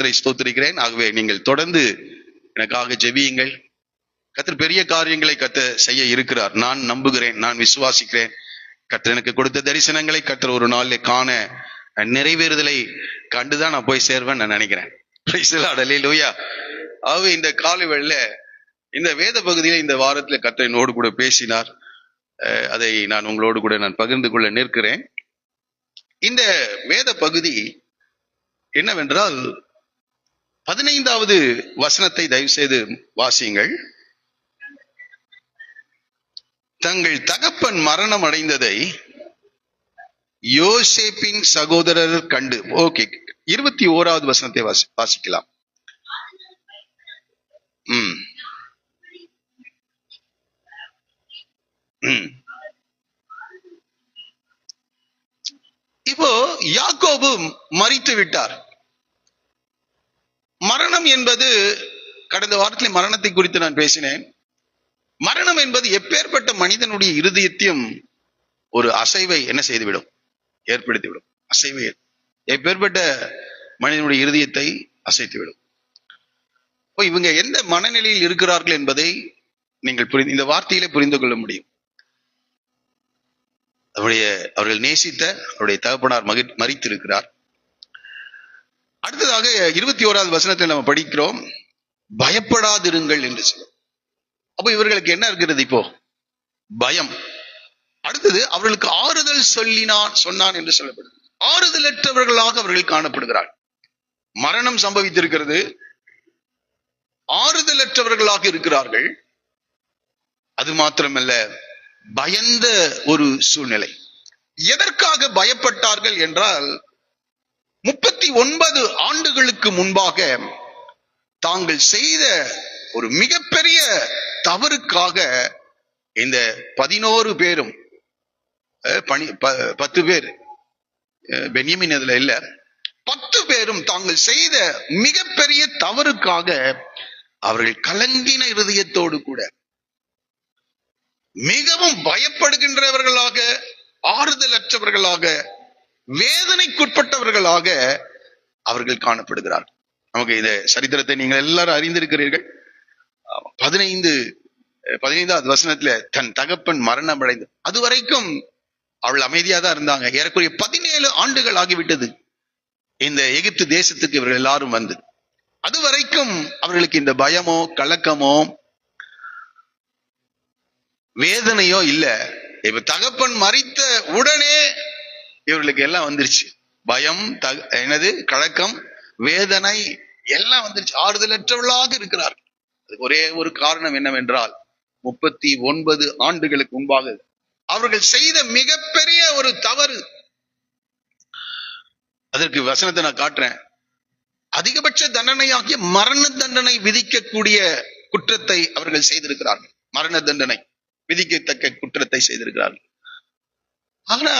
கர்த்தரை ஸ்தோத்திரிக்கிறேன். ஆகவே நீங்கள் தொடர்ந்து எனக்காக ஜெபியுங்கள். கர்த்தர் பெரிய காரியங்களை கர்த்தர் செய்ய இருக்கிறார். நான் நம்புகிறேன், நான் விசுவாசிக்கிறேன். கர்த்தர் எனக்கு கொடுத்த தரிசனங்களை கர்த்தர் ஒரு நாளில் காண நிறைவேறுதலை கண்டுதான் நான் போய் சேர்வேன் நான் நினைக்கிறேன். அல்லேலூயா. ஆகவே இந்த காலை வேளையில இந்த வேத பகுதியில இந்த வாரத்துல கர்த்தர் என்னோடு கூட பேசினார். அதை நான் உங்களோடு கூட நான் பகிர்ந்து கொள்ள நிற்கிறேன். இந்த வேத பகுதி என்னவென்றால் 15வது வசனத்தை தயவு செய்து வாசியுங்கள். தங்கள் தகப்பன் மரணம் அடைந்ததை யோசேப்பின் சகோதரர் கண்டு. ஓகே, 21வது வசனத்தை வாசிக்கலாம். இப்போ யாக்கோபு மரித்து விட்டார். மரணம் என்பது, கடந்த வாரத்தில் மரணத்தை குறித்து நான் பேசினேன். மரணம் என்பது எப்பேற்பட்ட மனிதனுடைய இருதயத்தையும் ஒரு அசைவை என்ன செய்துவிடும், ஏற்படுத்திவிடும். அசைவை எப்பேற்பட்ட மனிதனுடைய இருதயத்தை அசைத்துவிடும். இவங்க எந்த மனநிலையில் இருக்கிறார்கள் என்பதை நீங்கள் இந்த வார்த்தையிலே புரிந்து கொள்ள முடியும். அவர்கள் நேசித்த அவருடைய தகப்பனார் மரித்திருக்கிறார். அடுத்ததாக 21வது வசனத்தில் நம்ம படிக்கிறோம், பயப்படாதிருங்கள் என்று சொல்லும். அப்போ இவர்களுக்கு என்ன இருக்கிறது? இப்போ பயம். அடுத்தது அவர்களுக்கு ஆறுதல் சொன்னான் என்று சொல்லப்படுது. ஆறுதலற்றவர்களாக அவர்கள் காணப்படுகிறார். மரணம் சம்பவித்திருக்கிறது, ஆறுதலற்றவர்களாக இருக்கிறார்கள். அது மாத்திரமல்ல, பயந்த ஒரு சூழ்நிலை. எதற்காக பயப்பட்டார்கள் என்றால், 39 ஆண்டுகளுக்கு முன்பாக தாங்கள் செய்த ஒரு மிகப்பெரிய தவறுக்காக இந்த 11 பேரும் 10 பேர், பென்யமீன் அதுல இல்ல, 10 பேரும் தாங்கள் செய்த மிகப்பெரிய தவறுக்காக அவர்கள் கலங்கின இருதயத்தோடு கூட மிகவும் பயப்படுகின்றவர்களாக, ஆறுதலற்றவர்களாக, வேதனைக்குட்பட்டவர்களாக அவர்கள் காணப்படுகிறார். நமக்கு இந்த சரித்திரத்தை நீங்கள் எல்லாரும் அறிந்திருக்கிறீர்கள். 15வது வசனத்துல தன் தகப்பன் மரணம் அடைந்து, அது வரைக்கும் அவள் அமைதியா தான் இருந்தாங்க. ஏறக்குறைய 17 ஆண்டுகள் ஆகிவிட்டது இந்த எகிப்து தேசத்துக்கு இவர்கள் எல்லாரும் வந்து. அது வரைக்கும் அவர்களுக்கு இந்த பயமோ கலக்கமோ வேதனையோ இல்ல. இப்ப தகப்பன் மரித்த உடனே இவர்களுக்கு எல்லாம் வந்துருச்சு. பயம், கலக்கம், வேதனை எல்லாம் வந்துருச்சு. ஆறுதலற்றவர்களாக இருக்கிறார்கள். அதுக்கு ஒரே ஒரு காரணம் என்னவென்றால், 39 ஆண்டுகளுக்கு முன்பாக அவர்கள் செய்த மிகப்பெரிய ஒரு தவறு. அதற்கு வசனத்தை நான் காட்டுறேன். அதிகபட்ச தண்டனையாகிய மரண தண்டனை விதிக்கக்கூடிய குற்றத்தை அவர்கள் செய்திருக்கிறார்கள். மரண தண்டனை விதிக்கத்தக்க குற்றத்தை செய்திருக்கிறார்கள். ஆனா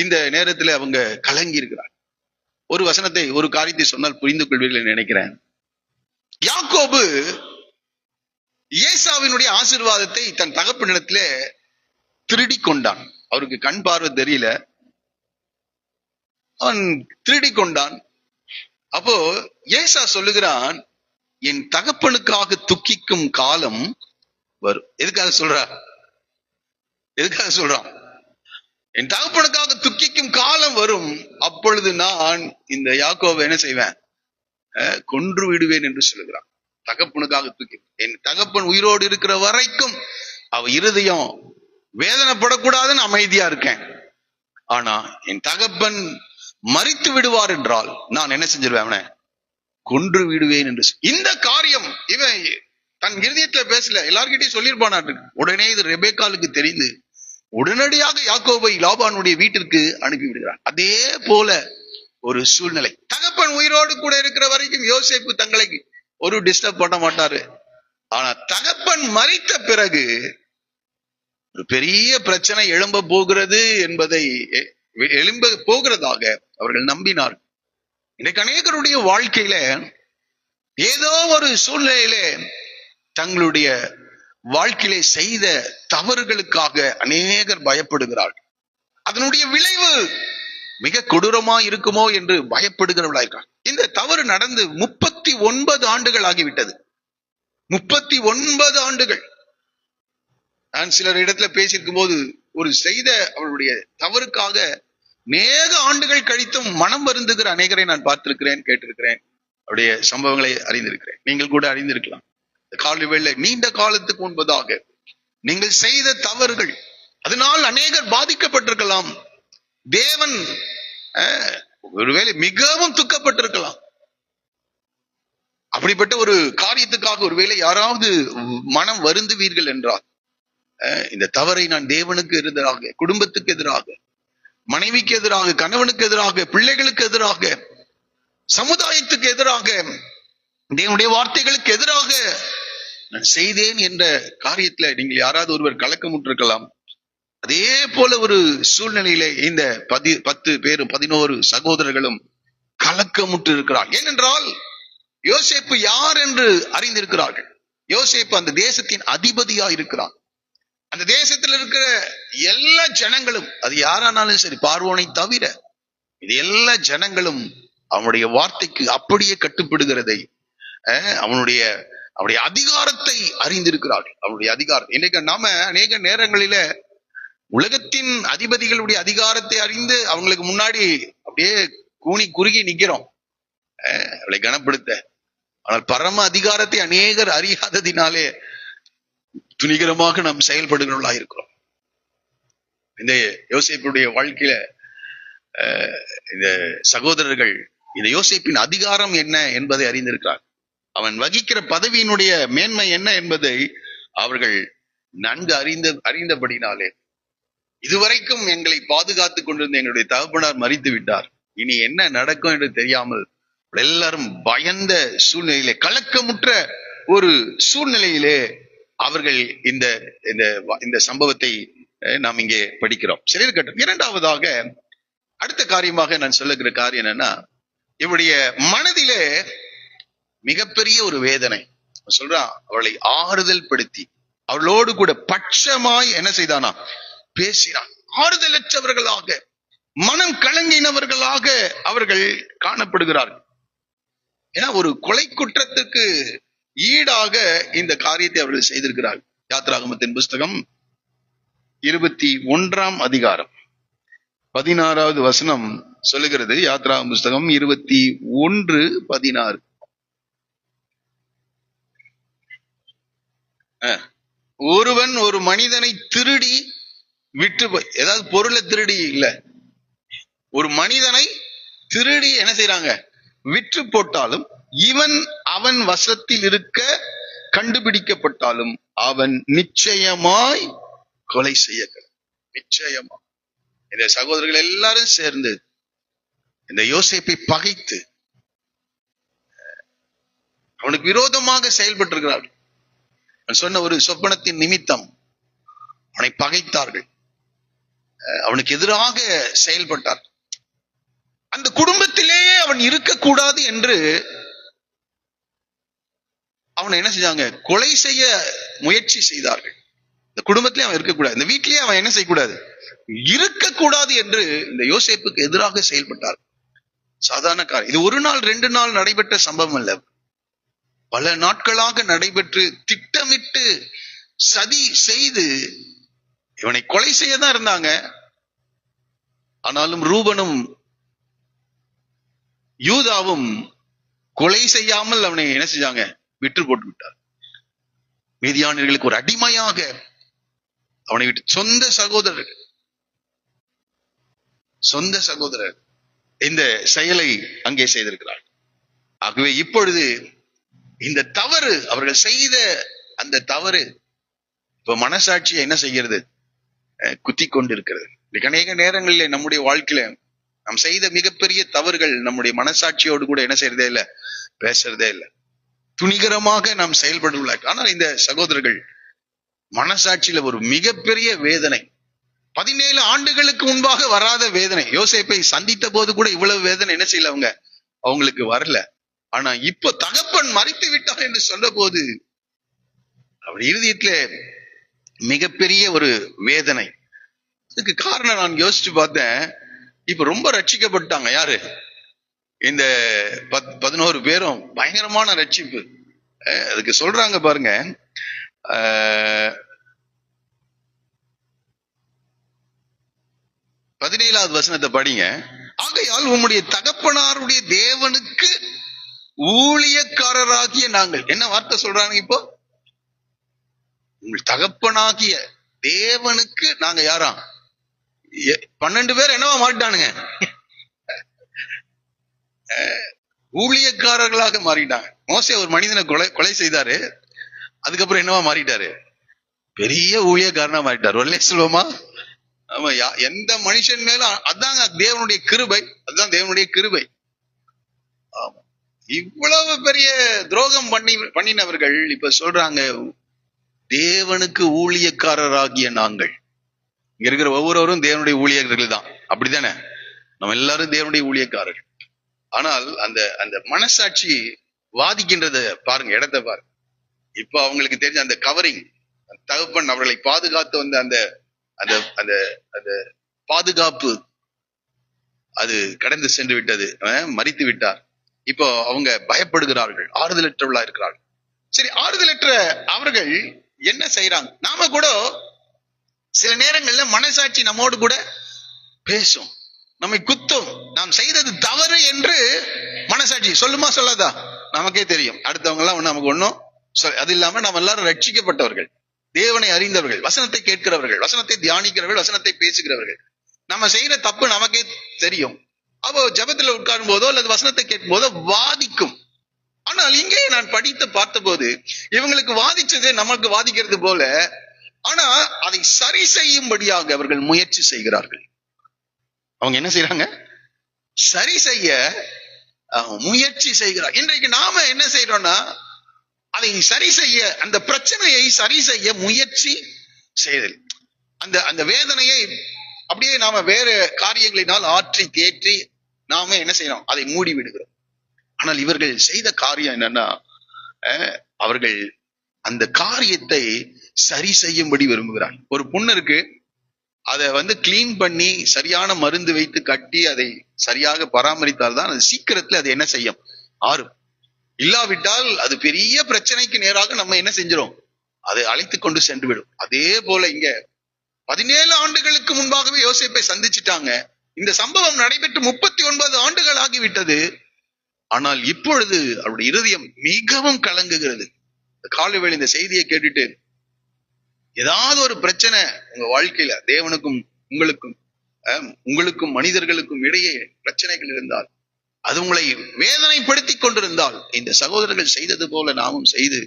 இந்த நேரத்தில் அவங்க கலங்கி இருக்கிறார். ஒரு வசனத்தை, ஒரு காரியத்தை சொன்னால் புரிந்து கொள்வீர்கள் நினைக்கிறேன். யாக்கோபு ஏசாவினுடைய ஆசீர்வாதத்தை தன் தகப்பனிடத்திலே திருடி கொண்டான். அவருக்கு கண் பார்வை தெரியல, அவன் திருடி கொண்டான். அப்போ ஏசா சொல்லுகிறான், என் தகப்பனுக்காக துக்கிக்கும் காலம் வரும். எதுக்காக சொல்றான்? என் தகப்பனுக்காக துக்கிக்கும் காலம் வரும், அப்பொழுது நான் இந்த யாக்கோபை என்ன செய்வேன், கொன்று விடுவேன் என்று சொல்லுகிறான். தகப்பனுக்காக துக்கி, என் தகப்பன் உயிரோடு இருக்கிற வரைக்கும் அவ இருதயம் வேதனைப்படக்கூடாதுன்னு அமைதியா இருக்கேன். ஆனா என் தகப்பன் மரித்து விடுவார் என்றால் நான் என்ன செஞ்சிருவேன், அவனை கொன்று விடுவேன் என்று. இந்த காரியம் இவன் தன் இருதயத்துல பேசல, எல்லார்கிட்டையும் சொல்லியிருப்பான். உடனே இது ரெபேக்காலுக்கு தெரிந்து உடனடியாக யாக்கோபை லாபானுடைய வீட்டிற்கு அனுப்பி விடுகிறான். அதே போல ஒரு சூழ்நிலை. தகப்பன் உயிரோடு கூட இருக்கிற வரைக்கும் யோசேப்பு தங்களை ஒரு டிஸ்டர்ப் பண்ண மாட்டாரு. ஆனா தகப்பன் மரித்த பிறகு ஒரு பெரிய பிரச்சனை எழும்ப போகிறது என்பதை போகிறதாக அவர்கள் நம்பினார். இன்னைக்கு அநேகருடைய வாழ்க்கையில ஏதோ ஒரு சூழ்நிலையிலே தங்களுடைய வாழ்க்கையிலே செய்த தவறுகளுக்காக அநேகர் பயப்படுகிறார்கள். அதனுடைய விளைவு மிக கொடூரமா இருக்குமோ என்று பயப்படுகிறவர்களாயிருக்காங்க. இந்த தவறு நடந்து 39 ஆண்டுகள் ஆகிவிட்டது. 39 ஆண்டுகள். நான் சிலர் இடத்துல பேசியிருக்கும் போது ஒரு செய்த அவருடைய தவறுக்காக நேக ஆண்டுகள் கழித்தும் மனம் வருந்துகிற அநேகரை நான் பார்த்திருக்கிறேன், கேட்டிருக்கிறேன். அவருடைய சம்பவங்களை அறிந்திருக்கிறேன். நீங்கள் கூட அறிந்திருக்கலாம். காலவேளை நீண்ட காலத்துக்கு முன்பதாக நீங்கள் செய்த தவறுகள், அதனால் அநேகர் பாதிக்கப்பட்டிருக்கலாம். தேவன் ஒருவேளை மிகவும் துக்கப்பட்டிருக்கலாம். அப்படிப்பட்ட ஒரு காரியத்துக்காக ஒருவேளை யாராவது மனம் வருந்துவீர்கள் என்றால், இந்த தவறை நான் தேவனுக்கு எதிராக, குடும்பத்துக்கு எதிராக, மனைவிக்கு எதிராக, கணவனுக்கு எதிராக, பிள்ளைகளுக்கு எதிராக, சமுதாயத்துக்கு எதிராக, தேவனுடைய வார்த்தைகளுக்கு எதிராக நான் செய்தேன் என்ற காரியத்துல நீங்கள் யாராவது ஒருவர் கலக்கமுற்றிருக்கலாம். அதே போல ஒரு சூழ்நிலையில இந்த 10 பேரும் 11 சகோதரர்களும் கலக்கமுற்று இருக்கிறார். ஏனென்றால் யோசேப்பு யார் என்று அறிந்திருக்கிறார்கள். யோசேப்பு அந்த தேசத்தின் அதிபதியா இருக்கிறார். அந்த தேசத்தில் இருக்கிற எல்லா ஜனங்களும், அது யாரானாலும் சரி, பார்வோனை தவிர இது எல்லா ஜனங்களும் அவனுடைய வார்த்தைக்கு அப்படியே கட்டுப்படுகிறதை, அவனுடைய அதிகாரத்தை அறிந்திருக்கிறார்கள். அவனுடைய அதிகாரம். இன்னைக்கு நாம அநேக நேரங்களில உலகத்தின் அதிபதிகளுடைய அதிகாரத்தை அறிந்து அவங்களுக்கு முன்னாடி அப்படியே கூனி குறுகி நிக்கிறோம், அவளை கனப்படுத்த. ஆனால் பரம அதிகாரத்தை அநேகர் அறியாததினாலே துணிகரமாக நாம் செயல்படுகிறவர்களா இருக்கிறோம். இந்த யோசேப்புடைய வாழ்க்கையில இந்த சகோதரர்கள் இந்த யோசேப்பின் அதிகாரம் என்ன என்பதை அறிந்திருக்கிறார். அவன் வகிக்கிற பதவியினுடைய மேன்மை என்ன என்பதை அவர்கள் நன்கு அறிந்தபடினாலே, இதுவரைக்கும் எங்களை பாதுகாத்துக் கொண்டிருந்த எங்களுடைய தகப்பனார் மரித்து விட்டார், இனி என்ன நடக்கும் என்று தெரியாமல் எல்லாரும் பயந்த சூழ்நிலையிலே, கலக்கமுற்ற ஒரு சூழ்நிலையிலே அவர்கள் இந்த சம்பவத்தை நாம் இங்கே படிக்கிறோம். சரி இருக்கட்டும். இரண்டாவதாக அடுத்த காரியமாக நான் சொல்லுகிற காரியம் என்னன்னா, இவருடைய மனதிலே மிகப்பெரிய ஒரு வேதனை. சொல்றான், அவளை ஆறுதல் படுத்தி அவளோடு கூட பட்சமாய் என்ன செய்தானா, பேசினான். ஆறுதலற்றவர்களாக, மனம் கலங்கினவர்களாக அவர்கள் காணப்படுகிறார்கள். ஏன்னா ஒரு கொலை குற்றத்துக்கு ஈடாக இந்த காரியத்தை அவர்கள் செய்திருக்கிறார்கள். யாத்ராகமத்தின் புஸ்தகம் 21ஆம் அதிகாரம் 16வது வசனம் சொல்லுகிறது. யாத்ராகம புஸ்தகம் 21:16. ஒருவன் ஒரு மனிதனை திருடி விட்டு, ஏதாவது பொருளை திருடி இல்ல, ஒரு மனிதனை திருடி என்ன செய்யறாங்க, விற்று போட்டாலும், இவன் அவன் வசத்தில் இருக்க கண்டுபிடிக்கப்பட்டாலும் அவன் நிச்சயமாய் கொலை செய்யப்படும். நிச்சயமா. இந்த சகோதரர்கள் எல்லாரும் சேர்ந்து இந்த யோசேப்பை பகைத்து அவனுக்கு விரோதமாக செயல்பட்டிருக்கிறார்கள். சொன்ன ஒரு சொப்பனத்தின் நிமித்தம் அவனை பகைத்தார்கள், அவனுக்கு எதிராக செயல்பட்டார். அந்த குடும்பத்திலேயே அவன் இருக்கக்கூடாது என்று அவனை என்ன செஞ்சாங்க, கொலை செய்ய முயற்சி செய்தார்கள். இந்த குடும்பத்திலே அவன் இருக்கக்கூடாது, இந்த வீட்டிலேயே அவன் என்ன செய்யக்கூடாது, இருக்கக்கூடாது என்று இந்த யோசேப்புக்கு எதிராக செயல்பட்டார். சாதாரண காரியம் இது. 1 நாள் 2 நாள் நடைபெற்ற சம்பவம் அல்ல, பல நாட்களாக நடைபெற்று திட்டமிட்டு சதி செய்து இவனை கொலை செய்யதான் இருந்தாங்க. ஆனாலும் ரூபனும் யூதாவும் கொலை செய்யாமல் அவனை என்ன செஞ்சாங்க, விற்று போட்டு விட்டார். மீதியானியர்களுக்கு ஒரு அடிமையாக அவனை விட்டு சொந்த சகோதரர் இந்த செயலை அங்கே செய்திருக்கிறார். ஆகவே இப்பொழுது இந்த தவறு, அவர்கள் செய்த அந்த தவறு இப்ப மனசாட்சியை என்ன செய்கிறது, குத்தி கொண்டிருக்கிறது. அநேக நேரங்களில் நம்முடைய வாழ்க்கையில நாம் செய்த மிகப்பெரிய தவறுகள் நம்முடைய மனசாட்சியோடு கூட என்ன செய்யறதே இல்லை, பேசுறதே இல்லை. துணிகரமாக நாம் செயல்படுவதில்லை. ஆனால் இந்த சகோதரர்கள் மனசாட்சியில ஒரு மிகப்பெரிய வேதனை, 17 ஆண்டுகளுக்கு முன்பாக வராத வேதனை. யோசேப்பை சந்தித்த போது கூட இவ்வளவு வேதனை என்ன செய்யல, அவங்களுக்கு வரல. ஆனா இப்போ தகப்பன் மறித்து விட்டார் என்று சொன்ன போது அவர் இருதயத்திலே மிகப்பெரிய ஒரு வேதனை. அதுக்கு காரணம் நான் யோசிச்சு பார்த்தேன். இப்ப ரொம்ப ரட்சிக்கப்பட்டாங்க. யாரு? இந்த 11 பேரும் பயங்கரமான ரட்சிப்பு. அதுக்கு சொல்றாங்க பாருங்க, 17வது வசனத்தை படிங்க. ஆகையால் உம்முடைய தகப்பனாருடைய தேவனுக்கு ஊழியக்காரராகிய நாங்கள். என்ன வார்த்தை சொல்றாங்க இப்போ? உங்கள் தகப்பனாகிய தேவனுக்கு நாங்க யாரா? 12 பேர் என்னவா மாறிட்டானுங்க? ஊழியக்காரர்களாக மாறிட்டாங்க. மோசே ஒரு மனிதனை கொலை செய்தாரு, அதுக்கப்புறம் என்னவா மாறிட்டாரு? பெரிய ஊழியக்காரனா மாறிட்டார். ஒல்லே சொல்லுவோமா? ஆமா, எந்த மனுஷன் மேலும் அதாங்க தேவனுடைய கிருபை. அதுதான் தேவனுடைய கிருபை. ஆமா, இவ்வளவு பெரிய துரோகம் பண்ணினவர்கள் இப்ப சொல்றாங்க, தேவனுக்கு ஊழியக்காரராகிய நாங்கள். இங்க இருக்கிற ஒவ்வொருவரும் தேவனுடைய ஊழியர்கள் தான். அப்படித்தானே? நம்ம எல்லாரும் தேவனுடைய ஊழியக்காரர்கள். ஆனால் அந்த அந்த மனசாட்சி வாதிக்கின்றத பாருங்க, இடத்த பாருங்க. இப்ப அவங்களுக்கு தெரிஞ்ச அந்த கவரிங், தகப்பன் அவர்களை பாதுகாத்து வந்த அந்த அந்த அந்த அந்த பாதுகாப்பு அது கடந்து சென்று விட்டது. மறித்து விட்டார். இப்போ அவங்க பயப்படுகிறார்கள், ஆறுதலற்றவர்களா இருக்கிறார்கள். சரி, ஆறுதலற்ற அவர்கள் என்ன செய்யறாங்க? நாம கூட சில நேரங்கள்ல மனசாட்சி நம்மோடு கூட பேசும், நம்மை குத்தும். நாம் செய்தது தவறு என்று மனசாட்சி சொல்லுமா சொல்லாதா? நமக்கே தெரியும். அடுத்தவங்க எல்லாம் நமக்கு ஒண்ணும். அது இல்லாம நம்ம எல்லாரும் ரட்சிக்கப்பட்டவர்கள், தேவனை அறிந்தவர்கள், வசனத்தை கேட்கிறவர்கள், வசனத்தை தியானிக்கிறவர்கள், வசனத்தை பேசுகிறவர்கள். நம்ம செய்யற தப்பு நமக்கே தெரியும். அப்போ ஜபத்துல உட்காரும் போதோ அல்லது வசனத்தை கேட்கும் போதோ வாதிக்கும். ஆனால் இங்கே நான் படித்து பார்த்த போது இவங்களுக்கு வாதிச்சது நமக்கு வாதிக்கிறது போல, ஆனா அதை சரி செய்யும்படியாக அவர்கள் முயற்சி செய்கிறார்கள். அவங்க என்ன செய்யறாங்க? சரி செய்ய முயற்சி செய்கிறார். இன்றைக்கு நாம என்ன செய்யறோம்னா, அதை சரி செய்ய, அந்த பிரச்சனையை சரி செய்ய முயற்சி செய்தல். அந்த அந்த வேதனையை அப்படியே நாம வேற காரியங்களினால் ஆற்றி தேற்றி நாம என்ன செய்யறோம்? அதை மூடி விடுகிறோம். ஆனால் இவர்கள் செய்த காரியம் என்னன்னா, அவர்கள் அந்த காரியத்தை சரி செய்யும்படி விரும்புகிறார். ஒரு புண்ணு இருக்கு, அதை கிளீன் பண்ணி சரியான மருந்து வைத்து கட்டி அதை சரியாக பராமரித்தால்தான் அது சீக்கிரத்துல அது என்ன செய்யும்? ஆறும். இல்லாவிட்டால் அது பெரிய பிரச்சனைக்கு நேராக நம்ம என்ன செஞ்சிடும்? அதை அழைத்து கொண்டு சென்று விடும். அதே போல இங்க 17 ஆண்டுகளுக்கு முன்பாகவே யோசேப்பை சந்திச்சுட்டாங்க. இந்த சம்பவம் நடைபெற்று 39 ஆண்டுகள் ஆகிவிட்டது. ஆனால் இப்பொழுது அவருடைய இருதயம் மிகவும் கலங்குகிறது. காலைவேளை இந்த செய்தியை கேட்டுட்டு ஏதாவது ஒரு பிரச்சனை உங்க வாழ்க்கையில, தேவனுக்கும் உங்களுக்கும் மனிதர்களுக்கும் இடையே பிரச்சனைகள் இருந்தால், அது உங்களை வேதனைப்படுத்தி கொண்டிருந்தால், இந்த சகோதரர்கள் செய்தது போல நாமும் செய்து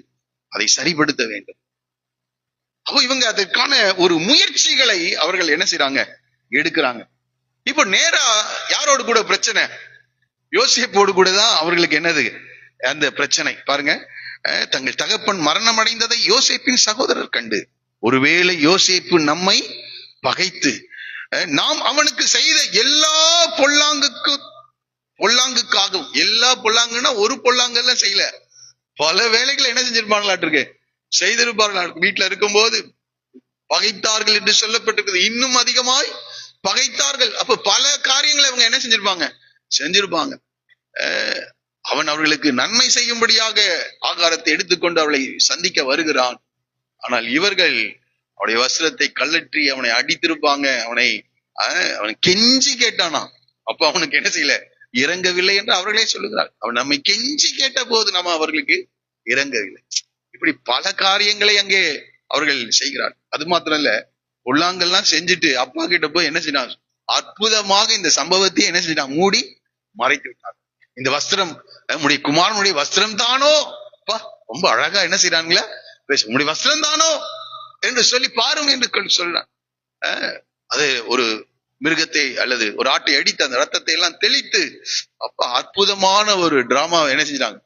அதை சரிப்படுத்த வேண்டும். அப்போ இவங்க அதற்கான ஒரு முயற்சிகளை அவர்கள் என்ன செய்யறாங்க? எடுக்கிறாங்க. இப்போ நேரா யாரோடு கூட பிரச்சனை? யோசேப்போடு கூட தான் அவர்களுக்கு என்னது அந்த பிரச்சனை. பாருங்க, தங்கள் தகப்பன் மரணம் அடைந்ததை யோசேப்பின் சகோதரர் கண்டு, ஒருவேளை யோசேப்பு நம்மை பகைத்து நாம் அவனுக்கு செய்த எல்லா பொல்லாங்குக்காகவும், எல்லா பொல்லாங்குன்னா ஒரு பொல்லாங்கெல்லாம் செய்யல, பல வேலைகளை என்ன செஞ்சிருப்பாங்களாட்டிருக்கு, செய்திருப்பார்கள். வீட்டுல இருக்கும் போது பகைத்தார்கள் என்று சொல்லப்பட்டிருக்குது. இன்னும் அதிகமாய் பகைத்தார்கள். அப்ப பல காரியங்களை அவங்க என்ன செஞ்சிருப்பாங்க. அவன் அவர்களுக்கு நன்மை செய்யும்படியாக ஆகாரத்தை எடுத்துக்கொண்டு அவளை சந்திக்க வருகிறான். ஆனால் இவர்கள் அவனுடைய வஸ்திரத்தை கழற்றி அவனை அடித்திருப்பாங்க. அவனை கெஞ்சி கேட்டானா. அப்ப அவனுக்கு என்ன செய்யல? இறங்கவில்லை என்று அவர்களே சொல்லுகிறார். அவன் நம்மை கெஞ்சி கேட்ட போது நம்ம அவர்களுக்கு இறங்கவில்லை. இப்படி பல காரியங்களை அங்கே அவர்கள் செய்கிறார். அது மாத்திரம் இல்ல, உள்ளாங்கெல்லாம் செஞ்சுட்டு அப்பா கிட்ட போய் என்ன செய்யறான்? அற்புதமாக இந்த சம்பவத்தையே என்ன செய்யறான்? மூடி மறைத்து விட்டார். இந்த வஸ்திரம் உடைய குமாரனுடைய வஸ்திரம் தானோ? ரொம்ப அழகா என்ன செய்யறாங்களா? உடைய வஸ்திரம் தானோ என்று சொல்லி பாருங்க என்று சொல்றான். அது ஒரு மிருகத்தை அல்லது ஒரு ஆட்டை அடித்து அந்த ரத்தத்தை எல்லாம் தெளித்து, அப்ப அற்புதமான ஒரு டிராமா என்ன செஞ்சாங்க?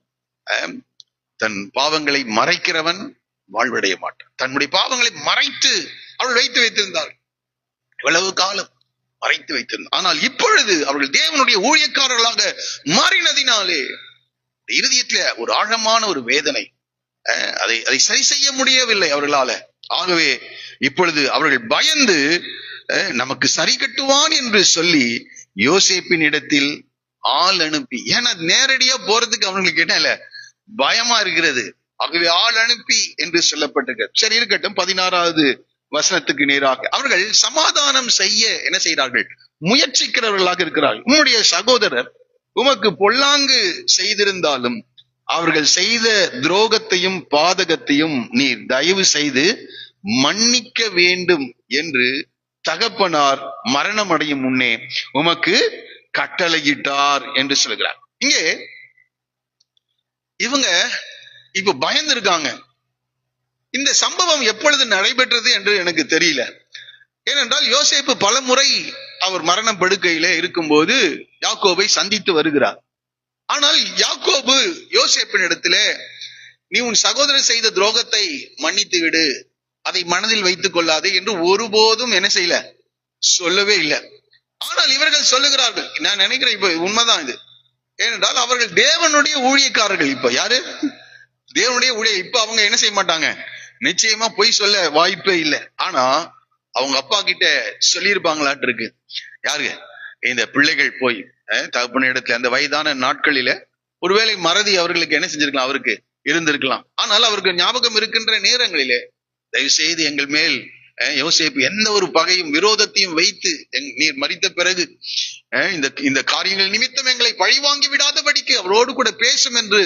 தன் பாவங்களை மறைக்கிறவன் வாழ்வடைய மாட்டான். தன்னுடைய பாவங்களை மறைத்து அவள் வைத்திருந்தார். எவ்வளவு காலம் மறைத்து வைத்திருந்தார். ஆனால் இப்பொழுது அவர்கள் தேவனுடைய ஊழியக்காரர்களாக மாறினதினாலே இருதயத்துல ஒரு ஆழமான ஒரு வேதனை, அதை சரி செய்ய முடியவில்லை அவர்களால. ஆகவே இப்பொழுது அவர்கள் பயந்து நமக்கு சரி கட்டுவான் என்று சொல்லி யோசேப்பின் இடத்தில் ஆள் அனுப்பி, ஏன்னா நேரடியா போறதுக்கு அவங்களுக்கு என்ன பயமா இருக்கிறது. ஆகவே ஆள் அனுப்பி என்று சொல்லப்பட்டிருக்க. சரி, இருக்கட்டும். 16வது வசனத்துக்கு நேராக அவர்கள் சமாதானம் செய்ய என்ன செய்கிறார்கள்? முயற்சிக்கிறவர்களாக இருக்கிறார்கள். உம்முடைய சகோதரர் உமக்கு பொல்லாங்கு செய்திருந்தாலும் அவர்கள் செய்த துரோகத்தையும் பாதகத்தையும் நீர் தயவு செய்து மன்னிக்க வேண்டும் என்று தகப்பனார் மரணம் அடையும் முன்னே உமக்கு கட்டளையிட்டார் என்று சொல்கிறார். இங்கே இவங்க இப்ப பயந்து இருக்காங்க. இந்த சம்பவம் எப்பொழுது நடைபெற்றது என்று எனக்கு தெரியல. ஏனென்றால் யோசேப்பு பல முறை அவர் மரணம் படுக்கையிலே இருக்கும்போது யாக்கோபை சந்தித்து வருகிறார். ஆனால் யாக்கோபு யோசேப்பின் இடத்திலே நீ உன் சகோதரர் செய்த துரோகத்தை மன்னித்து விடு, அதை மனதில் வைத்துக் கொள்ளாதே என்று ஒருபோதும் என்ன செய்யல, சொல்லவே இல்லை. ஆனால் இவர்கள் சொல்லுகிறார்கள். நான் நினைக்கிறேன் இப்ப உண்மைதான் இது. ஏனென்றால் அவர்கள் தேவனுடைய ஊழியக்காரர்கள். இப்ப யாரு? தேவனுடைய ஊழிய. இப்ப அவங்க என்ன செய்ய மாட்டாங்க, நிச்சயமா பொய் சொல்ல வாய்ப்பே இல்லை. ஆனா அவங்க அப்பா கிட்ட சொல்லியிருப்பாங்களாட்டு இருக்கு. யாரு? இந்த பிள்ளைகள் போய் தகப்பன இடத்துல அந்த வயதான நாட்களில ஒருவேளை மறதி அவர்களுக்கு என்ன செஞ்சிருக்கலாம், அவருக்கு இருந்திருக்கலாம். ஆனால் அவருக்கு ஞாபகம் இருக்கின்ற நேரங்களிலே தயவு செய்து எங்கள் மேல் யோசேப்பு எந்த ஒரு பகையும் விரோதத்தையும் வைத்து நீர் மரித்த பிறகு இந்த காரியங்கள் நிமித்தம் எங்களை பழிவாங்கி விடாதபடிக்கு அவரோடு கூட பேசும் என்று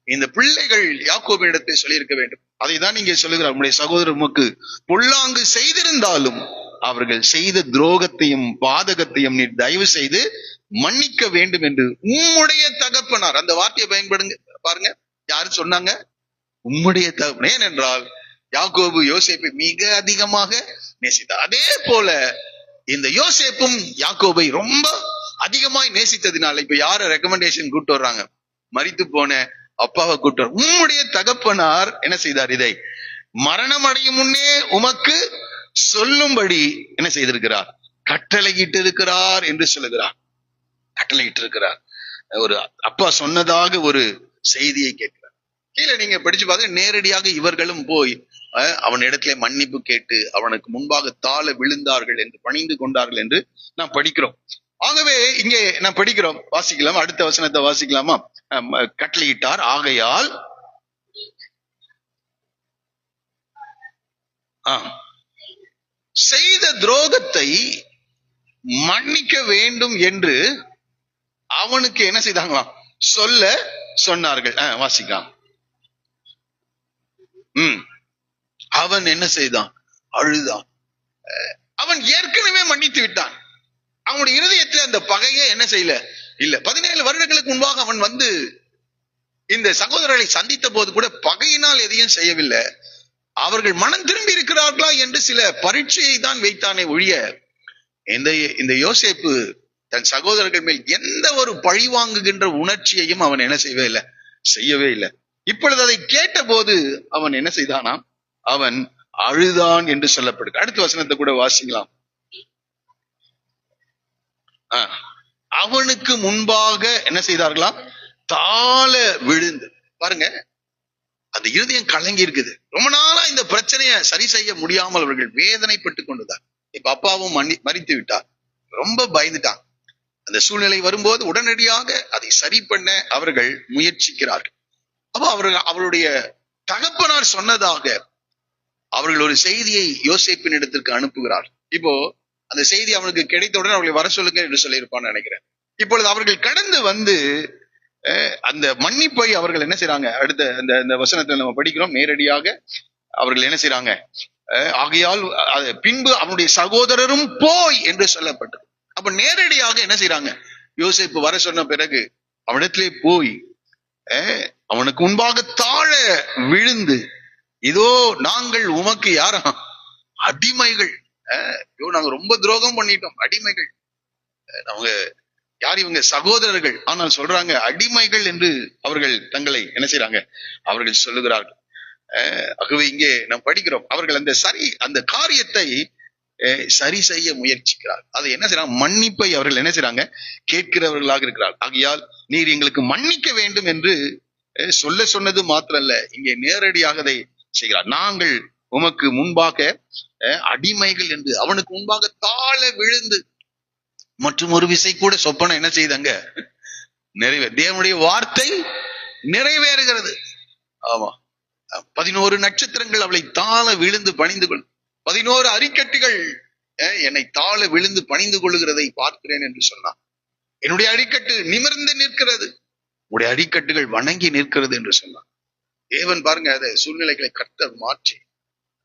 இந்த பிள்ளைகள் யாக்கோபின் இடத்தை சொல்லியிருக்க வேண்டும். அதை தான் இங்கே சொல்லுகிறார். உம்முடைய சகோதரர் உமக்கு பொல்லாங்கு செய்திருந்தாலும் அவர்கள் செய்த துரோகத்தையும் பாதகத்தையும் நீர் தயவு செய்து மன்னிக்க வேண்டும் என்று உம்முடைய தகப்பனார். அந்த வார்த்தையை பயன்படுங்க பாருங்க. யாரு சொன்னாங்க? உம்முடைய தகப்பன். ஏனென்றால் யாக்கோபு யோசேப்பை மிக அதிகமாக நேசித்தார். அதே போல இந்த யோசேப்பும் யாக்கோபை ரொம்ப அதிகமாய் நேசித்ததினால இப்ப யார ரெக்கமெண்டேஷன் கூட்டு வர்றாங்க? மரித்து போன அப்பாவை கூட்டு வர. உம்முடைய தகப்பனார் என்ன செய்தார்? இதை மரணம் அடையும் முன்னே உமக்கு சொல்லும்படி என்ன செய்திருக்கிறார்? கட்டளையிட்டு இருக்கிறார் என்று சொல்லுகிறார். கட்டளையிட்டு இருக்கிறார். ஒரு அப்பா சொன்னதாக ஒரு செய்தியை கேட்கிறார். கீழே நீங்க படிச்சு பார்த்து நேரடியாக இவர்களும் போய் அவன் இடத்துல மன்னிப்பு கேட்டு அவனுக்கு முன்பாக தாழ விழுந்தார்கள் என்று பணிந்து கொண்டார்கள் என்று நாம் படிக்கிறோம். ஆகவே இங்கே நாம் படிக்கிறோம். வாசிக்கலாம், அடுத்த வசனத்தை வாசிக்கலாமா? கட்டளையிட்டார். ஆகையால் செய்த துரோகத்தை மன்னிக்க வேண்டும் என்று அவனுக்கு என்ன செய்தாங்களாம்? சொல்ல சொன்னார்கள். வாசிக்கலாம். அவன் என்ன செய்தான்? அழுதான். அவன் ஏற்கனவே மன்னித்து விட்டான். அவனுடைய இருதயத்தில் அந்த பகையே என்ன செய்யல இல்ல. 17 வருடங்களுக்கு முன்பாக அவன் வந்து இந்த சகோதரர்களை சந்தித்த போது கூட பகையினால் எதையும் செய்யவில்லை. அவர்கள் மனம் திரும்பி இருக்கிறார்களா என்று சில பரீட்சையை தான் வைத்தானே ஒழிய இந்த யோசேப்பு தன் சகோதரர்கள் மேல் எந்த ஒரு பழி வாங்குகின்ற உணர்ச்சியையும் அவன் என்ன செய்யவே இல்லை. இப்பொழுது அதை கேட்ட போது அவன் என்ன செய்தானாம்? அவன் அழுதான் என்று சொல்லப்படுது. அடுத்த வசனத்தை கூட வாசிக்கலாம். அவனுக்கு முன்பாக என்ன செய்தார்களாம்? தாழ விழுந்து. பாருங்க, அந்த இருதயம் கலங்கி இருக்குது. ரொம்ப நாளா இந்த பிரச்சனையை சரி செய்ய முடியாமல் அவர்கள் வேதனைப்பட்டு கொண்டுதான். இப்ப அப்பாவும் மரித்து விட்டார். ரொம்ப பயந்துட்டான். அந்த சூழ்நிலை வரும்போது உடனடியாக அதை சரி பண்ண அவர்கள் முயற்சிக்கிறார்கள். அப்போ அவருடைய தகப்பனார் சொன்னதாக அவர்கள் ஒரு செய்தியை யோசேப்பின் இடத்திற்கு அனுப்புகிறார். இப்போ அந்த செய்தி அவனுக்கு கிடைத்தவுடன் அவர்களை வர சொல்லுங்க என்று சொல்லியிருப்பான்னு நினைக்கிறேன். இப்பொழுது அவர்கள் கடந்து வந்து அந்த மன்னிப்பை அவர்கள் என்ன செய்யறாங்க? அடுத்த இந்த வசனத்தை நம்ம படிக்கிறோம். நேரடியாக அவர்கள் என்ன செய்யறாங்க? ஆகையால் பின்பு அவனுடைய சகோதரரும் போய் என்று சொல்லப்பட்டது. அப்ப நேரடியாக என்ன செய்யறாங்க? யோசேப்பு வர சொன்ன பிறகு அவனிடத்திலே போய் அவனுக்கு முன்பாக தாழ விழுந்து, இதோ நாங்கள் உமக்கு யாரா? அடிமைகள். நாங்க ரொம்ப துரோகம் பண்ணிட்டோம், அடிமைகள். அவங்க யார்? இவங்க சகோதரர்கள். ஆனால் சொல்றாங்க அடிமைகள் என்று அவர்கள் தங்களை என்ன செய்யறாங்க? அவர்கள் சொல்லுகிறார்கள். ஆகவே இங்கே நாம் படிக்கிறோம், அவர்கள் அந்த காரியத்தை சரி செய்ய முயற்சிக்கிறார். அதை என்ன செய்யறாங்க? மன்னிப்பை அவர்கள் என்ன செய்யறாங்க? கேட்கிறவர்களாக இருக்கிறார். ஆகையால் நீர் எங்களுக்கு மன்னிக்க வேண்டும் என்று சொல்ல சொன்னது மாத்திரல்ல, இங்கே நேரடியாக அதை செய்கிறார். நாங்கள் உமக்கு முன்பாக அடிமைகள் என்று அவனுக்கு முன்பாக தாழ விழுந்து மற்றும் ஒரு விசை கூட சொப்பனம் என்ன செய்தாங்க? தேவனுடைய வார்த்தை நிறைவேறுகிறது. ஆமா, 11 நட்சத்திரங்கள் அவளை தாழ விழுந்து பணிந்து கொள், 11 அரிக்கட்டுகள் என்னை தாழ விழுந்து பணிந்து கொள்ளுகிறதை பார்க்கிறேன் என்று சொன்னான். என்னுடைய அடிக்கட்டு நிமிர்ந்து நிற்கிறது, உடைய அடிக்கட்டுகள் வணங்கி நிற்கிறது என்று சொன்னான். தேவன் பாருங்க, அதை சூழ்நிலைகளை கர்த்தர் மாற்றி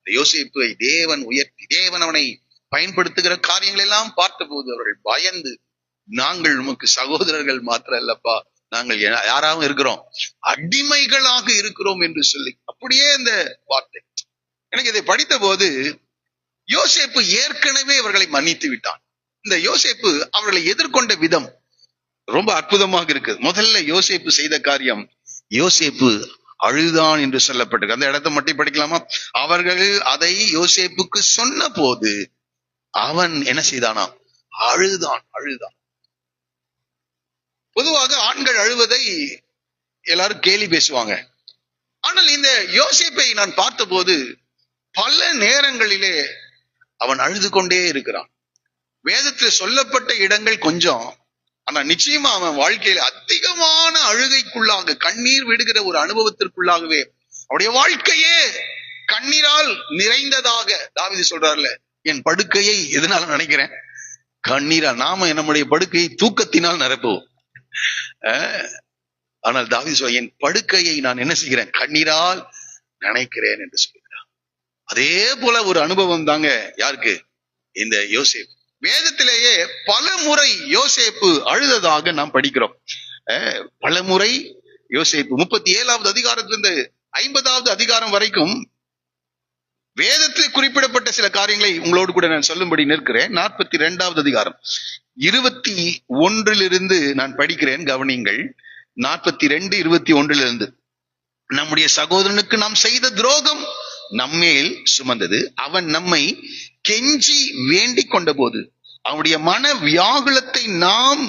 யோசேப்பை தேவன் உயர்த்தி, தேவன் அவனை பயன்படுத்துகிற காரியங்கள் எல்லாம் பார்த்த போது அவர்கள் பயந்து, நாங்கள் உமக்கு சகோதரர்கள் மாத்திரம் அல்லப்பா, நாங்கள் யாராவும் இருக்கிறோம், அடிமைகளாக இருக்கிறோம் என்று சொல்லி, அப்படியே இந்த வார்த்தை எனக்கு இதை படித்த போது, யோசேப்பு ஏற்கனவே அவர்களை மன்னித்து விட்டான். இந்த யோசேப்பு அவர்களை எதிர்கொண்ட விதம் ரொம்ப அற்புதமாக இருக்கு. முதல்ல யோசேப்பு செய்த காரியம், யோசேப்பு அழுதான் என்று சொல்லப்பட்டிருக்கு. அந்த இடத்தை மட்டும் படிக்கலாமா? அவர்கள் அதை யோசேப்புக்கு சொன்ன போது அவன் என்ன செய்தானா? அழுதான். பொதுவாக ஆண்கள் அழுவதை எல்லாரும் கேலி பேசுவாங்க. ஆனால் இந்த யோசேப்பை நான் பார்த்த போது பல நேரங்களிலே அவன் அழுது கொண்டே இருக்கிறான். வேதத்தில் சொல்லப்பட்ட இடங்கள் கொஞ்சம், ஆனா நிச்சயமா அவன் வாழ்க்கையில அதிகமான அழுகைக்குள்ளாக, கண்ணீர் விடுகிற ஒரு அனுபவத்திற்குள்ளாகவே அவருடைய வாழ்க்கையே கண்ணீரால் நிறைந்ததாக. தாவீது சொல்றாருல, என் படுக்கையை எதனால நினைக்கிறேன்? கண்ணீரா. நாம நம்முடைய படுக்கையை தூக்கத்தினால் நிரப்புவோம். ஆனால் தாவீது சொல்ல, என் படுக்கையை நான் என்ன செய்கிறேன்? கண்ணீரால் நினைக்கிறேன் என்று சொல்கிறார். அதே போல ஒரு அனுபவம் தாங்க யாருக்கு? இந்த யோசேப்பு. வேதத்திலேயே பல முறை யோசேப்பு அழுததாக நாம் படிக்கிறோம். பல முறை யோசேப்பு 37வது அதிகாரத்திலிருந்து 50வது அதிகாரம் வரைக்கும் வேதத்தில் குறிப்பிடப்பட்ட சில காரியங்களை உங்களோடு கூட நான் சொல்லும்படி நிற்கிறேன். 42வது அதிகாரம் 21 நான் படிக்கிறேன், கவனிங்கள். 42, 21 நம்முடைய சகோதரனுக்கு நாம் செய்த துரோகம் நம்மேல் சுமந்தது, அவன் நம்மை கெஞ்சி வேண்டிக் கொண்ட போது அவனுடைய மன வியாகுலத்தை நாம்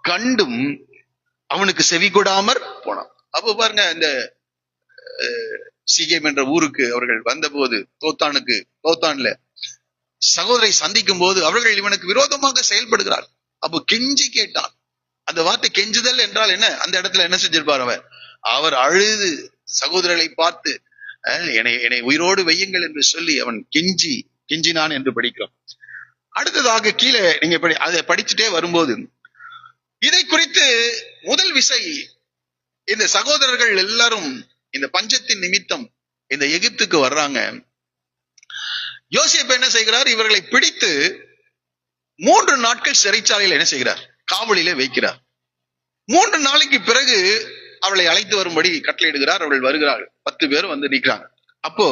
கண்டும் அவனுக்கு செவி கொடாமற் போனான். அப்ப பாருங்க, இந்த சீகேம் என்ற ஊருக்கு அவர்கள் வந்த போது, தோத்தான்ல சகோதரை சந்திக்கும் போது அவர்கள் இவனுக்கு விரோதமாக செயல்படுகிறார். அப்போ கெஞ்சி கேட்டான். அந்த வார்த்தை கெஞ்சுதல் என்றால் என்ன? அந்த இடத்துல என்ன செஞ்சிருப்பார்? அவர் அழுது சகோதரர்களை பார்த்து, என்னை உயிரோடு வையுங்கள் என்று சொல்லி அவன் கெஞ்சினான் என்று படிக்கிறோம். அடுத்ததாக கீழே நீங்க அதை படிச்சுட்டே வரும்போது, இதை குறித்து முதல் விசை இந்த சகோதரர்கள் எல்லாரும் இந்த பஞ்சத்தின் நிமித்தம் இந்த எகிப்துக்கு வர்றாங்க. யோசேப்பு என்ன செய்கிறார்? இவர்களை பிடித்து 3 நாட்கள் சிறைச்சாலையில் என்ன செய்கிறார்? காவலிலே வைக்கிறார். 3 நாளைக்கு பிறகு அவளை அழைத்து வரும்படி கட்டளையிடுகிறார். அவர்கள் வருகிறார்கள். 10 பேர் வந்து நிற்கிறாங்க. அப்போ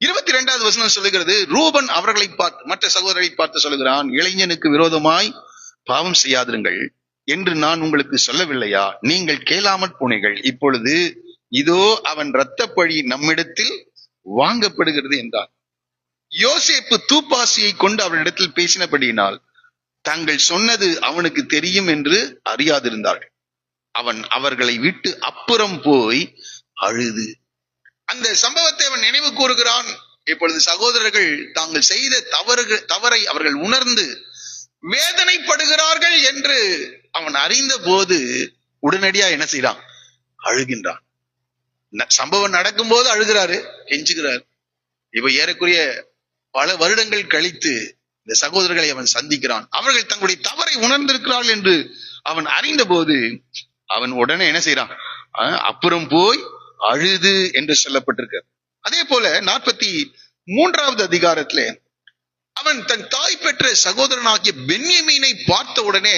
22வது வசனம் சொல்லுகிறது, ரூபன் அவர்களை பார்த்து, மற்ற சகோதரரை பார்த்து சொல்லுகிறான், இளைஞனுக்கு விரோதமாய் பாவம் செய்யாதிருங்கள் என்று நான் உங்களுக்கு சொல்லவில்லையா? நீங்கள் கேளாமற் போனீர்கள். இப்பொழுது இதோ அவன் இரத்தப்பழி நம்மிடத்தில் வாங்கப்படுகிறது என்றார். யோசேப்பு தூப்பாசியை கொண்டு அவரிடத்தில் பேசினபடியினால் தாங்கள் சொன்னது அவனுக்கு தெரியும் என்று அறியாதிருந்தார்கள். அவன் அவர்களை விட்டு அப்புறம் போய் அழுது. அந்த சம்பவத்தை அவன் நினைவு கூறுகிறான். இப்பொழுது சகோதரர்கள் தாங்கள் செய்த தவறை அவர்கள் உணர்ந்து வேதனைப்படுகிறார்கள் என்று அவன் அறிந்த போது உடனடியா என்ன செய்யறான்? அழுகின்றான். சம்பவம் நடக்கும் போது அழுகிறாரு, கெஞ்சுகிறார். இப்ப ஏறக்குறைய பல வருடங்கள் கழித்து இந்த சகோதரர்களை அவன் சந்திக்கிறான். அவர்கள் தங்களுடைய தவறை உணர்ந்திருக்கிறார்கள் என்று அவன் அறிந்த போது அவன் உடனே என்ன செய்யறான்? அப்புறம் போய் அழுது என்று சொல்லப்பட்டிருக்க. அதே போல 43வது அதிகாரத்திலே அவன் தன் தாய் பெற்ற சகோதரனாகிய பென்யமீனை பார்த்த உடனே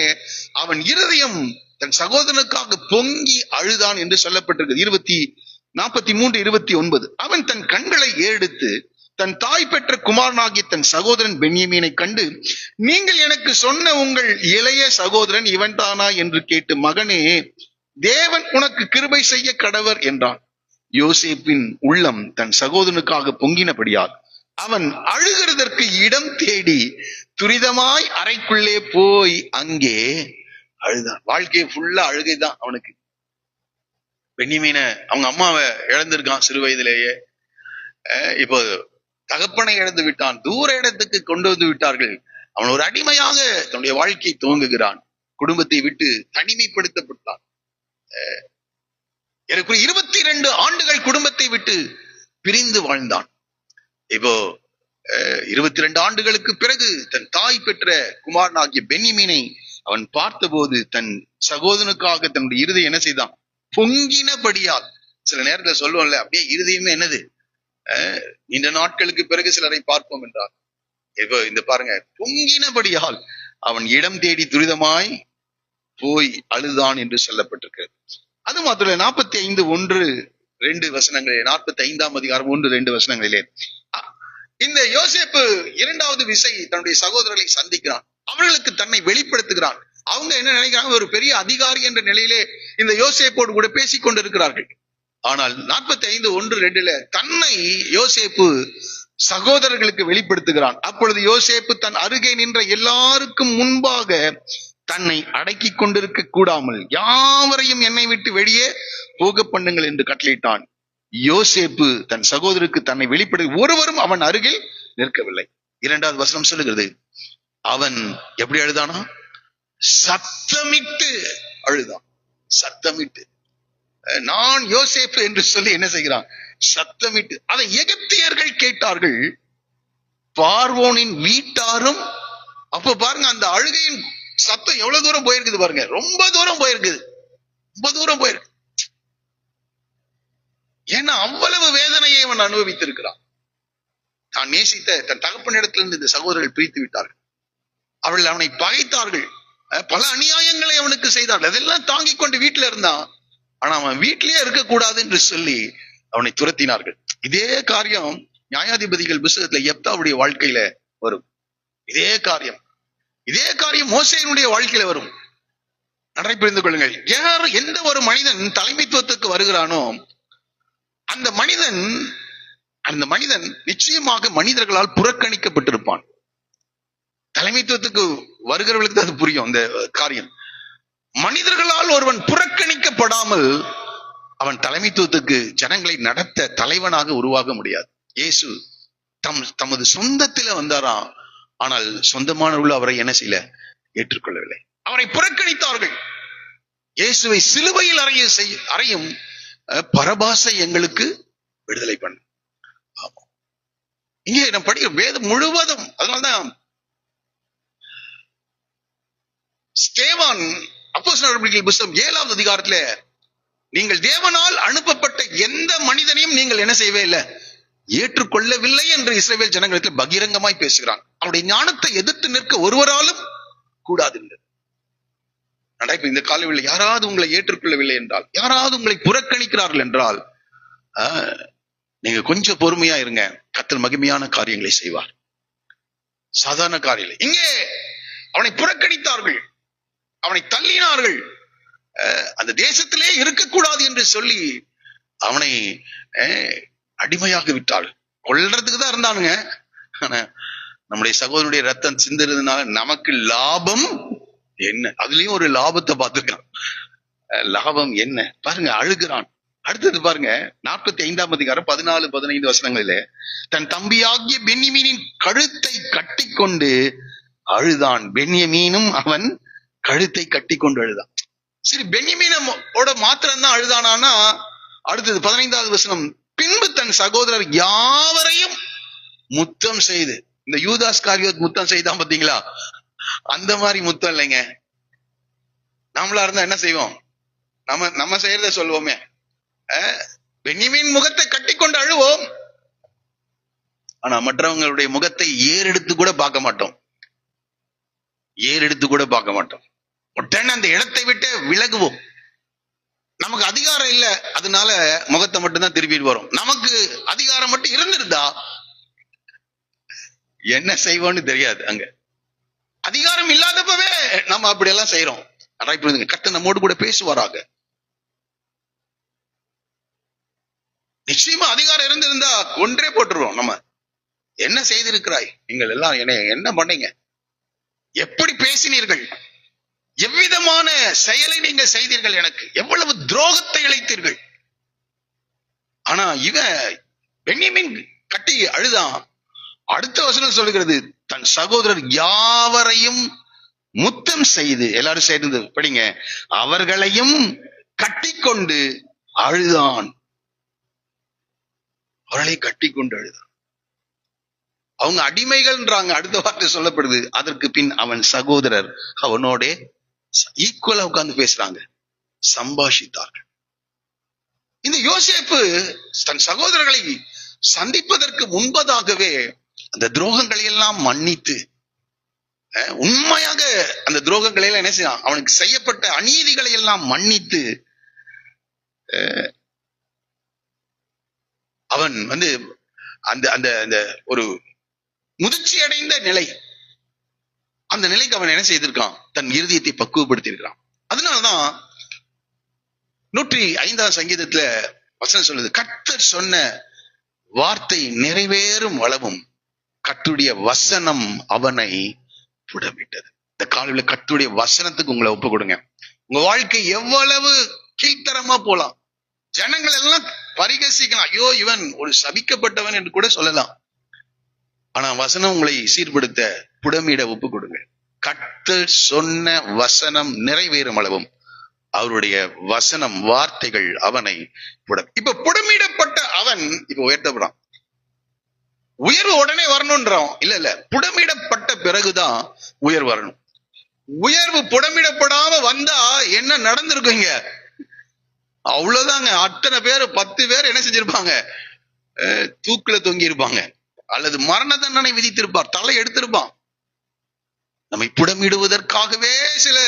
அவன் இருதயம் தன் சகோதரனுக்காக பொங்கி அழுதான் என்று சொல்லப்பட்டிருக்கு. 43:29 அவன் தன் கண்களை ஏறெடுத்து தன் தாய் பெற்ற குமாரனாகிய தன் சகோதரன் பென்யமீனை கண்டு, நீங்கள் எனக்கு சொன்ன உங்கள் இளைய சகோதரன் இவன் தானா என்று கேட்டு, மகனே, தேவன் உனக்கு கிருபை செய்ய கடவர் என்றான். யோசேப்பின் உள்ளம் தன் சகோதரனுக்காக பொங்கினபடியால் அவன் அழுகிறதற்கு இடம் தேடி துரிதமாய் அறைக்குள்ளே போய் அங்கே அழுதான். வாழ்க்கையை ஃபுல்லா அழுகைதான் அவனுக்கு. பென்யமீன அவங்க அம்மாவை இழந்திருக்கான் சிறு வயதிலேயே. இப்போ தகப்பனை இழந்து விட்டான். தூர இடத்துக்கு கொண்டு வந்து விட்டார்கள். அவன் ஒரு அடிமையாக தன்னுடைய வாழ்க்கையை துவங்குகிறான். குடும்பத்தை விட்டு தனிமைப்படுத்தப்பட்டான். எனக்கு 22 ஆண்டுகள் குடும்பத்தை விட்டு பிரிந்து வாழ்ந்தான். இப்போ 22 ஆண்டுகளுக்கு பிறகு தன் தாய் பெற்ற குமாரனாகிய பென்யமீனை அவன் பார்த்தபோது தன் சகோதரனுக்காக தன்னுடைய இருதயம் என்ன செய்தான்? பொங்கினபடியால். சில நேரத்துல சொல்லுவோம்ல, அப்படியே இருதயமே என்னது, நீண்ட நாட்களுக்கு பிறகு சிலரை பார்ப்போம் என்றார். இப்போ இந்த பாருங்க, பொங்கினபடியால் அவன் இடம் தேடி துரிதமாய் போய் அழுதான் என்று சொல்லப்பட்டிருக்கிறது. அது மாத்திரம் 45:1-2 வசனங்களிலே, 45ஆம் அதிகாரம் 1-2 வசனங்களிலே இந்த யோசேப்பு இரண்டாவது விசை தன்னுடைய சகோதரர்களை சந்திக்கிறான். அவர்களுக்கு தன்னை வெளிப்படுத்துகிறான். அவங்க என்ன நினைக்கிறாங்க? ஒரு பெரிய அதிகாரி என்ற நிலையிலே இந்த யோசேப்போடு கூட பேசிக் கொண்டிருக்கிறார்கள். ஆனால் 45:1-2 தன்னை யோசேப்பு சகோதரர்களுக்கு வெளிப்படுத்துகிறான். அப்பொழுது யோசேப்பு தன் அருகே நின்ற எல்லாருக்கும் முன்பாக தன்னை அடக்கி கொண்டிருக்க கூடாமல் யாவரையும் என்னை விட்டு வெளியே போக பண்ணுங்கள் என்று கட்டளையிட்டான். யோசேப்பு தன் சகோதரருக்கு தன்னை வெளிப்படு ஒருவரும் அவன் அருகில் நிற்கவில்லை. 2வது வசனம் சொல்லுகிறது, அவன் எப்படி அழுதானா? சத்தமிட்டு அழுதான். சத்தமிட்டு, நான் யோசேப்பு என்று சொல்லி என்ன செய்கிறான்? சத்தமிட்டு. அதை எகிப்தியர்கள் கேட்டார்கள், பார்வோனின் வீட்டாரும். அப்ப பாருங்க, அந்த அழுகையின் சத்தம் எவ்வளவு தூரம் போயிருக்குது பாருங்க. ரொம்ப தூரம் போயிருக்குது, ரொம்ப தூரம் போயிருக்கு. ஏன்னா அவ்வளவு வேதனையை அவன் அனுபவித்திருக்கிறான். தான் நேசித்த தன் தகப்பனிடத்திலிருந்து இந்த சகோதரர்கள் பிரித்து விட்டார்கள். அவர்கள் அவனை பகைத்தார்கள். பல அநியாயங்களை அவனுக்கு செய்தார்கள். அதெல்லாம் தாங்கிக் கொண்டு வீட்டுல இருந்தான். ஆனா அவன் வீட்டிலேயே இருக்கக்கூடாது என்று சொல்லி அவனை துரத்தினார்கள். இதே காரியம் நியாயாதிபதிகள் புத்தகத்துல யெப்தாவுடைய வாழ்க்கையில வரும். இதே காரியம் மோசேயினுடைய வாழ்க்கையில வரும். நன்றாய் புரிந்து கொள்ளுங்கள். எந்த ஒரு மனிதன் தலைமைத்துவத்துக்கு வருகிறானோ அந்த மனிதன் நிச்சயமாக மனிதர்களால் புறக்கணிக்கப்பட்டிருப்பான். தலைமைத்துவத்துக்கு வருகிறவர்களுக்கு அது புரியும். அந்த காரியம் மனிதர்களால் ஒருவன் புறக்கணிக்கப்படாமல் அவன் தலைமைத்துவத்துக்கு ஜனங்களை நடத்த தலைவனாக உருவாக முடியாது. இயேசு தமது சொந்தத்தில வந்தாராம். ஆனால் சொந்தமானவர்கள் அவரை என்ன செய்யல? ஏற்றுக்கொள்ளவில்லை. அவரை புறக்கணித்தார்கள். இயேசுவை சிலுவையில் அறையும் பரபாசை எங்களுக்கு விடுதலை பண்ண. இங்கே நம்ம படிக்கிற வேதம் முழுவதும் அதனால்தான் ஸ்தேவான் அப்போஸ்தலர் புத்தகம் 7வது அதிகாரத்துல, நீங்கள் தேவனால் அனுப்பப்பட்ட எந்த மனிதனையும் நீங்கள் என்ன செய்யவே இல்லை, ஏற்றுக்கொள்ளவில்லை என்று இஸ்ரவேல் ஜனங்களிடத்தில் பகிரங்கமாய் பேசுகிறான். அவருடைய ஞானத்தை எதிர்த்து நிற்க ஒருவராலும் கூடாது. இந்த காலவில் யாராவது உங்களை ஏற்றுக்கொள்ளவில்லை என்றால், யாராவது உங்களை புறக்கணிக்கிறார்கள் என்றால், நீங்க கொஞ்சம் பொறுமையா இருங்க. கர்த்தர் மகிமையான காரியங்களை செய்வார். சாதாரண காரியங்கள். இங்கே அவனை புறக்கணித்தார்கள், அவனை தள்ளினார்கள், அந்த தேசத்திலே இருக்கக்கூடாது என்று சொல்லி அவனை அடிமையாக விட்டாள். கொல்றதுக்கு தான் இருந்தானுங்க. ஆனா நம்முடைய சகோதரனுடைய ரத்தம் சிந்துறதுனால நமக்கு லாபம் என்ன? அதுலயும் ஒரு லாபத்தை பார்த்துருக்கான். லாபம் என்ன பாருங்க, அழுகிறான். அடுத்தது பாருங்க, 45ஆம் அதிகாரம் 14-15 வசனங்களிலே, தன் தம்பியாகிய பென்யமீனின் கழுத்தை கட்டி கொண்டு அழுதான். பென்யமீனும் அவன் கழுத்தை கட்டி கொண்டு அழுதான். சரி, பென்யமீனோட மாத்திரம்தான் அழுதானா? அடுத்தது 15வது வசனம், பின்பு தன் சகோதரர் யாவரையும் முத்தம் செய்து. இந்த யூதாஸ் காரியோத் முத்தம் செய்தான் பாத்தீங்களா? அந்த மாதிரி முத்தம் இல்லைங்க. நம்மளா இருந்தா என்ன செய்வோம்? நம்ம செய்யறத சொல்லுவோமே. பென்யமீன் முகத்தை கட்டி கொண்டு அழுவோம். ஆனா மற்றவங்களுடைய முகத்தை ஏறெடுத்து கூட பார்க்க மாட்டோம். உடனே அந்த இடத்தை விட்டு விலகுவோம். நமக்கு அதிகாரம் இல்ல, அதனால முகத்தை மட்டும்தான் திருப்பிட்டு வரும். நமக்கு அதிகாரம் மட்டும் இருந்திருந்தா என்ன செய்வோம்னு தெரியாது. அங்க அதிகாரம் இல்லாதப்பவே நம்ம அப்படி எல்லாம் செய்யறோம். கர்த்தர் நம்மோடு கூட பேசுவாராக. நிச்சயமா அதிகாரம் இருந்திருந்தா கொன்றே போட்டுருவோம். நம்ம என்ன செய்திருக்கிறாய், நீங்கள் எல்லாம் என்ன பண்ணீங்க, எப்படி பேசினீர்கள், எவ்விதமான செயலை நீங்க செய்தீர்கள், எனக்கு எவ்வளவு துரோகத்தை இழைத்தீர்கள். ஆனா இவன் பென்யமீன் கட்டி அழுதான். அடுத்த வசனம் சொல்லுகிறது, தன் சகோதரர் யாவரையும் முத்தம் செய்து, எல்லாரும் சேர்ந்து படிங்க, அவர்களையும் கட்டிக்கொண்டு அழுதான். அவர்களை கட்டிக்கொண்டு அழுதான். அவங்க அடிமைகள்ன்றாங்க, அடுத்த வார்த்தை சொல்லப்படுது. அதற்கு பின் அவன் சகோதரர் அவனோட ஈக்குவலா உட்கார்ந்து பேசுறாங்க, சம்பாஷித்தார்கள். இந்த யோசேப்பு தன் சகோதரர்களை சந்திப்பதற்கு முன்பதாகவே அந்த துரோகங்களை எல்லாம் மன்னித்து, உண்மையாக அந்த துரோகங்களை எல்லாம் என்ன செய்யலாம், அவனுக்கு செய்யப்பட்ட அநீதிகளை எல்லாம் மன்னித்து, அவன் அந்த அந்த அந்த ஒரு முதிர்ச்சி அடைந்த நிலை, அந்த நிலைக்கு அவன் என்ன செய்திருக்கான், தன் இருதயத்தை பக்குவப்படுத்தி இருக்கிறான். அதனாலதான் 105 சங்கீதத்துல வசனம் சொல்லுது, கர்த்தர் சொன்ன வார்த்தை நிறைவேறும் அளவும் கர்த்தருடைய வசனம் அவனை புடமிட்டது. இந்த காலையில கர்த்தருடைய வசனத்துக்கு உங்களை ஒப்பு கொடுங்க. உங்க வாழ்க்கை எவ்வளவு கீழ்த்தரமா போலாம், ஜனங்கள் எல்லாம் பரிகசிக்கலாம், ஐயோ இவன் ஒரு சபிக்கப்பட்டவன் என்று கூட சொல்லலாம். ஆனா வசனம் உங்களை சீர்படுத்த புடமிட ஒப்பு கொடுங்க. கர்த்தர் சொன்ன வசனம் நிறைவேறும் அளவும் அவருடைய வசனம் வார்த்தைகள் அவனை இப்ப புடமிடப்பட்ட அவன் இப்ப உயர்த்தப்படான். உயர்வு உடனே வரணும்ன்றான் இல்ல, புடமிடப்பட்ட பிறகுதான் உயர்வு வரணும். உயர்வு புடமிடப்படாம வந்தா என்ன நடந்திருக்குங்க, அவ்வளவுதாங்க. அத்தனை பேர் 10 பேர் என்ன செஞ்சிருப்பாங்க, தூக்குல தொங்கி இருப்பாங்க, அல்லது மரண தண்டனை விதித்திருப்பார், தலை எடுத்திருப்பான். நம்மை புடமிடுவதற்காகவே சில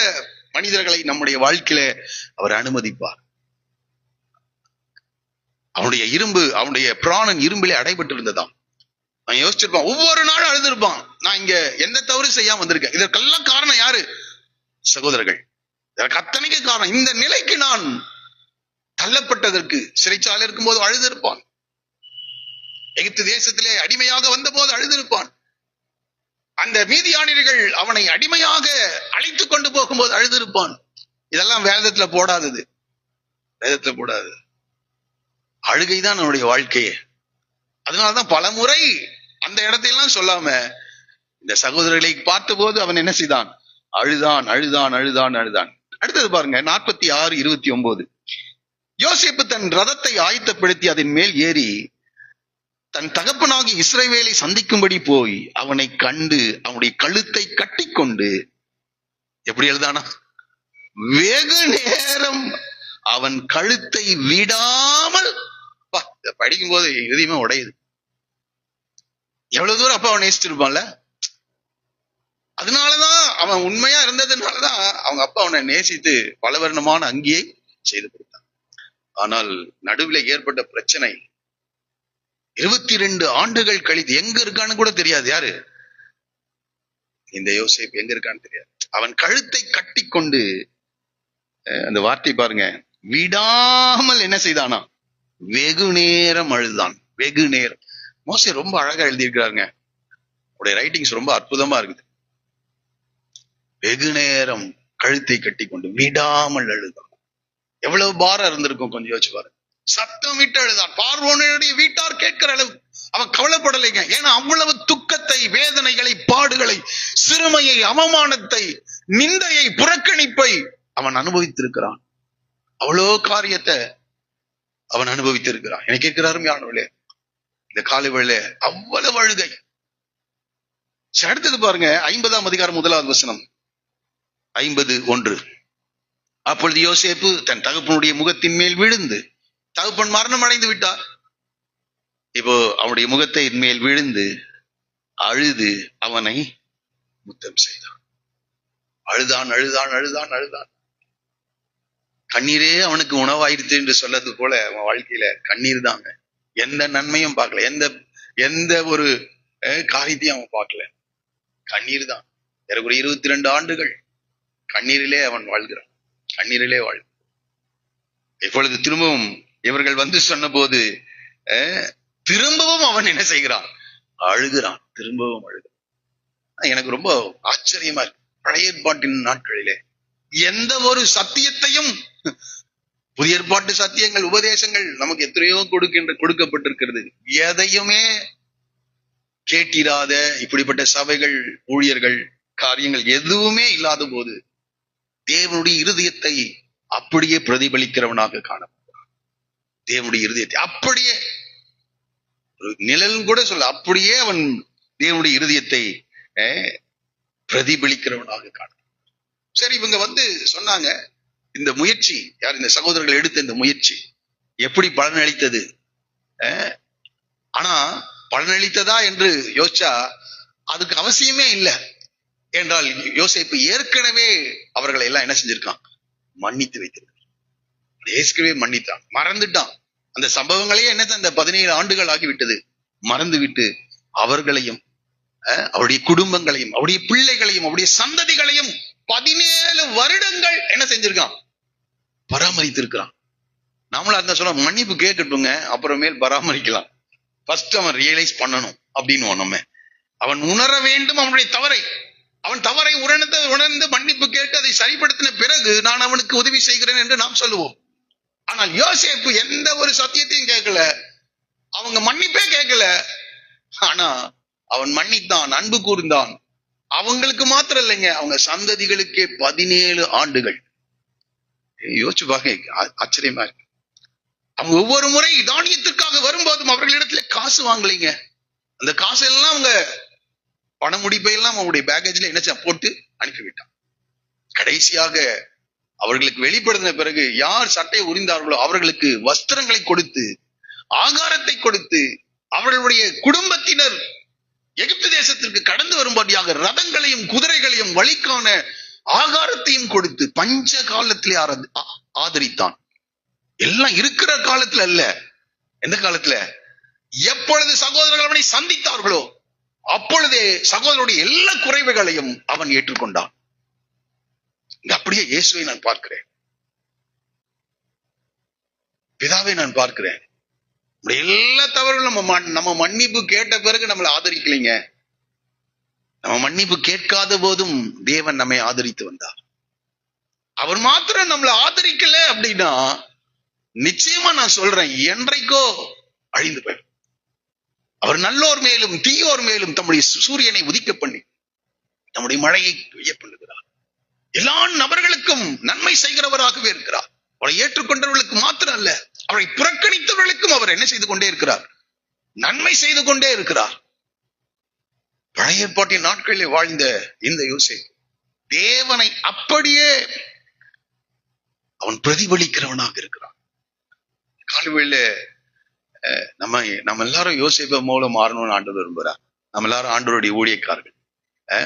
மனிதர்களை நம்முடைய வாழ்க்கையில அவர் அனுமதிப்பார். அவனுடைய பிராணன் இரும்பிலே அடைபட்டு இருந்ததாம். நான் யோசிச்சிருப்பான், ஒவ்வொரு நாளும் அழுந்திருப்பான், நான் இங்க எந்த தவறு செய்யாம வந்திருக்கேன். இதற்கெல்லாம் காரணம் யாரு, சகோதரர்கள். இதற்கு அத்தனைக்கு காரணம், இந்த நிலைக்கு நான் தள்ளப்பட்டதற்கு சிறைச்சாலை இருக்கும் போது அழுதிருப்பான், எகிப்து தேசத்திலே அடிமையாக வந்த போது அழுதிருப்பான், அந்த மீதியானியர்கள் அவனை அடிமையாக அழைத்து கொண்டு போகும்போது அழுதிருப்பான். இதெல்லாம் வேதத்துல போடாதது, வேதத்துல போடாதது. அழுகைதான் நம்முடைய வாழ்க்கையே. அதனாலதான் பல முறை அந்த இடத்தையெல்லாம் சொல்லாம இந்த சகோதரர்களை பார்த்த போது அவன் என்ன செய்தான், அழுதான் அழுதான் அழுதான் அழுதான். அடுத்தது பாருங்க 46:29. யோசேப்பு தன் ரதத்தை ஆயத்தப்படுத்தி அதன் மேல் ஏறி தன் தகப்பனாகி இஸ்ரவேலை சந்திக்கும்படி போய் அவனை கண்டு அவனுடைய கழுத்தை கட்டிக்கொண்டு, எப்படி எழுதானா, வெகு நேரம் அவன் கழுத்தை விடாமல், படிக்கும் போது எதையுமே உடையுது. எவ்வளவு தூரம் அப்பா அவன் நேசிச்சிருப்பான்ல. அதனாலதான் அவன் உண்மையா இருந்ததுனாலதான் அவங்க அப்பா அவனை நேசித்து பலவர்ணமான அங்கியை செய்து கொடுத்தான். ஆனால் நடுவில் ஏற்பட்ட பிரச்சனை 22 ஆண்டுகள் கழித்து எங்க இருக்கான்னு கூட தெரியாது. யாரு இந்த யோசேப்பு எங்க இருக்கான்னு தெரியாது. அவன் கழுத்தை கட்டி கொண்டு, அந்த வார்த்தை பாருங்க, விடாமல் என்ன செய்தானா, வெகு நேரம் அழுதான். வெகு நேரம். மோசே ரொம்ப அழகா எழுதியிருக்கிறாருங்க, அவருடைய ரைட்டிங்ஸ் ரொம்ப அற்புதமா இருக்குது. வெகு நேரம் கழுத்தை கட்டி கொண்டு விடாமல் அழுதான். எவ்வளவு பாரம் இருந்திருக்கும் கொஞ்சம் யோசிச்சு பாரு. சத்தம் விட்டு அழுதான். பார்வோனுடைய வீட்டார் கேட்கிற அளவு அவன் கவலைப்படலைங்க. ஏன்னா அவ்வளவு துக்கத்தை, வேதனைகளை, பாடுகளை, சிறுமையை, அவமானத்தை, நிந்தையை, புறக்கணிப்பை அவன் அனுபவித்திருக்கிறான். அவ்வளோ காரியத்தை அவன் அனுபவித்திருக்கிறான். எனக்கு கேட்கிறாரும் யானவளே, இந்த காலை வேளை அவ்வளவு அழுகை. அடுத்தது பாருங்க 50ஆம் அதிகாரம் 1வது வசனம், 50:1. அப்பொழுது யோசேப்பு தன் தகப்பனுடைய முகத்தின் மேல் விழுந்து, தகப்பன் மரணம் அடைந்து விட்டார், இப்போ அவனுடைய முகத்தை மேல் விழுந்து அழுது அவனை முத்தம் செய்தான். அழுதான் அழுதான் அழுதான் அழுதான். கண்ணீரே அவனுக்கு உணவாயிருச்சு என்று சொல்லது போல அவன் வாழ்க்கையில கண்ணீர் தாங்க. எந்த நன்மையும் பார்க்கல, எந்த ஒரு காரியத்தையும் அவன் பார்க்கல, கண்ணீர் தான். எனக்கு ஒரு 22 ஆண்டுகள் கண்ணீரிலே அவன் வாழ்கிறான், கண்ணீரிலே வாழ். இப்பொழுது திரும்பவும் இவர்கள் வந்து சொன்ன போது திரும்பவும் அவன் என்ன செய்கிறான், அழுகிறான், திரும்பவும் அழுகிறான். எனக்கு ரொம்ப ஆச்சரியமா இருக்கு. பழைய ஏற்பாட்டின் நாட்களிலே எந்த ஒரு சத்தியத்தையும், புதிய ஏற்பாட்டு சத்தியங்கள், உபதேசங்கள் நமக்கு எத்தனையோ கொடுக்கப்பட்டிருக்கிறது, எதையுமே கேட்டிராத இப்படிப்பட்ட சபைகள், ஊழியர்கள், காரியங்கள் எதுவுமே இல்லாத போது தேவனுடைய இருதயத்தை அப்படியே பிரதிபலிக்கிறவனாக காணப்படுகிறான். தேவனுடைய இருதயத்தை அப்படியே, ஒரு நிழல் கூட சொல்ல, அப்படியே அவன் தேவனுடைய இருதயத்தை பிரதிபலிக்கிறவனாக காண. சரி, இவங்க சொன்னாங்க, இந்த முயற்சி யார், இந்த சகோதரர்கள் எடுத்த இந்த முயற்சி எப்படி பலனளித்தது? ஆனா பலனளித்ததா என்று யோசிச்சா அதுக்கு அவசியமே இல்லை. என்றால் யோசேப்பு ஏற்கனவே அவர்களை எல்லாம் என்ன செஞ்சிருக்கான்? மன்னித்து வைத்திருக்கான். ஏற்கனவே மன்னித்தான், மறந்துட்டான். அந்த சம்பவங்களையே என்ன, அந்த 17 ஆண்டுகள் ஆகிவிட்டது, மறந்து விட்டு அவர்களையும் அவருடைய குடும்பங்களையும் அவருடைய பிள்ளைகளையும் அவருடைய சந்ததிகளையும் 17 வருடங்கள் என்ன செஞ்சிருக்கான்? பராமரித்திருக்கிறான். நாமளும் அந்த சொல்ல, மன்னிப்பு கேட்கட்டுங்க, அப்புறமேல் பராமரிக்கலாம். ஃபர்ஸ்ட் அவன் ரியலைஸ் பண்ணணும் அப்படின்னு நம்ம, அவன் உணர வேண்டும் அவனுடைய தவறை. அவன் தவறை உணர்ந்து மன்னிப்பு கேட்டு அதை சரிப்படுத்தின பிறகு நான் அவனுக்கு உதவி செய்கிறேன் என்று நாம் சொல்லுவோம். ஆனால் யோசேப்பு எந்த ஒரு சத்தியத்தையும் கேட்கல, அவங்க மன்னிப்பே கேட்கல. ஆனா அவன் மன்னித்தான், அன்பு கூர்ந்தான். அவங்களுக்கு மாத்திரம் இல்லைங்க, அவங்க சந்ததிகளுக்கே 17 ஆண்டுகள். யோசிச்சு பாக்க ஆச்சரியமா இருக்கு. அவங்க ஒவ்வொரு முறை தானியத்திற்காக வரும்போதும் அவர்களிடத்துல காசு வாங்கலைங்க. அந்த காசு எல்லாம் அவங்க பண முடிப்பையெல்லாம் அவங்களுடைய பேக்கேஜ்ல என்ன போட்டு அனுப்பிவிட்டான். கடைசியாக அவர்களுக்கு வெளிப்படுத்தின பிறகு யார் சட்டையை உரிந்தார்களோ அவர்களுக்கு வஸ்திரங்களை கொடுத்து, ஆகாரத்தை கொடுத்து, அவர்களுடைய குடும்பத்தினர் எகிப்து தேசத்திற்கு கடந்து வரும்படியாக ரதங்களையும் குதிரைகளையும் வழிக்கான ஆகாரத்தையும் கொடுத்து பஞ்ச காலத்திலே ஆதரித்தான். எல்லாம் இருக்கிற காலத்துல அல்ல, எந்த காலத்துல? எப்பொழுது சகோதரர்கள் அவனை சந்தித்தார்களோ அப்பொழுதே சகோதரருடைய எல்லா குறைவுகளையும் அவன் ஏற்றுக்கொண்டான். அப்படியே இயேசுவை நான் பார்க்கிறேன், பிதாவை நான் பார்க்கிறேன். எல்லா தவறுகளும் நம்ம மன்னிப்பு கேட்ட பிறகு நம்மளை ஆதரிக்கலைங்க. நம்ம மன்னிப்பு கேட்காத போதும் தேவன் நம்மை ஆதரித்து வந்தார். அவர் மாத்திரம் நம்மளை ஆதரிக்கல அப்படின்னா நிச்சயமா நான் சொல்றேன், என்றைக்கோ அழிந்து போய். அவர் நல்லோர் மேலும் தீயோர் மேலும் தம்முடைய சூரியனை உதிக்க பண்ணி நம்முடைய மழையை பெய்ய பண்ணுகிறார். எல்லா நபர்களுக்கும் நன்மை செய்கிறவராகவே இருக்கிறார். அவரை ஏற்றுக்கொண்டவர்களுக்கு மாத்திரம் அல்ல, அவரை புறக்கணித்தவர்களுக்கும் அவர் என்ன செய்து கொண்டே இருக்கிறார்? நன்மை செய்து கொண்டே இருக்கிறார். பழைய ஏற்பாட்டின் நாட்களில் வாழ்ந்த இந்த யோசேப்பு தேவனை அப்படியே அவன் பிரதிபலிக்கிறவனாக இருக்கிறான். காலவேளையில நம்ம எல்லாரும் யோசேப்பு மூலம் மாறணும்னு ஆண்டவர் விரும்புகிறார். நம்ம எல்லாரும் ஆண்டவருடைய ஊழியக்காரர்கள்.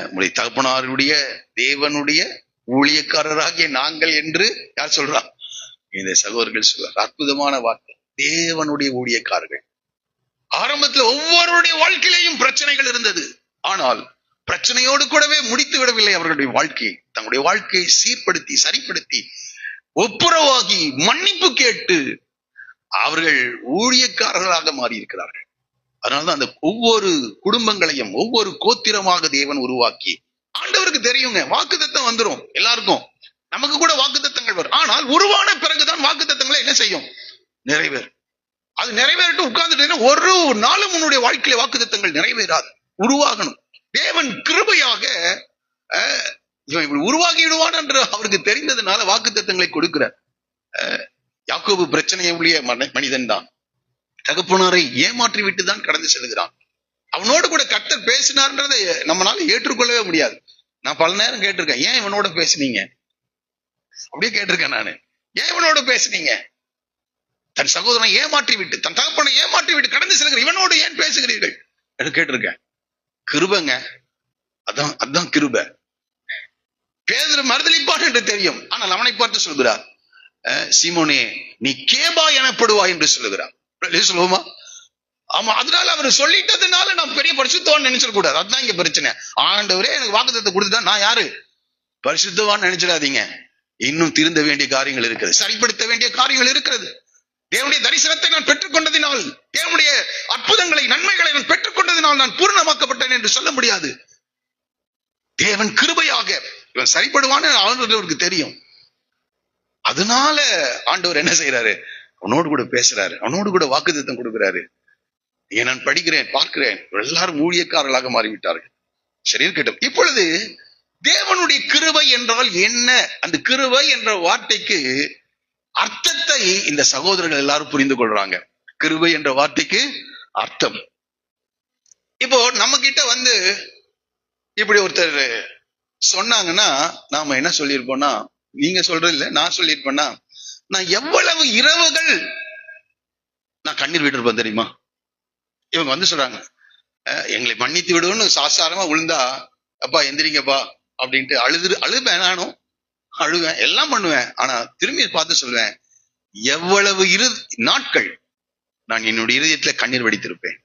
உங்களுடைய தகப்பனாருடைய தேவனுடைய ஊழியக்காரராகிய நாங்கள் என்று யார் சொல்றா? இந்த சகோதரர்கள் சொல்றார். அற்புதமான வார்த்தை, தேவனுடைய ஊழியக்காரர்கள். ஆரம்பத்துல ஒவ்வொருடைய வாழ்க்கையிலையும் பிரச்சனைகள் இருந்தது. ஆனால் பிரச்சனையோடு கூடவே முடித்து விடவில்லை அவர்களுடைய வாழ்க்கையை. தங்களுடைய வாழ்க்கையை சீர்படுத்தி சரிப்படுத்தி ஒப்புரவாகி மன்னிப்பு கேட்டு அவர்கள் ஊழியக்காரர்களாக மாறி இருக்கிறார்கள். அதனாலதான் அந்த ஒவ்வொரு குடும்பங்களையும் ஒவ்வொரு கோத்திரமாக தேவன் உருவாக்கி, ஆண்டவருக்கு தெரியுங்க வாக்குத்தத்தம் வந்துரும் எல்லாருக்கும், நமக்கு கூட வாக்குத்தத்தங்கள் வரும். ஆனால் உருவான பிறகுதான் வாக்குத்தத்தங்களை என்ன செய்யும்? நிறைவேறும். அது நிறைவேறிட்டு உட்கார்ந்துட்டு ஒரு நாளும் உன்னுடைய வாழ்க்கையில வாக்குத்தத்தங்கள் நிறைவேறாது. உருவாகணும். தேவன் கிருபையாக இப்படி உருவாகிடுவான் என்று அவருக்கு தெரிந்ததுனால வாக்குத்தத்தங்களை கொடுக்கிறார். யாக்கோபு பிரச்சனையை உடைய மனிதன் தான். தகப்பனாரை ஏமாற்றி விட்டு தான் கடந்து செல்கிறான். அவனோடு கூட கர்த்தர் பேசினார்ன்றதை நம்மளால ஏற்றுக்கொள்ளவே முடியாது. நான் பல நேரம் கேட்டிருக்கேன், ஏன் இவனோட பேசுனீங்க? அப்படியே கேட்டிருக்கேன் நானு, ஏன் இவனோட பேசுனீங்க? தன் சகோதரனை ஏமாற்றி விட்டு, தன் தகப்பனை ஏமாற்றி விட்டு கடந்து செல்கிற இவனோடு ஏன் பேசுகிறீர்கள் என்று கேட்டிருக்கேன். கிருபங்க, அதான் கிருப. பேதுரு மறுதலிப்பான் என்று தெரியும், ஆனால் அவனை பார்த்து சொல்கிறார், சீமோனே நீ கேபா எனப்படுவாய் என்று சொல்லுகிறார். சொல்லுவோமா? ஆமா. அதனால அவர் சொல்லிட்டதுனால நான் பெரிய பரிசுத்தவான் நினைச்சிட கூடாது. அதுதான் இங்க பிரச்சனை. ஆண்டவரே எனக்கு வாக்குத்தத்தம் கொடுத்துட்டா நான் யாரு? பரிசுத்தவான் நினைச்சிடாதீங்க. இன்னும் திருந்த வேண்டிய காரியங்கள் இருக்கிறது, சரிப்படுத்த வேண்டிய காரியங்கள் இருக்கிறது. தேவனுடைய தரிசனத்தை நான் பெற்றுக்கொண்டதினால், தேவனுடைய அற்புதங்களை நன்மைகளை நான் பெற்றுக்கொண்டதினால் நான் பூர்ணமாக்கப்பட்டேன் என்று சொல்ல முடியாது. தேவன் கிருபையாக இவன் சரிப்படுவான்னு ஆண்டவருக்கு தெரியும். அதனால ஆண்டவர் என்ன செய்யறாரு? அவனோடு கூட பேசுறாரு, அவனோடு கூட வாக்குத்தத்தம் கொடுக்கிறாரு. இங்க நான் படிக்கிறேன், பார்க்கிறேன், எல்லாரும் ஊழியக்காரர்களாக மாறிவிட்டார்கள். சரி, இருக்கட்டும். இப்பொழுது தேவனுடைய கிருபை என்றால் என்ன? அந்த கிருபை என்ற வார்த்தைக்கு அர்த்தத்தை இந்த சகோதரர்கள் எல்லாரும் புரிந்து கொள்றாங்க. கிருபை என்ற வார்த்தைக்கு அர்த்தம். இப்போ நம்ம கிட்ட வந்து இப்படி ஒருத்தர் சொன்னாங்கன்னா நாம என்ன சொல்லியிருப்போம்னா, நீங்க சொல்றது இல்ல, நான் சொல்லியிருப்பேன்னா, நான் எவ்வளவு இரவுகள் நான் கண்ணீர் விட்டுருப்பேன் தெரியுமா? இவங்க வந்து சொல்றாங்க, எங்களை மன்னித்து விடுன்னு சாசாரமா விழுந்தா, அப்பா எந்திரிங்கப்பா அப்படின்ட்டு அழுவேன். நானும் அழுவேன், எல்லாம் பண்ணுவேன். ஆனா திரும்பி பார்த்து சொல்வேன், எவ்வளவு நாட்கள் நான் என்னுடைய இருதயத்துல கண்ணீர் வடித்திருப்பேன்,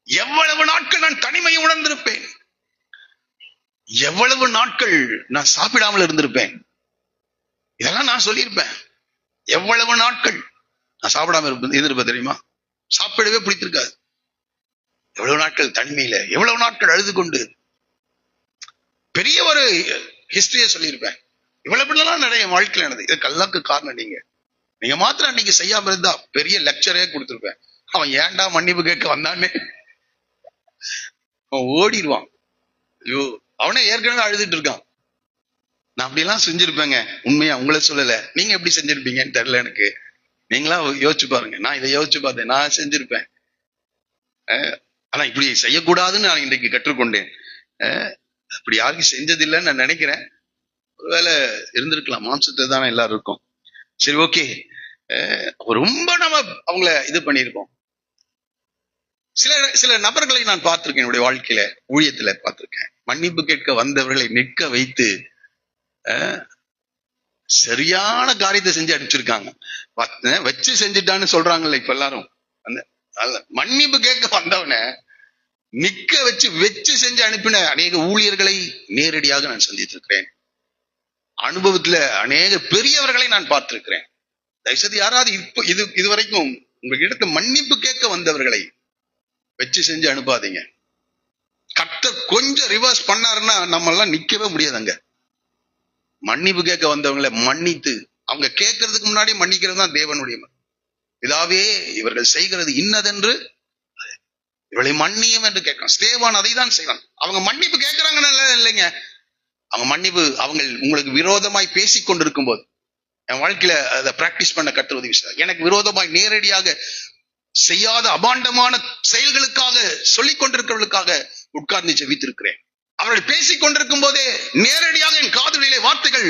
எவ்வளவு நாட்கள் நான் தனிமையை உணர்ந்திருப்பேன், எவ்வளவு நாட்கள் நான் சாப்பிடாமல் இருந்திருப்பேன். இதெல்லாம் நான் சொல்லியிருப்பேன். எவ்வளவு நாட்கள் நான் சாப்பிடாம இருந்திருப்பேன் தெரியுமா? சாப்பிடவே பிடித்திருக்காது. எவ்வளவு நாட்கள் தனிமையில, எவ்வளவு நாட்கள் அழுது கொண்டு பெரிய ஒரு ஹிஸ்டரியை சொல்லியிருப்பேன். இவ்வளவு நிறைய வாழ்க்கையில் நடந்தது. இதுக்கெல்லாக்கு காரணம் நீங்க மாத்திரம் அன்னைக்கு செய்யாம இருந்தா பெரிய லெக்சரே கொடுத்திருப்பேன். அவன் ஏன்டா மன்னிப்பு கேட்க வந்தானே அவன் ஓடிடுவான். ஐயோ, அவனே ஏற்கனவே அழுதுட்டு இருக்கான். நான் அப்படிலாம் செஞ்சிருப்பேங்க. உண்மையா உங்களை சொல்லல, நீங்க எப்படி செஞ்சிருப்பீங்கன்னு தெரியல எனக்கு. நீங்களா யோசிச்சு பாருங்க. நான் இதை யோசிச்சு பார்த்தேன், நான் செஞ்சிருப்பேன். ஆனா இப்படி செய்யக்கூடாதுன்னு நான் இன்றைக்கு கற்றுக்கொண்டேன். அப்படி யாருக்கும் செஞ்சதில்லைன்னு நான் நினைக்கிறேன். ஒருவேளை இருந்திருக்கலாம், மாம்சத்தை தானே எல்லாரும் இருக்கும். சரி, ஓகே. ரொம்ப நம்ம அவங்கள இது பண்ணியிருக்கோம். சில நபர்களை நான் பார்த்திருக்கேன், என்னுடைய வாழ்க்கையில, ஊழியத்துல பார்த்திருக்கேன். மன்னிப்பு கேட்க வந்தவர்களை நிற்க வைத்து சரியான காரியத்தை செஞ்சு அடிச்சிருக்காங்க. வச்சு செஞ்சுட்டான்னு சொல்றாங்கல்ல இப்ப எல்லாரும். அந்த மன்னிப்பு கேட்க வந்தவனை நிக்க வச்சு செஞ்சு அனுப்பின அநேக ஊழியர்களை நேரடியாக நான் சந்தித்திருக்கிறேன். அனுபவத்துல அநேக பெரியவர்களை நான் பார்த்திருக்கிறேன். தயவுசெய்து யாராவது இதுவரைக்கும் உங்ககிட்ட மன்னிப்பு கேட்க வந்தவர்களை வச்சு செஞ்சு அனுப்பாதீங்க. கர்த்தர் கொஞ்சம் ரிவர்ஸ் பண்ணாருன்னா நம்ம எல்லாம் நிக்கவே முடியாதுங்க. மன்னிப்பு கேட்க வந்தவங்களை மன்னித்து, அவங்க கேட்கறதுக்கு முன்னாடி மன்னிக்கிறது தான் தேவனுடைய. இதாவே இவர்கள் செய்கிறது இன்னதென்று இவளை மன்னியும் என்று கேட்கணும். ஸ்தேவான் அதை தான் செய்வான். அவங்க மன்னிப்பு கேட்கிறாங்கன்னு இல்லைங்க, அவங்க மன்னிப்பு அவங்க உங்களுக்கு விரோதமாய் பேசி கொண்டிருக்கும் போது, என் வாழ்க்கையில அதை பிராக்டிஸ் பண்ண கற்று உதவி செய்ய, எனக்கு விரோதமாய் நேரடியாக செய்யாத அபாண்டமான செயல்களுக்காக சொல்லிக் கொண்டிருக்கிறவர்களுக்காக உட்கார்ந்து ஜெபித்திருக்கிறேன். அவர்கள் பேசிக் கொண்டிருக்கும் போதே நேரடியாக என் காதுகளிலே வார்த்தைகள்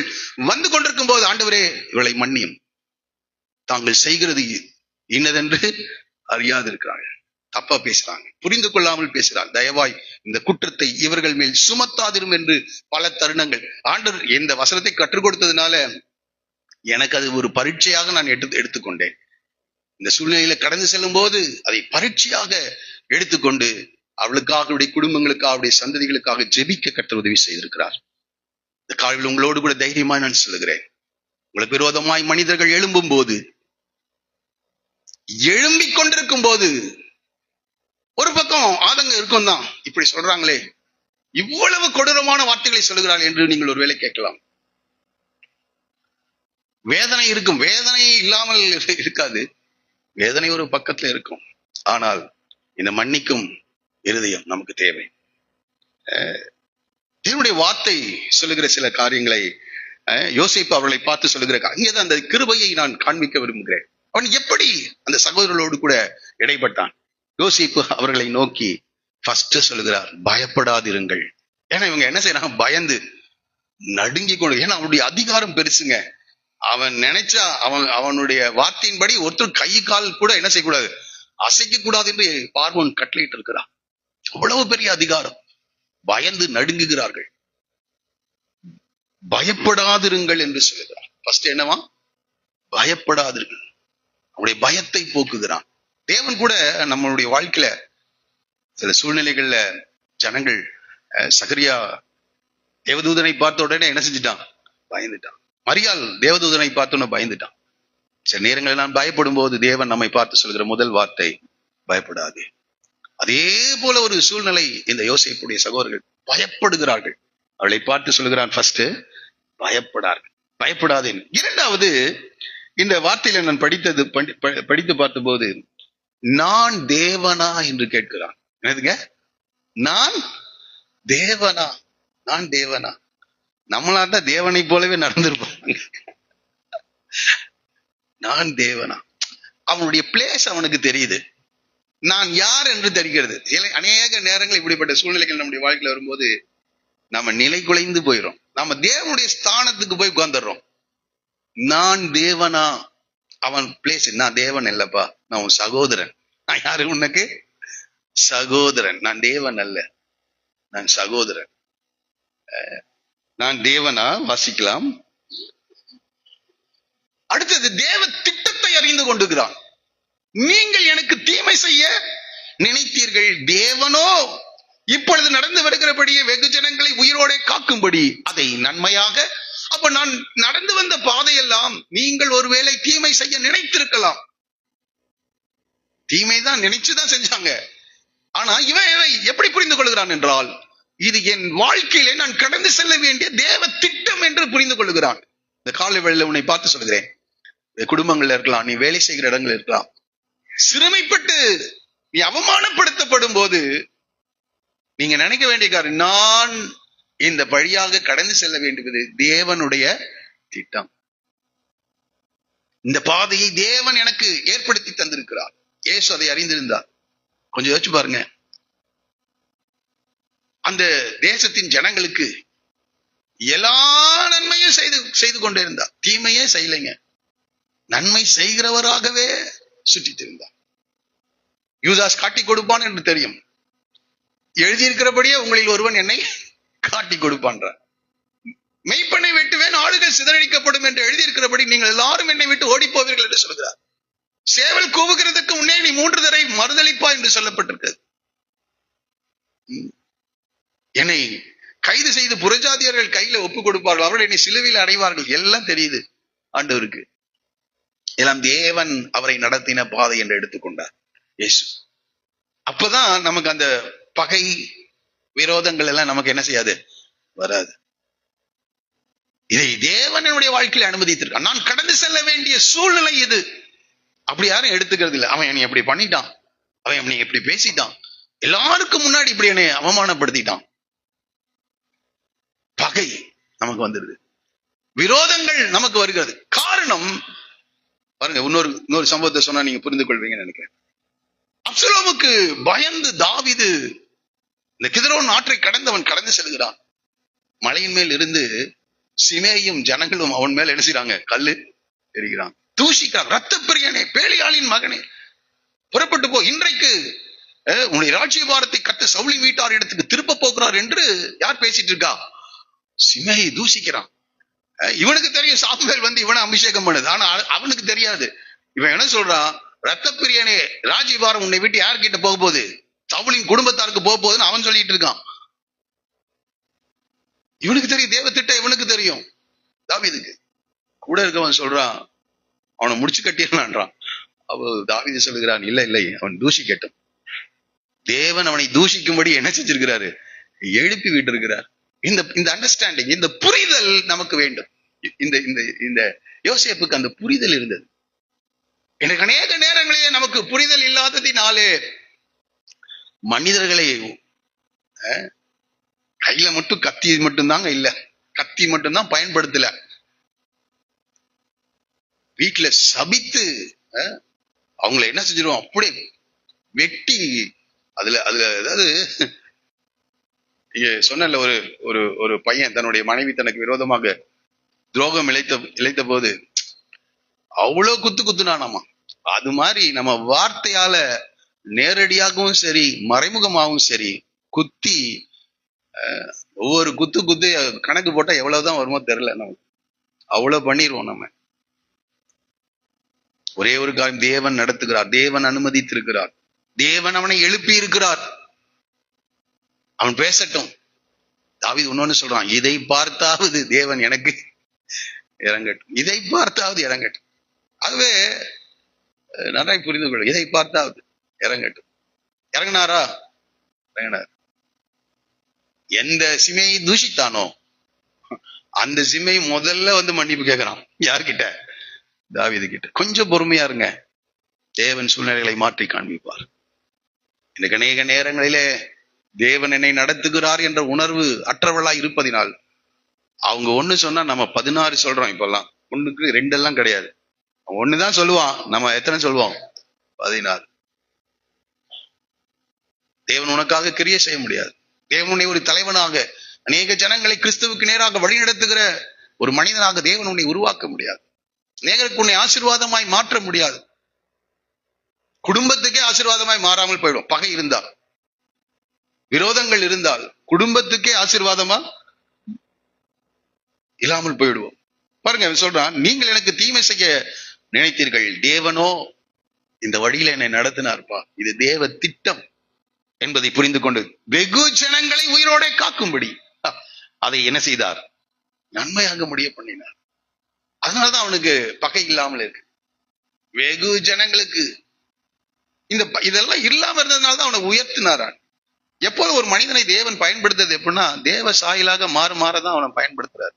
வந்து கொண்டிருக்கும் போது, ஆண்டவரே இவளை மன்னியும், தாங்கள் செய்கிறது இன்னதென்று அறியாது இருக்கிறார்கள், தப்பா பேசுறாங்க, புரிந்து கொள்ளாமல் பேசுறாங்க, தயவாய் இந்த குற்றத்தை இவர்கள் மேல் சுமத்தாதிரும் என்று பல தருணங்கள். ஆண்டவர் இந்த வசனத்தை கற்றுக் கொடுத்ததுனால எனக்கு அது ஒரு பரீட்சையாக நான் எடுத்துக்கொண்டேன். இந்த சூழ்நிலையில கடந்து செல்லும் போது அதை பரீட்சையாக எடுத்துக்கொண்டு அவளுக்காக, அவருடைய குடும்பங்களுக்காக, அவருடைய சந்ததிகளுக்காக ஜெபிக்க கர்த்தர் உதவி செய்திருக்கிறார். இந்த காலையில் உங்களோடு கூட தைரியமாய் நான் சொல்லுகிறேன், உங்களுக்கு விரோதமாய் மனிதர்கள் எழும்பும் போது, எழும்பிக் கொண்டிருக்கும் போது ஒரு பக்கம் ஆதங்கம் இருக்கும் தான். இப்படி சொல்றாங்களே, இவ்வளவு கொடூரமான வார்த்தைகளை சொல்லுகிறார்கள் என்று நீங்கள் ஒருவேளை கேட்கலாம். வேதனை இருக்கும், வேதனை இல்லாமல் இருக்காது, வேதனை ஒரு பக்கத்துல இருக்கும். ஆனால் இந்த மன்னிக்கும் இருதயம் நமக்கு தேவை. தேவனுடைய வார்த்தை சொல்லுகிற சில காரியங்களை யோசிப்பு அவர்களை பார்த்து சொல்லுகிற, அங்கேதான் அந்த கிருபையை நான் காண்பிக்க விரும்புகிறேன். அவன் எப்படி அந்த சகோதரர்களோடு கூட இடைப்பட்டான். யோசிப்பு அவர்களை நோக்கி ஃபர்ஸ்ட் சொல்லுகிறார், பயப்படாதிருங்கள். ஏன்னா இவங்க என்ன செய்யறாங்க, பயந்து நடுங்கி கொண்டு. ஏன்னா அவனுடைய அதிகாரம் பெருசுங்க. அவன் நினைச்சா அவனுடைய வார்த்தையின்படி ஒருத்தர் கை கால் கூட என்ன செய்யக்கூடாது, அசைக்க கூடாது என்று பார்வோன் கட்டளையிட்டு இருக்கிறான். அவ்வளவு பெரிய அதிகாரம். பயந்து நடுங்குகிறார்கள். பயப்படாதிருங்கள் என்று சொல்லுகிறார். ஃபர்ஸ்ட் என்னவா, பயப்படாதிருங்கள். அவனுடைய பயத்தை போக்குகிறான். தேவன் கூட நம்மளுடைய வாழ்க்கையில சில சூழ்நிலைகள்ல ஜனங்கள், சகரியா தேவதூதனை பார்த்த உடனே என்ன செஞ்சுட்டான், பயந்துட்டான். மரியாள் தேவதூதனை பார்த்தோன்னு பயந்துட்டான். சில நேரங்களில் நான் பயப்படும் போது தேவன் நம்மை பார்த்து சொல்கிற முதல் வார்த்தை, பயப்படாதே. அதே போல ஒரு சூழ்நிலை இந்த யோசேப்புடைய சகோதரர்கள் பயப்படுகிறார்கள். அவளை பார்த்து சொல்கிறான், ஃபர்ஸ்ட் பயப்படார்கள், பயப்படாதே. இரண்டாவது, இந்த வார்த்தையில நான் படித்து பார்த்த போது நான் தேவனா என்று கேட்கிறான். என்னதுங்க? நான் தேவனா? நான் தேவனா? நம்மளாட்ட தேவனை போலவே நடந்திருப்போம். நான் தேவனா? அவனுடைய பிளேஸ் அவனுக்கு தெரியுது. நான் யார் என்று தெரிகிறது. அநேக நேரங்கள் இப்படிப்பட்ட சூழ்நிலைகள் நம்முடைய வாழ்க்கையில வரும்போது நம்ம நிலை குலைந்து போயிடும். நம்ம தேவனுடைய ஸ்தானத்துக்கு போய் உட்கார்ந்துடுறோம். நான் தேவனா? அவன் பிளேஸ். நான் தேவன் இல்லப்பா, நான் உன் சகோதரன். நான் யாரு உனக்கு? சகோதரன். நான் தேவன் அல்ல, நான் சகோதரன். நான் தேவனா? வாசிக்கலாம். அடுத்தது, தேவ திட்டத்தை அறிந்து கொண்டுகிறான். நீங்கள் எனக்கு தீமை செய்ய நினைத்தீர்கள், தேவனோ இப்பொழுது நடந்து வருகிறபடியே வெகு ஜனங்களை உயிரோட காக்கும்படி அதை நன்மையாக. அப்ப நான் நடந்து வந்த பாதையெல்லாம் நீங்கள் ஒருவேளை தீமை செய்ய நினைத்திருக்கலாம். தீமைதான் நினைச்சுதான் செஞ்சாங்க. ஆனா இவன் எப்படி புரிந்து கொள்கிறான் என்றால், இது என் வாழ்க்கையிலே நான் கடந்து செல்ல வேண்டிய தேவ திட்டம் என்று புரிந்து கொள்கிறான். இந்த காலை வேளையில உன்னை பார்த்து சொல்கிறேன், குடும்பங்கள்ல இருக்கலாம், நீ வேலை செய்கிற இடங்கள் இருக்கலாம், சிறுமைப்பட்டு நீ அவமானப்படுத்தப்படும் போது நீங்க நினைக்க வேண்டிய காரியம், நான் இந்த வழியாக கடந்து செல்ல வேண்டியது தேவனுடைய திட்டம். இந்த பாதையை தேவன் எனக்கு ஏற்படுத்தி தந்திருக்கிறார். இயேசு அதை அறிந்திருந்தார். கொஞ்சம் யோசிச்சு பாருங்க. அந்த தேசத்தின் ஜனங்களுக்கு எல்லா நன்மையும் செய்து கொண்டே இருந்தார். தீமையே செய்யலைங்க, நன்மை செய்கிறவராகவே சுற்றிட்டு இருந்தார். யூதாஸ் காட்டி கொடுப்பான் என்று தெரியும். எழுதியிருக்கிறபடியே உங்களில் ஒருவன் என்னை காட்டி கொடுப்பான்ற. மெய்ப்பெண்ணை வெட்டுவேன், ஆடுகள் சிதறடிக்கப்படும் என்று எழுதியிருக்கிறபடி நீங்கள் எல்லாரும் என்னை விட்டு ஓடி போவீர்கள் என்று சொல்கிறார். சேவல் கூவுகிறதுக்கு முன்னே நீ 3 தடவை மறுதளிப்பா என்று சொல்லப்பட்டிருக்கு. என்னை கைது செய்து புறஜாதியர்கள் கையில ஒப்பு கொடுப்பார்கள், அவர்கள் என்னை சிலுவையில் அடைவார்கள். எல்லாம் தெரியுது ஆண்டவருக்கு. எல்லாம் தேவன் அவரை நடத்தின பாதை என்று எடுத்துக்கொண்டார் இயேசு. அப்பதான் நமக்கு அந்த பகை விரோதங்கள் எல்லாம் நமக்கு என்ன செய்யாது, வராது. இதை தேவனுடைய வாழ்க்கையில் அனுமதித்திருக்கான். நான் கடந்து செல்ல வேண்டிய சூழ்நிலை இது. அப்படி யாரும் எடுத்துக்கிறது இல்லை. அவன் என்னை எப்படி பண்ணிட்டான், அவன் என்னை எப்படி பேசிட்டான், எல்லாருக்கும் முன்னாடி இப்படி என்னை அவமானப்படுத்திட்டான். பகை நமக்கு வந்துடுது, விரோதங்கள் நமக்கு வருகிறது. காரணம் பாருங்க, இன்னொரு சம்பவத்தை சொன்னா நீங்க புரிந்து கொள்வீங்கன்னு நினைக்கிறேன். அப்சலோமுக்கு பயந்து தாவீது இந்த கிதரோன் ஆற்றை கடந்தவன் கடந்து செல்கிறான். மலையின் மேல் இருந்து சிமேயும் ஜனங்களும் அவன் மேல் என்ன செய்றாங்க, கல்லு எறிகிறான், தூஷிக்கிறான். ரத்த பிரியனே, பேலியாளின் மகனே, புறப்பட்டு போ, இன்றைக்கு உன்னுடைய ராஜ்யபாரத்தை கர்த்தர் சவுலின் வீட்டார் இடத்துக்கு திருப்ப போகிறார் என்று யார் பேசிட்டு இருக்கா? சிமேயை தூஷிக்கிறான். இவனுக்கு தெரியும் சாமுவேல் வந்து இவனை அபிஷேகம் பண்ணுது, ஆனா அவனுக்கு தெரியாது. இவன் என்ன சொல்றான், ரத்த பிரியனே, ராஜ்யபாரம் உன்னை விட்டு யார்கிட்ட போக போகுது, சவுலின் குடும்பத்தாருக்கு போக போகுதுன்னு அவன் சொல்லிட்டு இருக்கான். இவனுக்கு தெரியும் தேவ திட்டம், இவனுக்கு தெரியும். தாவீதுக்கு கூட இருக்கவன் சொல்றான், அவனை முடிச்சு கட்டிடலான்றான். அவ தாவீது சொல்லுகிறான், இல்ல இல்லை, அவன் தூஷிக்கட்டும். தேவன் அவனை தூஷிக்கும்படி என்ன செஞ்சிருக்கிறாரு, எழுப்பி விட்டு இருக்கிறார். இந்த அண்டர்ஸ்டாண்டிங், இந்த புரிதல் நமக்கு வேண்டும். இந்த யோசேப்புக்கு அந்த புரிதல் இருந்தது. எனக்கு அநேக நேரங்களிலே நமக்கு புரிதல் இல்லாததினாலே மனிதர்களை கையில மட்டும் கத்தி மட்டும்தாங்க இல்ல, கத்தி மட்டும்தான் பயன்படுத்தல, வீட்டுல சபித்து அவங்கள என்ன செஞ்சிருவோம், அப்படியே வெட்டி அதுல அதாவது சொன்ன ஒரு பையன் தன்னுடைய மனைவி தனக்கு விரோதமாக துரோகம் இழைத்த போது அவ்வளவு குத்துனானாமா. அது மாதிரி நம்ம வார்த்தையால நேரடியாகவும் சரி மறைமுகமாகவும் சரி குத்தி, ஒவ்வொரு குத்து கணக்கு போட்டா எவ்வளவுதான் வருமோ தெரியல, நமக்கு அவ்வளவு பண்ணிடுவோம். நம்ம ஒரே ஒரு காரியம், தேவன் நடத்துகிறார், தேவன் அனுமதித்திருக்கிறார், தேவன் அவனை எழுப்பி இருக்கிறார், அவன் பேசட்டும். தாவீது இன்னொன்னு சொல்றான், இதை பார்த்தாவது தேவன் எனக்கு இறங்கட்டும், இதை பார்த்தாவது இறங்கட்டும். ஆகவே நன்றாய் புரிந்து கொள்ள, இதை பார்த்தாவது இறங்கட்டும். இறங்கினாரா? இறங்கினார். எந்த சிமையை தூஷித்தானோ அந்த சிமை முதல்ல வந்து மன்னிப்பு கேட்கிறான். யார்கிட்ட? தாவீது கிட்ட. கொஞ்சம் பொறுமையா இருங்க, தேவன் சூழ்நிலைகளை மாற்றி காண்பிப்பார். எனக்கு அநேக நேரங்களிலே தேவன் என்னை நடத்துகிறார் என்ற உணர்வு அற்றவளாய் இருப்பதினால் அவங்க ஒண்ணு சொன்னா நம்ம 16 சொல்றோம். இப்பெல்லாம் 1க்கு 2 எல்லாம் கிடையாது. ஒண்ணுதான் சொல்லுவான், நம்ம எத்தனை சொல்லுவோம்? 16. தேவன் உனக்காக கிரியை செய்ய முடியாது. தேவனுடைய ஒரு தலைவனாக அநேக ஜனங்களை கிறிஸ்துவுக்கு நேராக வழி நடத்துகிற ஒரு மனிதனாக தேவன் உன்னை உருவாக்க முடியாது. அநேகருக்கு உன்னை ஆசீர்வாதமாய் மாற்ற முடியாது. குடும்பத்துக்கே ஆசீர்வாதமாய் மாறாமல் போயிடும். பகை இருந்தால், விரோதங்கள் இருந்தால் குடும்பத்துக்கே ஆசீர்வாதமா இல்லாமல் போயிடுவோம். பாருங்க, சொல்றான், நீங்கள் எனக்கு தீமை செய்ய நினைத்தீர்கள், தேவனோ இந்த வழியில என்னை நடத்தினார்ப்பா. இது தேவ திட்டம் என்பதை புரிந்து கொண்டு வெகு ஜனங்களை உயிரோட காக்கும்படி அதை என்ன செய்தார்? நன்மையாக முடிய பண்ணினார். அதனாலதான் அவனுக்கு பகை இல்லாமல் இருக்கு. வெகு ஜனங்களுக்கு இதெல்லாம் இல்லாம இருந்ததுனாலதான் அவனை உயர்த்தினாரான். எப்போது ஒரு மனிதனை தேவன் பயன்படுத்துறது எப்படின்னா, தேவ சாயலாக மாறதான் அவனை பயன்படுத்துறாரு.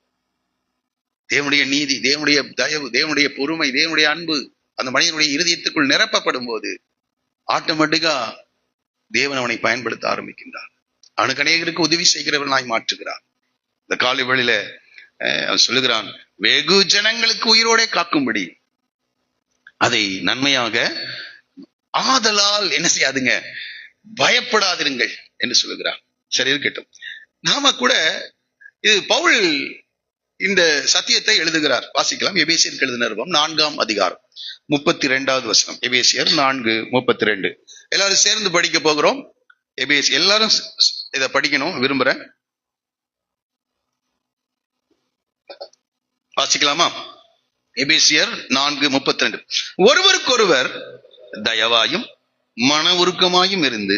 தேவனுடைய நீதி, தேவனுடைய தயவு, தேவனுடைய பொறுமை, தேவனுடைய அன்பு அந்த மனிதனுடைய இருதயத்துக்குள் நிரப்பப்படும் போது ஆட்டோமேட்டிக்கா தேவன் அவனை பயன்படுத்த ஆரம்பிக்கின்றார். அவனுக்கு அநேகருக்கு உதவி செய்கிறவனாய் மாற்றுகிறார். இந்த காலை வேளையில அவன் சொல்லுகிறான், வெகு ஜனங்களுக்கு உயிரோட காக்கும்படி அதை நன்மையாக, ஆதலால் என்ன செய்யாதுங்க, பயப்படாதிருங்கள் என்று சொல்லுகிறார். சரி, இருக்கட்டும். நாம கூட இது பவுல் இந்த சத்தியத்தை எழுதுகிறார். வாசிக்கலாம். எபேசியருக்கு எழுதின நிருபம் 4ஆம் அதிகாரம் 32வது வசனம். எபேசியர் 4:32. எல்லாரும் சேர்ந்து படிக்க போகிறோம். எல்லாரும் இதை படிக்கணும் விரும்புறேன். வாசிக்கலாமா? எபேசியர் 4:32. ஒருவருக்கொருவர் தயவாயும் மன உருக்கமாயும் இருந்து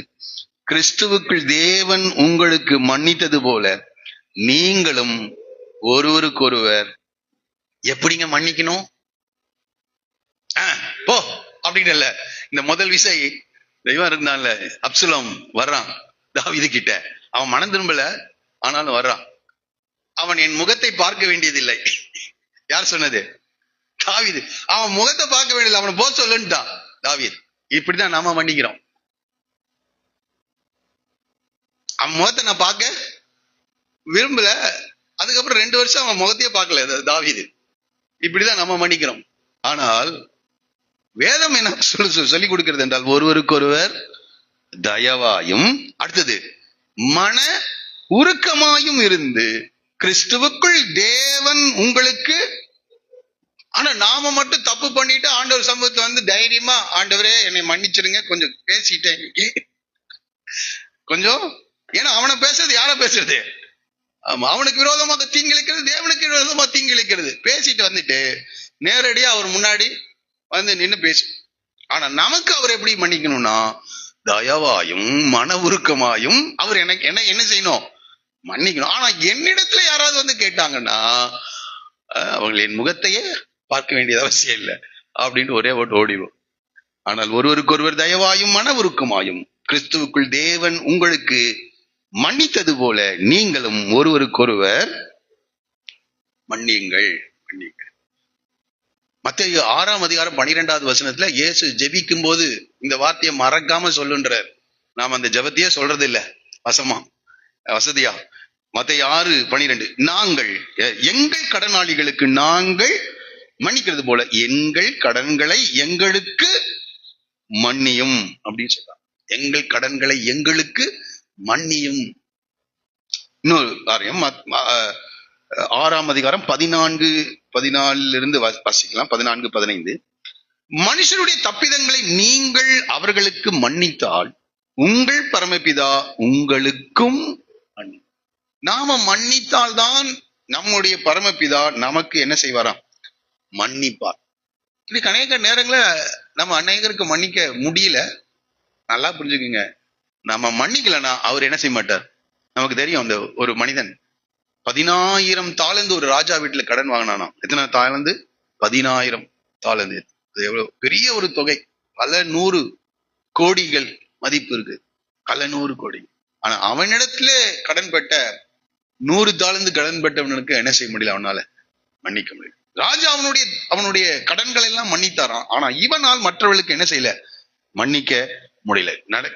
கிறிஸ்துவுக்குள் தேவன் உங்களுக்கு மன்னித்தது போல நீங்களும் ஒருவருக்கொருவர் எப்படிங்க மன்னிக்கணும்? போ அப்படின்னு இல்ல. இந்த முதல் விசை தெய்வம் இருந்தான்ல, அப்சலோம் வர்றான் தாவீது கிட்ட. அவன் மனம் திரும்பல, ஆனாலும் வர்றான். அவன் என் முகத்தை பார்க்க வேண்டியதில்லை. யார் சொன்னது? தாவீது. அவன் முகத்தை பார்க்க வேண்டியதில்லை, அவனை போ சொல்லுன்ட்டான் தாவீது. இப்படிதான் நாம மன்னிக்கிறோம். அவன் முகத்தை நான் பார்க்க விரும்பல, அதுக்கப்புறம் 2 வருஷம் அவன் முகத்தையே பார்க்கல தாவீது. இப்படிதான் நம்ம மன்னிக்கிறோம். ஆனால் வேதம் என்ன சொல்லி கொடுக்கிறது என்றால், ஒருவருக்கொருவர் தயவாயும், அடுத்தது மன உருக்கமாயும் இருந்து கிறிஸ்துவுக்குள் தேவன் உங்களுக்கு. ஆனா நாம மட்டும் தப்பு பண்ணிட்டு ஆண்டவர் சமூகத்தை வந்து தைரியமா, ஆண்டவரே என்னை மன்னிச்சிருங்க, கொஞ்சம் பேசிட்டேன் கொஞ்சம். ஏன்னா அவனை பேசுறது யார பேசுறது? ஆமா, அவனுக்கு விரோதமாக தீங்கிழைக்கிறது, தேவனுக்கு விரோதமாக தீங்கிழைக்கிறது. பேசிட்டு வந்துட்டு நேரடியா அவர் முன்னாடி வந்து நின்று பேசு. ஆனா நமக்கு அவர் எப்படி மன்னிக்கணும்னா, தயவாயும் மன உருக்கமாயும் அவர் எனக்கு என்ன செய்யணும்? மன்னிக்கணும். ஆனா என்னிடத்துல யாராவது வந்து கேட்டாங்கன்னா, அவங்க என் முகத்தையே பார்க்க வேண்டியது அவசியம் இல்லை அப்படின்னு ஒரே ஓட்டு ஓடிவோம். ஆனால் ஒருவருக்கொருவர் தயவாயும் மன உருக்கமாயும் கிறிஸ்துவுக்குள் தேவன் உங்களுக்கு மன்னித்தது போல நீங்களும் ஒருவருக்கொருவர் மன்னியுங்கள். மத்தேயு 6ஆம் அதிகாரம் 12வது வசனத்துல இயேசு ஜெபிக்கும் போது இந்த வார்த்தையை மறக்காம சொல்லுன்றார். நாம அந்த ஜெபத்தையே சொல்றது இல்ல வசதியா. மத்தேயு 6:12, நாங்கள் எங்கள் கடனாளிகளுக்கு நாங்கள் மன்னிக்கிறது போல எங்கள் கடன்களை எங்களுக்கு மன்னியும் அப்படின்னு சொல்றாங்க. எங்கள் கடன்களை எங்களுக்கு மன்னியும். இன்னொரு காரியம் 6ஆம் அதிகாரம் 14:14 வாசிக்கலாம். 14:15, மனுஷனுடைய தப்பிதங்களை நீங்கள் அவர்களுக்கு மன்னித்தால் உங்கள் பரமபிதா உங்களுக்கும் மன்னி. நாம மன்னித்தால் தான் நம்முடைய பரமபிதா நமக்கு என்ன செய்வாராம்? மன்னிப்பார். இதுக்கு அநேக நேரங்கள நம்ம அநேகருக்கு மன்னிக்க முடியல. நல்லா புரிஞ்சுக்குங்க, நம்ம மன்னிக்கலன்னா அவர் என்ன செய்ய மாட்டார். நமக்கு தெரியும், அந்த ஒரு மனிதன் 10,000 தாலந்து ஒரு ராஜா வீட்டுல கடன் வாங்கினானா. எத்தனை தாலந்து? 10,000 தாலந்து. அது எவ்வளவு பெரிய ஒரு தொகை. பல 100 கோடிகள் மதிப்பு இருக்கு. பல 100 கோடி. ஆனா அவனிடத்துல கடன் பெற்ற 100 தாலந்து கடன் பெற்றவனுக்கு என்ன செய்ய முடியல, அவனால மன்னிக்க முடியல. ராஜா அவனுடைய கடன்களை எல்லாம் மன்னித்தாராம். ஆனா இவனால் மற்றவர்களுக்கு என்ன செய்யல, மன்னிக்க முடியல.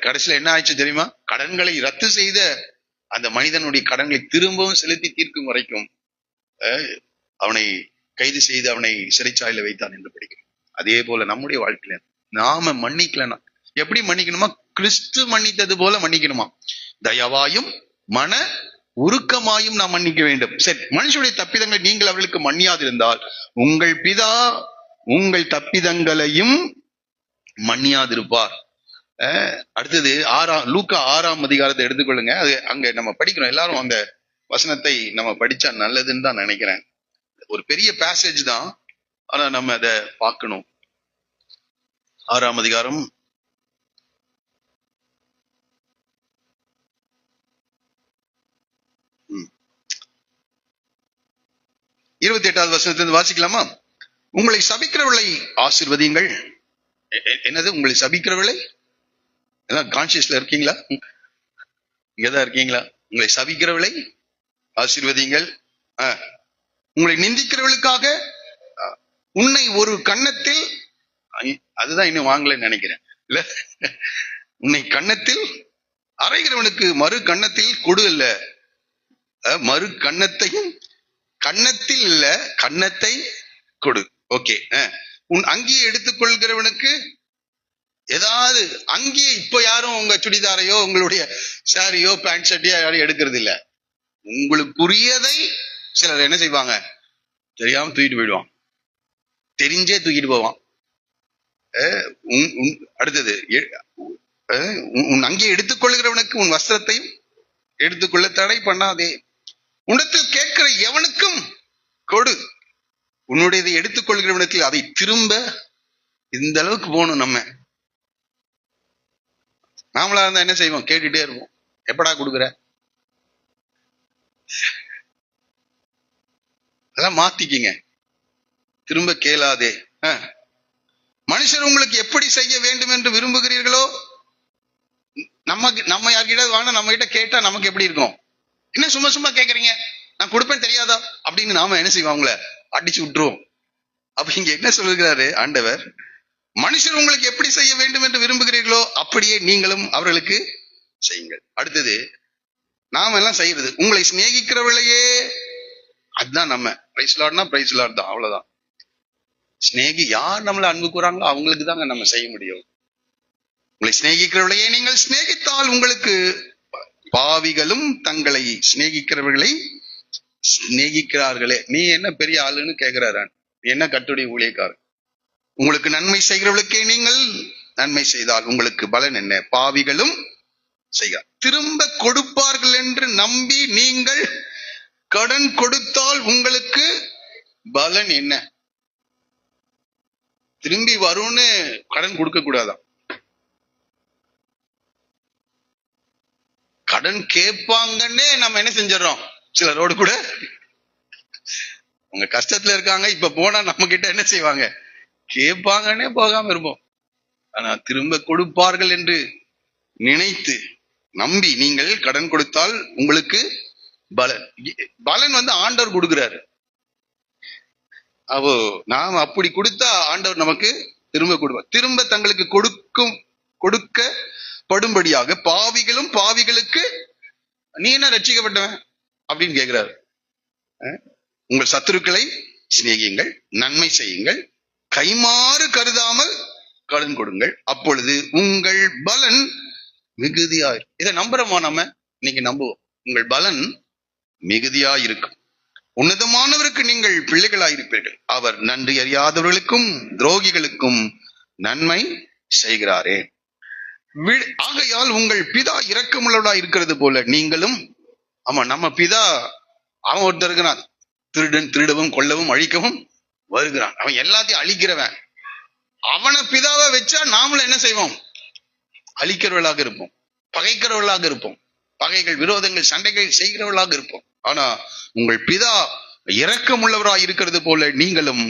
கடைசியில என்ன ஆயிடுச்சு தெரியுமா? கடன்களை ரத்து செய்த அந்த மனிதனுடைய கடன்களை திரும்பவும் செலுத்தி தீர்க்கும் வரைக்கும் அவனை கைது செய்து அவனை சிறைச்சாலையில வைத்தான் என்று படிக்கிறோம். அதே போல நம்முடைய வாழ்க்கையில நாம மன்னிக்கலன்னா எப்படி மன்னிக்கணுமா? கிறிஸ்து மன்னித்தது போல மன்னிக்கணுமா? தயவாயும் மன உருக்கமாயும் நாம் மன்னிக்க வேண்டும். சரி, மனுஷனுடைய தப்பிதங்களை நீங்கள் அவர்களுக்கு மன்னியாதிருந்தால் உங்கள் பிதா உங்கள் தப்பிதங்களையும் மன்னியாதிருப்பார். அடுத்தது லூக்கா 6ஆம் அதிகாரத்தை எடுத்துக்கொள்ளுங்க. அது அங்க நம்ம படிக்கிறோம். எல்லாரும் அந்த வசனத்தை நம்ம படிச்சா நல்லதுன்னு தான் நினைக்கிறேன். ஒரு பெரிய பேசேஜ் தான், ஆனா நம்ம அதை பார்க்கணும். 6ஆம் அதிகாரம் 28வது வசனத்திலிருந்து வாசிக்கலாமா? உங்களை சபிக்கிறவர்களை ஆசீர்வதியுங்கள். என்னது உங்களை சபிக்கிறவர்களை? எல்லாம் கான்சியஸ்ல இருக்கீங்களா? இங்கதான் இருக்கீங்களா? உங்களை சபிக்கிறவர்களை ஆசீர்வதியுங்கள். உங்களை நிந்திக்கிறவர்களுக்காக உன்னை ஒரு கன்னத்தில், அதுதான் இன்னும் வாங்கலன்னு நினைக்கிறேன் இல்ல, உன்னை கன்னத்தில் அறைகிறவனுக்கு மறு கன்னத்தில் கொடு இல்ல, மறு கன்னத்தையும் கன்னத்தில் இல்ல கன்னத்தை கொடு. ஓகே. உன் அங்கியை எடுத்துக்கொள்கிறவனுக்கு ஏதாவது அங்கேயே இப்ப யாரும் உங்க சுடிதாரையோ உங்களுடைய சாரியோ பேண்ட் ஷர்ட்டையோ யாரும் எடுக்கிறது இல்ல. உங்களுக்குரியதை சிலர் என்ன செய்வாங்க, தெரியாம தூக்கிட்டு போயிடுவான், தெரிஞ்சே தூக்கிட்டு போவான். அடுத்தது உன் அங்கே எடுத்துக்கொள்கிறவனுக்கு உன் வஸ்திரத்தையும் எடுத்துக்கொள்ள தடை பண்ணாதே. உன்னிடத்தில் கேட்கிற எவனுக்கும் கொடு, உன்னுடையதை எடுத்துக்கொள்கிறவனுக்கு அதை திரும்ப. இந்த அளவுக்கு போகணும். நாமளா இருந்தா என்ன செய்வோம்? கேட்டுட்டே இருப்போம், எப்படா கொடுக்குற? அதெல்லாம் மாத்திக்கிங்க, திரும்ப கேளாதே. மனுஷர் உங்களுக்கு எப்படி செய்ய வேண்டும் என்று விரும்புகிறீர்களோ, நம்ம யார்கிட்ட வாங்க, நம்ம கிட்ட கேட்டா நமக்கு எப்படி இருக்கும்? என்ன சும்மா சும்மா கேக்குறீங்க, நான் கொடுப்பேன் தெரியாதா அப்படின்னு நாம என்ன செய்வோம்? அவங்கள அடிச்சு விட்டுருவோம். அப்ப இங்க என்ன சொல்லுகிறாரு ஆண்டவர்? மனுஷர் உங்களுக்கு எப்படி செய்ய வேண்டும் என்று விரும்புகிறீர்களோ அப்படியே நீங்களும் அவர்களுக்கு செய்யுங்கள். அடுத்தது நாம எல்லாம் செய்யறது, உங்களை சிநேகிக்கிறவர்களையே, அதுதான் நம்ம பிரைஸ் லார்ட்னா பிரைஸ் லார்ட் தான், அவ்வளவுதான். சிநேகி யார் நம்மளை அன்பு கூறாங்களோ அவங்களுக்கு தாங்க நம்ம செய்ய முடியும். உங்களை சிநேகிக்கிறவர்களையே நீங்கள் சிநேகித்தால் உங்களுக்கு பாவிகளும் தங்களை சிநேகிக்கிறவர்களை சிநேகிக்கிறார்களே. நீ என்ன பெரிய ஆளுன்னு கேட்கிறாரு, என்ன கட்டுடைய ஊழியக்காரன்? உங்களுக்கு நன்மை செய்கிறவர்களுக்கே நீங்கள் நன்மை செய்தால் உங்களுக்கு பலன் என்ன? பாவிகளும் செய்ய திரும்ப கொடுப்பார்கள் என்று நம்பி நீங்கள் கடன் கொடுத்தால் உங்களுக்கு பலன் என்ன? திரும்பி வரும்னு கடன் கொடுக்க கூடாதான். கடன் கேட்பாங்கன்னே நம்ம என்ன செஞ்சிடறோம்? சிலரோடு கூட உங்க கஷ்டத்துல இருக்காங்க, இப்ப போனா நம்ம கிட்ட என்ன செய்வாங்க? கேட்பாங்கன்னே போகாம இருப்போம். ஆனா திரும்ப கொடுப்பார்கள் என்று நினைத்து நம்பி நீங்கள் கடன் கொடுத்தால் உங்களுக்கு பலன் ஆண்டவர் கொடுக்கிறாரு. நாம் அப்படி கொடுத்தா ஆண்டவர் நமக்கு திரும்ப கொடுப்பார். திரும்ப தங்களுக்கு கொடுக்கப்படும்படியாக பாவிகளும் பாவிகளுக்கு நீ என்ன ரட்சிக்கப்பட்டவன் அப்படின்னு கேட்கிறாரு. உங்கள் சத்துருக்களை சிநேகியுங்கள், நன்மை செய்யுங்கள், கைமாறு கருதாமல் கடன் கொடுங்கள், அப்பொழுது உங்கள் பலன் மிகுதியாயிருக்கும். இதை நம்புறோமா? நம்ம இன்னைக்கு நம்புவோம். உங்கள் பலன் மிகுதியாயிருக்கும். உன்னதமானவருக்கு நீங்கள் பிள்ளைகளாயிருப்பீர்கள். அவர் நன்றி அறியாதவர்களுக்கும் துரோகிகளுக்கும் நன்மை செய்கிறாரே. ஆகையால் உங்கள் பிதா இரக்கமுள்ளவரா இருக்கிறது போல நீங்களும். ஆமா, நம்ம பிதா அவன் ஒருத்தர் இருக்கிறான், திருடன் திருடவும் கொல்லவும் அழிக்கவும் வருகிறான். அவன் எல்லாத்தையும் அழிக்கிறவன். அவனை பிதாவை வச்சா நாமளும் என்ன செய்வோம்? அழிக்கிறவர்களாக இருப்போம், பகைக்கிறவர்களாக இருப்போம், பகைகள் விரோதங்கள் சண்டைகள் செய்கிறவர்களாக இருப்போம். ஆனா உங்கள் பிதா இரக்கமுள்ளவராய் இருக்கிறது போல நீங்களும்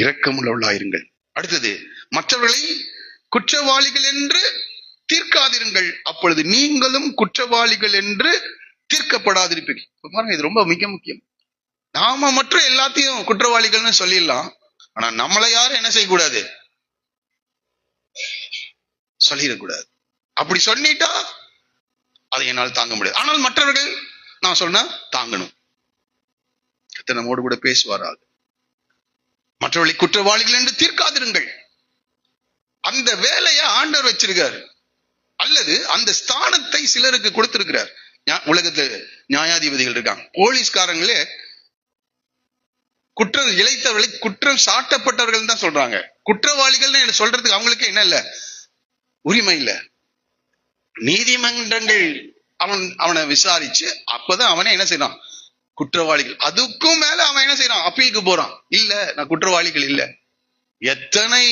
இரக்கமுள்ளவர்களாயிருங்கள். அடுத்தது, மற்றவர்களை குற்றவாளிகள் என்று தீர்க்காதிருங்கள், அப்பொழுது நீங்களும் குற்றவாளிகள் என்று தீர்க்கப்படாதிருப்பீர்கள். பாருங்க, இது ரொம்ப மிக முக்கியம். நாம மற்றும் எல்லாத்தையும் குற்றவாளிகள்னு சொல்லிடலாம். ஆனா நம்மளை யாரும் என்ன செய்யக்கூடாது, சொல்லிடக்கூடாது. அப்படி சொல்லிட்டா அதை என்னால் தாங்க முடியாது. ஆனால் மற்றவர்கள் நான் சொன்னா தாங்கணும். கர்த்தர் நம்மோடு கூட பேசுவாராக. மற்றவர்களை குற்றவாளிகள் என்று தீர்க்காதிருங்கள். அந்த வேலையை ஆண்டவர் வச்சிருக்காரு, அல்லது அந்த ஸ்தானத்தை சிலருக்கு கொடுத்திருக்கிறார். உலகத்துல நியாயாதிபதிகள் இருக்காங்க, போலீஸ்காரங்களே குற்றம் இழைத்தவர்களை குற்றம் சாட்டப்பட்டவர்கள் தான் சொல்றாங்க. குற்றவாளிகள் சொல்றதுக்கு அவங்களுக்கு என்ன இல்ல, உரிமை இல்ல. நீதிமன்றங்கள் அவனை விசாரிச்சு அப்பதான் அவனே என்ன செய்யறான், குற்றவாளிகள். அதுக்கும் மேல அவன் என்ன செய்யறான், அப்பீலுக்கு போறான். இல்ல நான் குற்றவாளிகள் இல்ல. எத்தனை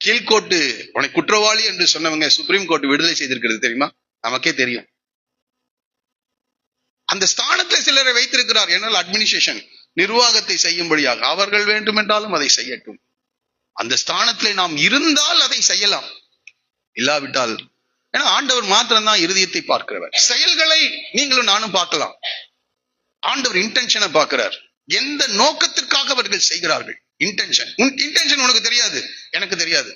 கீழ்கோர்ட்டு உனக்கு குற்றவாளி என்று சொன்னவங்க சுப்ரீம் கோர்ட் விடுதலை செய்திருக்கிறது தெரியுமா? நமக்கே தெரியும். அந்த ஸ்தானத்துல சிலரை வைத்திருக்கிறார். என்னால் அட்மினிஸ்ட்ரேஷன், நிர்வாகத்தை செய்யும்படியாக. அவர்கள் வேண்டுமென்றாலும் அதை செய்யட்டும். அந்த ஸ்தானத்துல நாம் இருந்தால் அதை செய்யலாம், இல்லாவிட்டால், ஏன்னா ஆண்டவர் மாத்திரம்தான் இருதயத்தை பார்க்கிறவர். செயல்களை நீங்களும் நானும் பார்க்கலாம். ஆண்டவர் இன்டென்ஷனை பார்க்கிறார். எந்த நோக்கத்திற்காக அவர்கள் செய்கிறார்கள், இன்டென்ஷன். இன்டென்ஷன் உனக்கு தெரியாது, எனக்கு தெரியாது.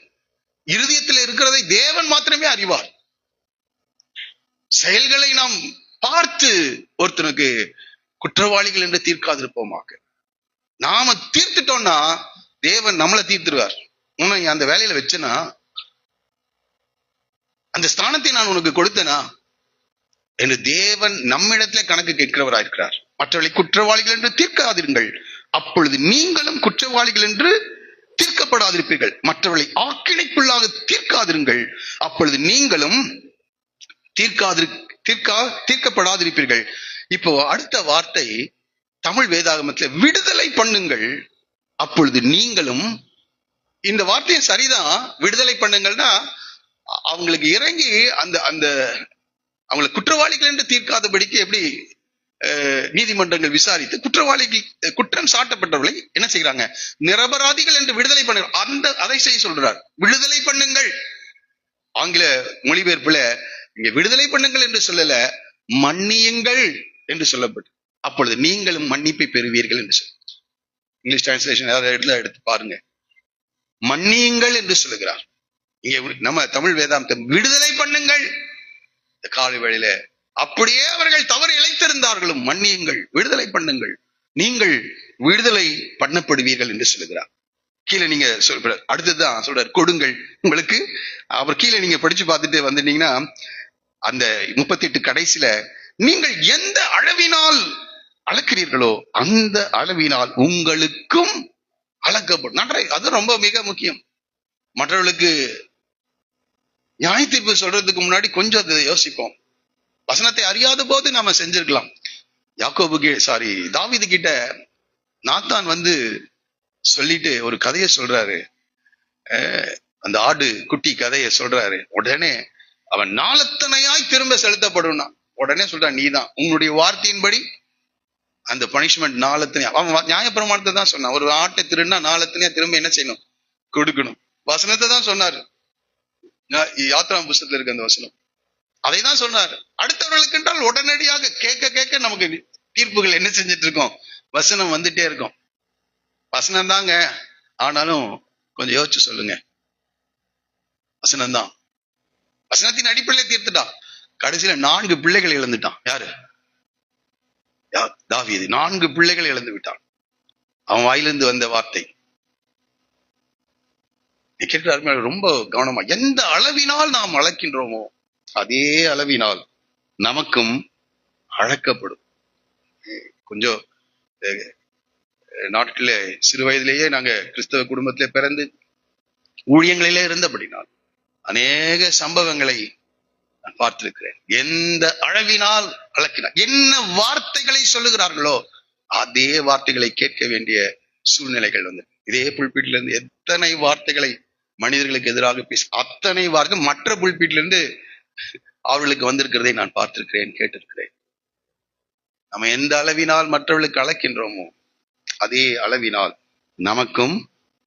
இருதயத்தில் இருக்கிறதை தேவன் மாத்திரமே அறிவார். செயல்களை நாம் பார்த்து ஒருத்தனுக்கு குற்றவாளிகள் என்று தீர்க்காதிருப்போமாக. நாம தீர்த்துட்டோம்னா தேவன் நம்மளை தீர்த்துருவார். உன்னை அந்த வேலையில வச்சனா, அந்த ஸ்தானத்தை நான் உனக்கு கொடுத்தனா என்று தேவன் நம்மிடத்துல கணக்கு கேட்கிறவராயிருக்கிறார். மற்றவர்களை குற்றவாளிகள் என்று தீர்க்காதிருங்கள், அப்பொழுது நீங்களும் குற்றவாளிகள் என்று தீர்க்கப்படாதிருப்பீர்கள். மற்றவர்களை ஆக்கினைக்குள்ளாக தீர்க்காதிருங்கள், அப்பொழுது நீங்களும் தீர்க்கப்படாதிருப்பீர்கள். இப்போ அடுத்த வார்த்தை தமிழ் வேதாகமத்துல விடுதலை பண்ணுங்கள், அப்பொழுது நீங்களும். இந்த வார்த்தையும் சரிதான். விடுதலை பண்ணுங்கள்னா அவங்களுக்கு இறங்கி அந்த அந்த அவங்களை குற்றவாளிகள் என்று தீர்க்காதபடிக்கு எப்படி நீதிமன்றங்கள் விசாரித்து குற்றவாளிகள் குற்றம் சாட்டப்பட்டவர்களை என்ன செய்யறாங்க, நிரபராதிகள் என்று விடுதலை பண்ணுங்க. அந்த அதை செய்ய சொல்றார், விடுதலை பண்ணுங்கள். ஆங்கில மொழிபெயர்ப்புல இங்க விடுதலை பண்ணுங்கள் என்று சொல்லல, மன்னியுங்கள் என்று சொல்லப்பட்டு, அப்பொழுது நீங்களும் மன்னிப்பை பெறுவீர்கள் என்று சொல்ல. இங்கிலீஷ் டிரான்ஸ்லேஷன் எடுத்து பாருங்க, மன்னியுங்கள் என்று சொல்லுகிறார். இங்க நம்ம தமிழ் வேதாந்தம் விடுதலை பண்ணுங்கள். காலை வேளையில அப்படியே அவர்கள் தவறு இழைத்திருந்தார்களும் மன்னியுங்கள், விடுதலை பண்ணுங்கள், நீங்கள் விடுதலை பண்ணப்படுவீர்கள் என்று சொல்லுகிறார். கீழே நீங்க அடுத்ததுதான் சொல்றாரு, கொடுங்கள் உங்களுக்கு. அவர் கீழே நீங்க படிச்சு பார்த்துட்டு வந்துட்டீங்கன்னா அந்த 38 கடைசியில, நீங்கள் எந்த அளவினால் அளக்கிறீர்களோ அந்த அளவினால் உங்களுக்கும் அளக்கப்படும். நன்றை, அது ரொம்ப மிக முக்கியம். மற்றவர்களுக்கு நியாய தீர்ப்பு சொல்றதுக்கு முன்னாடி கொஞ்சம் அதை யோசிப்போம். வசனத்தை அறியாத போது நாம செஞ்சிருக்கலாம். தாவீது கிட்ட நாத்தான் வந்து சொல்லிட்டு ஒரு கதையை சொல்றாரு, அந்த ஆடு குட்டி கதையை சொல்றாரு. உடனே அவன் நாளத்தனையாய் திரும்ப செலுத்தப்படும். உடனே சொல்றான், நீதான் உன்னுடைய வார்த்தையின்படி அந்த பனிஷ்மெண்ட் நாளத்தனையா. அவன் நியாயப்பிரமாணத்தை தான் சொன்னான். ஒரு ஆட்டை திருடினா நாளத்தனையா திரும்ப என்ன செய்யணும், கொடுக்கணும். வசனத்தை தான் சொன்னாரு, யாத்ரா புஸ்தகத்துல இருக்க அந்த வசனம் அதை தான் சொன்னார். அடுத்தவர்களுக்கு என்றால் உடனடியாக கேட்க கேட்க நமக்கு தீர்ப்புகள் என்ன செஞ்சிட்டு இருக்கோம், வசனம் வந்துட்டே இருக்கும். வசனம் தாங்க, ஆனாலும் கொஞ்சம் யோசிச்சு சொல்லுங்க. வசனம் தான், வசனத்தின் அடிப்படையில தீர்த்துட்டான். கடைசியில 4 பிள்ளைகளை இழந்துட்டான். யாரு? தாவீது 4 பிள்ளைகளை இழந்து விட்டான். அவன் வாயிலிருந்து வந்த வார்த்தை கேட்கிறார். ரொம்ப கவனமா, எந்த அளவினால் நாம் அளக்கின்றோமோ அதே அளவினால் நமக்கும் அளக்கப்படும். கொஞ்சம் நாட்டில சிறு வயதிலேயே நாங்க கிறிஸ்தவ குடும்பத்திலே பிறந்து ஊழியங்களிலே இருந்தபடினால் அநேக சம்பவங்களை நான் பார்த்திருக்கிறேன். எந்த அளவினால் அளக்கினார், என்ன வார்த்தைகளை சொல்லுகிறார்களோ அதே வார்த்தைகளை கேட்க வேண்டிய சூழ்நிலைகள் வந்து, இதே புல்பீட்டில இருந்து எத்தனை வார்த்தைகளை மனிதர்களுக்கு எதிராக பேச, அத்தனை வார்த்தை மற்ற புல்பீட்டில இருந்து அவர்களுக்கு வந்திருக்கிறதை நான் பார்த்திருக்கிறேன், கேட்டிருக்கிறேன். நம்ம எந்த அளவினால் மற்றவர்களுக்கு அளக்கின்றோமோ அதே அளவினால் நமக்கும்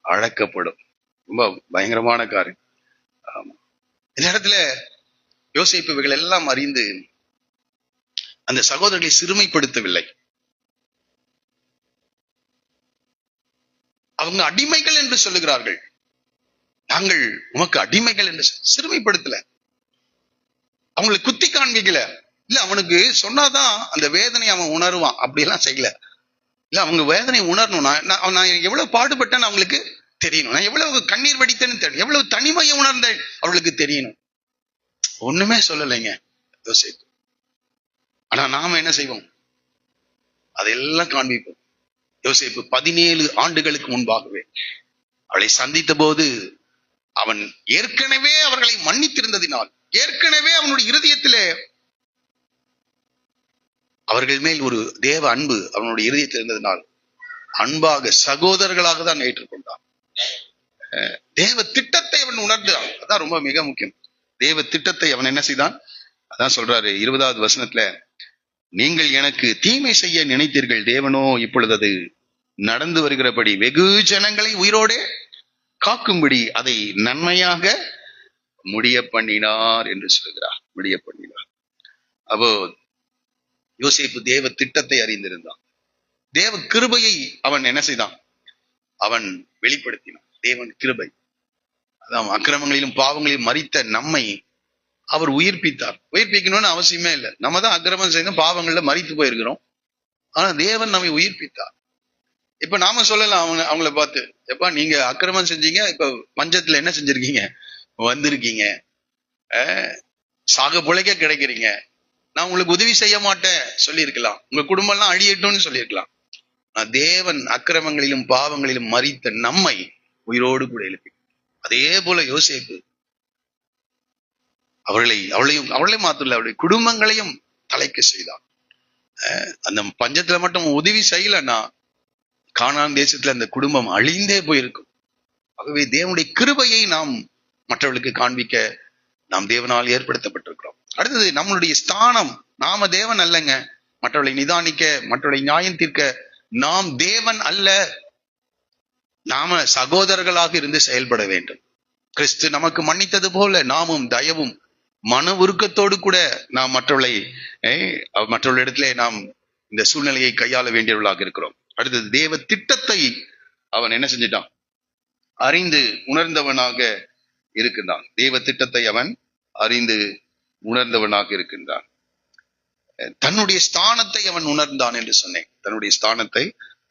அளக்கப்படும். ரொம்ப பயங்கரமான காரியம். ஆமா, இந்த இடத்துல யோசேப்பு இவைகள் எல்லாம் அறிந்து அந்த சகோதரர்களை சிறுமைப்படுத்தவில்லை. அவங்க அடிமைகள் என்று சொல்லுகிறார்கள். நாங்கள் உமக்கு அடிமைகள் என்று சிறுமைப்படுத்தல, அவங்களை குத்தி காண்பிக்கல. இல்ல, அவனுக்கு சொன்னாதான் அந்த வேதனை அவன் உணருவான், அப்படியெல்லாம் செய்யல. இல்ல, அவங்க வேதனை உணரணும். நான் எவ்வளவு பாடுபட்டேன்னு அவங்களுக்கு தெரியணும். நான் எவ்வளவு கண்ணீர் வடித்தேன்னு தெரியும், எவ்வளவு தனிமையை உணர்ந்தேன் அவளுக்கு தெரியணும். ஒண்ணுமே சொல்லலைங்க யோசேப்பு. ஆனா நாம என்ன செய்வோம்? அதெல்லாம் காண்பிப்போம். யோசேப்பு 17 ஆண்டுகளுக்கு முன்பாகவே அவளை சந்தித்த போது அவன் ஏற்கனவே அவர்களை மன்னித்திருந்ததினால், ஏற்கனவே அவனுடைய இருதயத்திலே அவர்கள் மேல் ஒரு தேவ அன்பு அவனுடைய இருதயத்தில் இருந்ததினால் அன்பாக சகோதரர்களாக தான் ஏற்றுக்கொண்டான். தேவ திட்டத்தை அவன் உணர்ந்தான். அதான் ரொம்ப மிக முக்கியம். தேவ திட்டத்தை அவன் என்ன செய்தான்? அதான் சொல்றாரு 20வது வசனத்துல, நீங்கள் எனக்கு தீமை செய்ய நினைத்தீர்கள், தேவனோ இப்பொழுது அது நடந்து வருகிறபடி வெகு ஜனங்களை உயிரோடே காக்கும்படி அதை நன்மையாக முடிய பண்ணினார் என்று சொல்கிறார். முடிய பண்ணினார். அப்போ யோசேப்பு தேவ திட்டத்தை அறிந்திருந்தான். தேவ கிருபையை அவன் என்ன செய்தான்? அவன் வெளிப்படுத்தினான். தேவன் கிருபை, அதான் அக்கிரமங்களிலும் பாவங்களிலும் மரித்த நம்மை அவர் உயிர்ப்பித்தார். உயிர்ப்பிக்கணும்னு அவசியமே இல்லை. நம்ம தான் அக்கிரமம் செய்த பாவங்கள்ல மரித்து போயிருக்கிறோம். ஆனா தேவன் நம்மை உயிர்ப்பித்தார். இப்ப நாம சொல்லலாம் அவங்கள பார்த்து, எப்பா நீங்க அக்கிரமம் செஞ்சீங்க, இப்ப பஞ்சத்துல என்ன செஞ்சிருக்கீங்க, வந்திருக்கீங்க, சாக பிழைக்க கிடைக்கிறீங்க, நான் உங்களுக்கு உதவி செய்ய மாட்டேன் சொல்லியிருக்கலாம், உங்க குடும்பம் எல்லாம் அழியட்டும்னு சொல்லியிருக்கலாம். தேவன் அக்கிரமங்களிலும் பாவங்களிலும் மரித்த நம்மை உயிரோடு கூட எழுப்பி, அதே போல யோசேப்பு அவளை மாத்திரம் அவருடைய குடும்பங்களையும் தலைக்க செய்தான். அந்த பஞ்சத்துல மட்டும் உதவி செய்யலன்னா கானான் தேசத்துல அந்த குடும்பம் அழிந்தே போயிருக்கும். ஆகவே தேவனுடைய கிருபையை நாம் மற்றவர்களுக்கு காண்பிக்க நாம் தேவனால் ஏற்படுத்தப்பட்டிருக்கிறோம். அடுத்தது நம்மளுடைய ஸ்தானம். நாம தேவன் அல்லங்க. மற்றவர்களை நிதானிக்க, மற்றவர்களை நியாயம் தீர்க்க நாம் தேவன் அல்ல. நாம சகோதரர்களாக இருந்து செயல்பட வேண்டும். கிறிஸ்து நமக்கு மன்னித்தது போல நாமும் தயவும் மன உருக்கத்தோடு கூட நாம் மற்றவர்களிடத்திலே நாம் இந்த சூழ்நிலையை கையாள வேண்டியவர்களாக இருக்கிறோம். அடுத்தது தேவ திட்டத்தை அவன் என்ன செஞ்சிட்டான்? அறிந்து உணர்ந்தவனாக இருக்கின்றான். தேவ திட்டத்தை அவன் அறிந்து உணர்ந்தவனாக இருக்கின்றான். தன்னுடைய ஸ்தானத்தை அவன் உணர்ந்தான் என்று சொன்னேன். தன்னுடைய ஸ்தானத்தை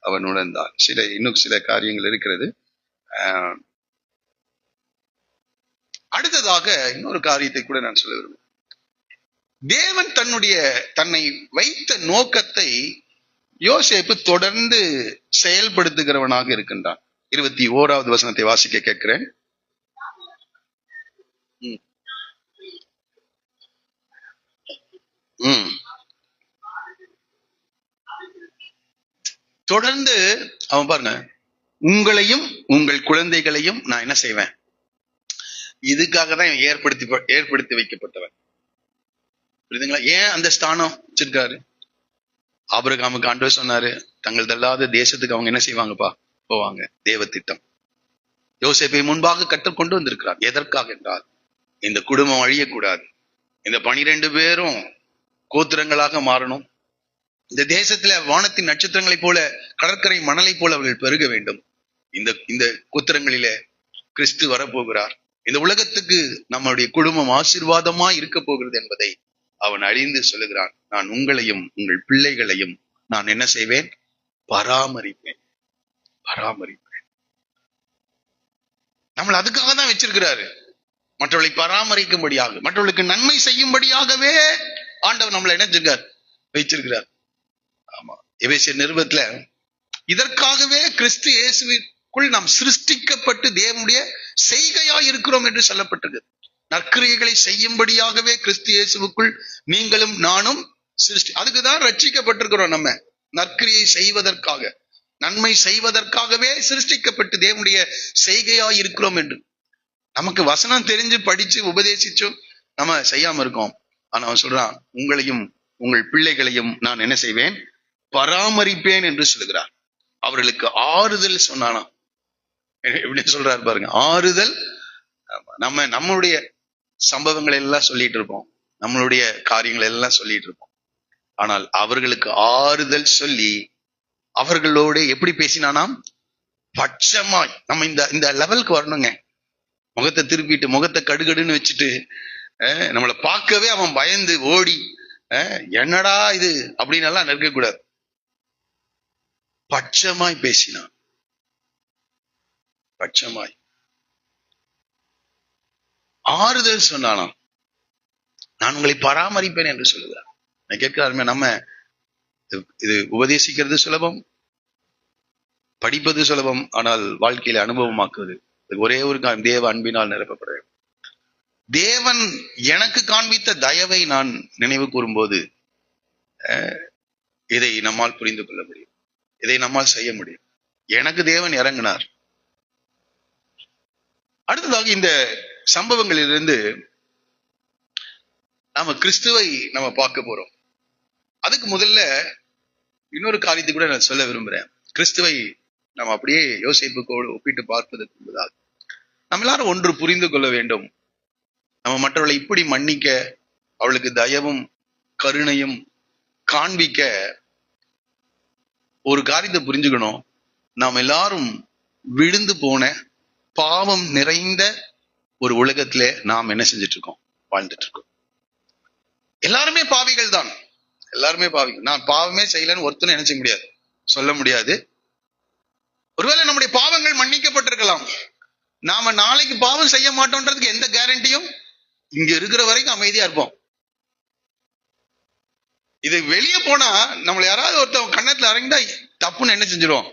அவன் உணர்ந்தான். இன்னும் சில காரியங்கள் இருக்கிறது. அடுத்ததாக இன்னொரு காரியத்தை கூட நான் சொல்ல விரும்புகிறேன். தேவன் தன்னை வைத்த நோக்கத்தை யோசேப்பு தொடர்ந்து செயல்படுத்துகிறவனாக இருக்கின்றான். 21வது வசனத்தை வாசிக்க கேட்கிறேன். தொடர்ந்து அவன் பாருங்க, உங்களையும் உங்கள் குழந்தைகளையும் நான் என்ன செய்வேன்? இதுக்காக தான் ஏற்படுத்தி வைக்கப்பட்டவன். புரியுதுங்களா? ஏன் அந்த ஸ்தானம் வச்சிருக்காரு? ஆபிரகாமுக்கு ஆண்டவர் சொன்னாரு, தங்கள் தள்ளாத தேசத்துக்கு அவங்க என்ன செய்வாங்கப்பா? போவாங்க. தேவ திட்டம். யோசேப்பை முன்பாக கற்றுக் கொண்டு வந்திருக்கிறார். எதற்காக என்றால், இந்த குடும்பம் அழியக்கூடாது, இந்த 12 பேரும் கோத்திரங்களாக மாறணும், இந்த தேசத்துல வானத்தின் நட்சத்திரங்களை போல கடற்கரை மணலை போல அவர்கள் பெருக வேண்டும், இந்த கோத்திரங்களிலே கிறிஸ்து வரப்போகிறார், இந்த உலகத்துக்கு நம்முடைய குடும்பம் ஆசீர்வாதமா இருக்க போகிறது என்பதை அவன் அறிந்து சொல்லுகிறான். நான் உங்களையும் உங்கள் பிள்ளைகளையும் நான் என்ன செய்வேன்? பராமரிப்பேன். நம்மளை அதுக்காக தான் வச்சிருக்கிறாரு. மற்றவர்களை பராமரிக்கும்படியாக, மற்றவர்களுக்கு நன்மை செய்யும்படியாகவே ஆண்டவர் நம்மளை என்ன வச்சிருக்கிறார். ஆமா, எபேசியர் நிருபத்துல இதற்காகவே கிறிஸ்து இயேசுவுக்குள் நாம் சிருஷ்டிக்கப்பட்டு தேவனுடைய செய்கையாய் இருக்கிறோம் என்று சொல்லப்பட்டிருக்கு. நற்கிரியைகளை செய்யும்படியாகவே கிறிஸ்து இயேசுவுக்குள் நீங்களும் நானும் அதுக்குதான் ரட்சிக்கப்பட்டிருக்கிறோம். நம்ம நற்கிரியை செய்வதற்காக, நன்மை செய்வதற்காகவே சிருஷ்டிக்கப்பட்டு தேவனுடைய செய்கையாய் இருக்கிறோம் என்று. நமக்கு வசனம் தெரிஞ்சு படிச்சு உபதேசிச்சும் நம்ம செய்யாம இருக்கோம். ஆனா அவன் சொல்றான், உங்களையும் உங்கள் பிள்ளைகளையும் நான் என்ன செய்வேன்? பராமரிப்பேன் என்று சொல்லுகிறார். அவர்களுக்கு ஆறுதல் சொன்னானா? எப்படி சொல்றாரு பாருங்க, ஆறுதல். நம்மளுடைய சம்பவங்களை எல்லாம் சொல்லிட்டு இருப்போம், நம்மளுடைய காரியங்களை எல்லாம் சொல்லிட்டு இருப்போம். ஆனால் அவர்களுக்கு ஆறுதல் சொல்லி அவர்களோடு எப்படி பேசினானாம்? பட்சமாய் நம்ம இந்த லெவலுக்கு வரணுங்க. முகத்தை திருப்பிட்டு முகத்தை கடுகடுன்னு வச்சுட்டு நம்மளை பார்க்கவே அவன் பயந்து ஓடி என்னடா இது அப்படின்னு எல்லாம் நிற்கக்கூடாது. பட்சமாய் பேசினான், பட்சமாய் ஆறுதல் சொன்னானாம். நான் உங்களை பராமரிப்பேன் என்று சொல்லுகிறார். கேட்கிறாருமே, நம்ம இது உபதேசிக்கிறது சுலபம், படிப்பது சுலபம், ஆனால் வாழ்க்கையில அனுபவமாக்குவது ஒரே ஒரு தேவ அன்பினால் நிரப்பப்பட வேண்டும். தேவன் எனக்கு காண்பித்த தயவை நான் நினைவு கூறும்போது இதை நம்மால் புரிந்து கொள்ள முடியும், இதை நம்மால் செய்ய முடியும். எனக்கு தேவன் இறங்கினார். அடுத்ததாக இந்த சம்பவங்களிலிருந்து நாம கிறிஸ்துவை நம்ம பார்க்க போறோம். அதுக்கு முதல்ல இன்னொரு காரியத்தை கூட நான் சொல்ல விரும்புறேன். கிறிஸ்துவை நம்ம அப்படியே யோசிப்புக்கோடு ஒப்பிட்டு பார்ப்பதற்கு முன்பதாக நம்ம எல்லாரும் ஒன்று புரிந்து கொள்ள வேண்டும். நம்ம மற்றவர்களை இப்படி மன்னிக்க, அவளுக்கு தயவும் கருணையும் காண்பிக்க ஒரு காரியத்தை புரிஞ்சுக்கணும். நாம் எல்லாரும் விழுந்து போன பாவம் நிறைந்த ஒரு உலகத்திலே நாம் என்ன செஞ்சுட்டு இருக்கோம்? வாழ்ந்துட்டு இருக்கோம். எல்லாருமே பாவிகள் தான், எல்லாருமே பாவிகள். நான் பாவமே செய்யலன்னு ஒருத்தனும் நினைச்ச முடியாது, சொல்ல முடியாது. ஒருவேளை நம்முடைய பாவங்கள் மன்னிக்கப்பட்டிருக்கலாம். நாம நாளைக்கு பாவம் செய்ய மாட்டோம்ன்றதுக்கு எந்த கேரண்டியும்? இங்க இருக்கிற வரைக்கும் அமைதியா இருப்போம். இது வெளியே போனா நம்மள யாராவது ஒருத்தவங்க கண்ணத்துல இறங்கிட்டா தப்புன்னு என்ன செஞ்சிடும்?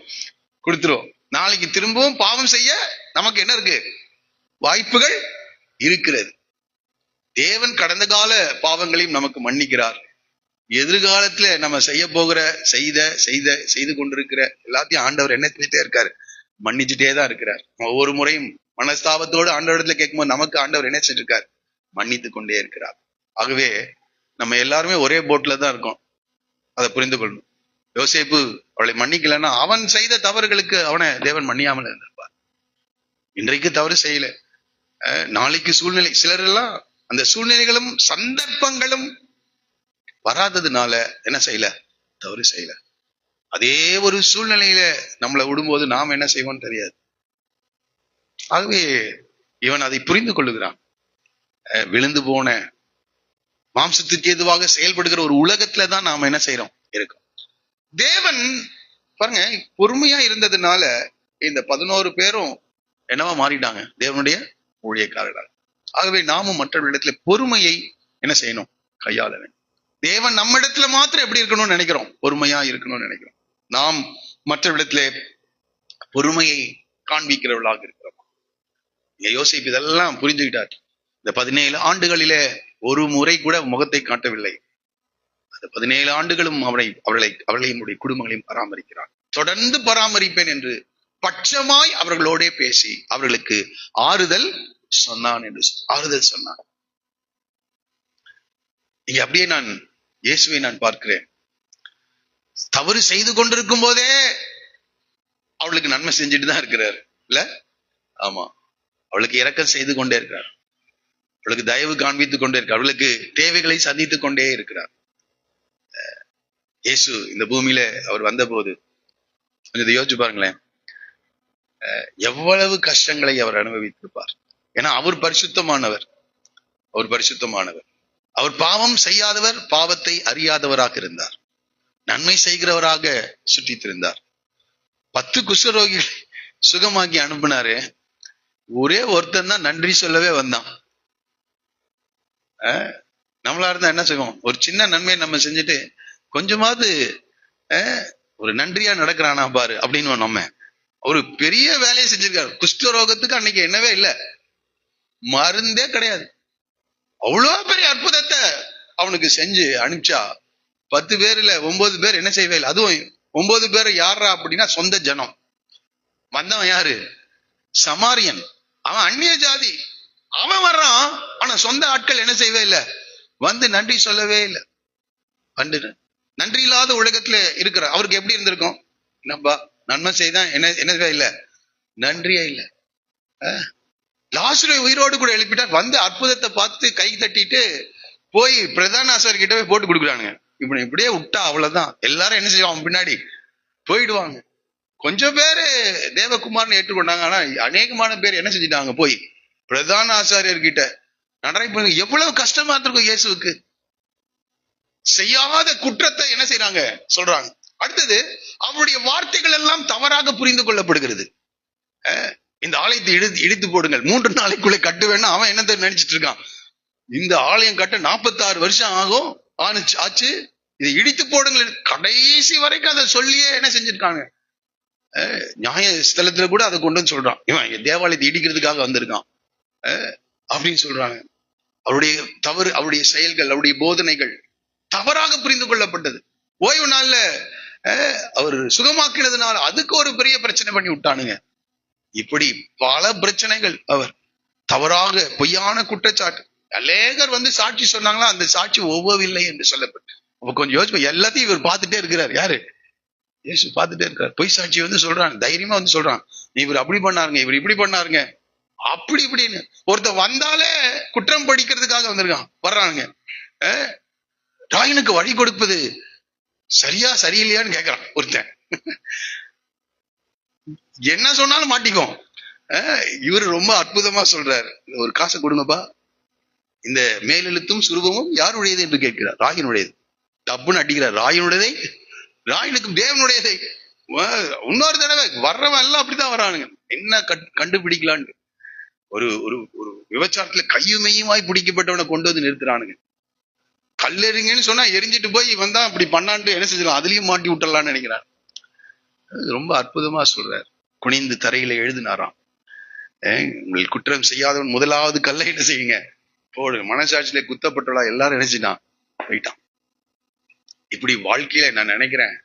கொடுத்துரும். நாளைக்கு திரும்பவும் பாவம் செய்ய நமக்கு என்ன இருக்கு? வாய்ப்புகள் இருக்கிறது. தேவன் கடந்த கால பாவங்களையும் நமக்கு மன்னிக்கிறார். எதிர்காலத்துல நம்ம செய்ய போகிற செய்து கொண்டிருக்கிற எல்லாத்தையும் ஆண்டவர் என்ன செஞ்சுட்டே இருக்காரு? மன்னிச்சுட்டே தான் இருக்கிறார். ஒவ்வொரு முறையும் மனஸ்தாபத்தோடு ஆண்டவரிடத்துல கேட்கும்போது நமக்கு ஆண்டவர் என்ன செஞ்சிருக்காரு? மன்னித்து கொண்டே இருக்கிறார். ஆகவே நம்ம எல்லாருமே ஒரே போட்ல தான் இருக்கோம். அதை புரிந்து கொள்ளணும். யோசேப்பு அவளை மன்னிக்கலன்னா அவன் செய்த தவறுகளுக்கு அவனை தேவன் மன்னியாமல் இருந்திருப்பார். இன்றைக்கு தவறு செய்யல, நாளைக்கு சூழ்நிலை, சிலர் எல்லாம் அந்த சூழ்நிலைகளும் சந்தர்ப்பங்களும் வராததுனால என்ன செய்யல? தவறு செய்யல. அதே ஒரு சூழ்நிலையில நம்மளை விடும்போது நாம் என்ன செய்வோம்னு தெரியாது. ஆகவே இவன் அதை புரிந்து கொள்ளுகிறான். விழுந்து போன மாம்சத்துக்கு எதுவாக செயல்படுகிற ஒரு உலகத்துலதான் நாம என்ன செய்யறோம்? இருக்கோம். தேவன் பாருங்க, பொறுமையா இருந்ததுனால இந்த 11 பேரும் என்னவா மாறிட்டாங்க? தேவனுடைய ஊழியக்காரர்கள். ஆகவே நாமும் மற்றவர்களிடத்துல பொறுமையை என்ன செய்யணும்? கையாள வேண்டும். தேவன் நம்ம இடத்துல மாத்திரம் எப்படி இருக்கணும்னு நினைக்கிறோம்? பொறுமையா இருக்கணும்னு நினைக்கிறோம். நாம் மற்றவரிடத்துல பொறுமையை காண்பிக்கிறவர்களாக இருக்கிறோம். யோசிப்பு இதெல்லாம் புரிஞ்சுக்கிட்டார். இந்த 17 ஆண்டுகளிலே ஒரு முறை கூட முகத்தை காட்டவில்லை. அந்த 17 ஆண்டுகளும் அவர்களையும் குடும்பங்களையும் பராமரிக்கிறார். தொடர்ந்து பராமரிப்பேன் என்று பட்சமாய் அவர்களோட பேசி அவர்களுக்கு ஆறுதல் சொன்னான் என்று ஆறுதல் சொன்னான். இங்க அப்படியே நான் இயேசுவை நான் பார்க்கிறேன். தவறு செய்து கொண்டிருக்கும் போதே அவளுக்கு நன்மை செஞ்சுட்டு தான் இருக்கிறார் இல்ல? ஆமா, அவளுக்கு இரக்கம் செய்து கொண்டே இருக்கிறார், அவளுக்கு தயவு காண்பித்துக் கொண்டே இருக்கிறார், அவளுக்கு தேவைகளை சந்தித்துக் கொண்டே இருக்கிறார். இயேசு இந்த பூமியில அவர் வந்த போது கொஞ்சம் யோசிச்சு பாருங்களேன், எவ்வளவு கஷ்டங்களை அவர் அனுபவித்திருப்பார். ஏன்னா அவர் பரிசுத்தமானவர், அவர் பரிசுத்தமானவர். அவர் பாவம் செய்யாதவர், பாவத்தை அறியாதவராக இருந்தார், நன்மை செய்கிறவராக சுற்றித்திருந்தார். 10 குஷ்டரோகிகள் சுகமாக்கி அனுப்பினாரு. ஒரே ஒருத்தன் தான் நன்றி சொல்லவே வந்தான். நம்மளா இருந்தா என்ன செய்வோம்? ஒரு சின்ன நன்மையை நம்ம செஞ்சுட்டு கொஞ்சமாவது ஒரு நன்றியா நடக்கிறானா பாரு அப்படின்னு நம்ம ஒரு பெரிய வேலையை செஞ்சிருக்காரு. குஷ்டரோகத்துக்கு அன்னைக்கு என்னவே இல்லை, மருந்தே கிடையாது. அவ்வளவு பெரிய அற்புதத்தை அவனுக்கு செஞ்சு அனுப்பிச்சா 10 பேர்ல 9 பேர் என்ன செய்வே இல்லை. அதுவும் 9 பேர் யாரா அப்படின்னா சொந்த ஜனம். வந்தவன் யாரு? சமாரியன். அவன் அந்நிய ஜாதி, அவன் வர்றான். ஆனா சொந்த ஆட்கள் என்ன செய்வே இல்லை, வந்து நன்றி சொல்லவே இல்லை. நன்றி இல்லாத உலகத்துல இருக்கிற அவருக்கு எப்படி இருந்திருக்கும்? என்னப்பா நன்மை செய்தான், என்னவே இல்லை, நன்றியே இல்லை. லாசரு உயிரோடு கூட எழுப்பிட்டார். வந்து அற்புதத்தை பார்த்து கை தட்டிட்டு போய் பிரதான ஆசாரியர் கிட்ட போய் போட்டு கொடுக்குறானுங்க. இப்படியே விட்டா அவ்வளவுதான், எல்லாரும் என்ன செய்வாங்க? பின்னாடி போயிடுவாங்க. கொஞ்சம் பேரு தேவகுமார்னு ஏற்றுக்கொண்டாங்க. ஆனா அநேகமான பேர் என்ன செஞ்சிட்டாங்க, போய் பிரதான ஆசாரியர்கிட்ட நடை எவ்வளவு கஷ்டமா இருக்கும் இயேசுவுக்கு. செய்யாத குற்றத்தை என்ன செய்யறாங்க சொல்றாங்க. அடுத்தது, அவருடைய வார்த்தைகள் எல்லாம் தவறாக புரிந்து கொள்ளப்படுகிறது. இந்த ஆலயத்தை இடித்து போடுங்கள், 3 நாளைக்குள்ளே கட்டுவேன்னா அவன் என்ன நினைச்சிட்டு இருக்கான், இந்த ஆலயம் கட்ட 46 வருஷம் ஆகும் ஆச்சு, இதை இடித்து போடுங்கள். கடைசி வரைக்கும் அதை சொல்லியே என்ன செஞ்சிருக்காங்க. நியாய ஸ்தலத்துல கூட அதை கொண்டு வந்து சொல்றான், இவன் தேவாலயத்தை இடிக்கிறதுக்காக வந்திருக்கான் அப்படின்னு சொல்றாங்க. அவருடைய தவறு, அவருடைய செயல்கள், அவருடைய போதனைகள் தவறாக புரிந்து கொள்ளப்பட்டது. ஓய்வு நாள்ல அவர் சுகமாக்கினதுனால அதுக்கு ஒரு பெரிய பிரச்சனை பண்ணி விட்டானுங்க. இப்படி பல பிரச்சனைகள். அவர் தவறாக பொய்யான குற்றச்சாட்டு, அநேகர் வந்து சாட்சி சொன்னாங்களா, அந்த சாட்சி ஒவ்வொருவில்லை என்று சொல்லப்பட்டு. அப்ப கொஞ்சம் யோசிப்போம், எல்லாத்தையும் இவர் பார்த்துட்டே இருக்கிறார். யாரு? இயேசு பார்த்துட்டே இருக்கார். பொய் சாட்சி வந்து சொல்றான், தைரியமா வந்து சொல்றான், இவர் அப்படி பண்ணாருங்க, இவர் இப்படி பண்ணாருங்க, அப்படி இப்படின்னு. ஒருத்தர் வந்தாலே குற்றம் படிக்கிறதுக்காக வந்திருக்கான், வர்றானுங்க. ராயனுக்கு வழி கொடுப்பது சரியா சரியில்லையான்னு கேட்கிறான் ஒருத்தன். என்ன சொன்னாலும் மாட்டிக்கும். இவர் ரொம்ப அற்புதமா சொல்றாரு, ஒரு காசை கொடுங்கப்பா, இந்த மேலெழுத்தும் சுரூபமும் யாருடையது என்று கேட்கிறார். ராயனுடையது. டப்புன்னு அடிக்கிறார், ராயனுடையதை, ராயனுக்கும் தேவனுடையதை. இன்னொரு தடவை வர்றவன் எல்லாம் அப்படித்தான் வரானுங்க, என்ன கண்டுபிடிக்கலான்னு. ஒரு ஒரு ஒரு விபச்சாரத்துல கையுமையுமாய் பிடிக்கப்பட்டவனை கொண்டு வந்து நிறுத்துறானுங்க. கல்லெறிங்கன்னு சொன்னா எரிஞ்சிட்டு போய் இவன் தான் அப்படி பண்ணான்ட்டு என்ன செஞ்சிடலாம், அதுலயும் மாட்டி விட்டுறலான்னு நினைக்கிறார். ரொம்ப அற்புதமா சொல்றார். குனிந்து தரையில எழுதினாராம், உங்கள் குற்றம் செய்யாதவன் முதலாவது கல்லை என்ன செய்யுங்க போடு. மனசாட்சியில குத்தப்பட்டவளா எல்லாரும் நினைச்சுட்டான், போயிட்டான். இப்படி வாழ்க்கையில நான் நினைக்கிறேன்,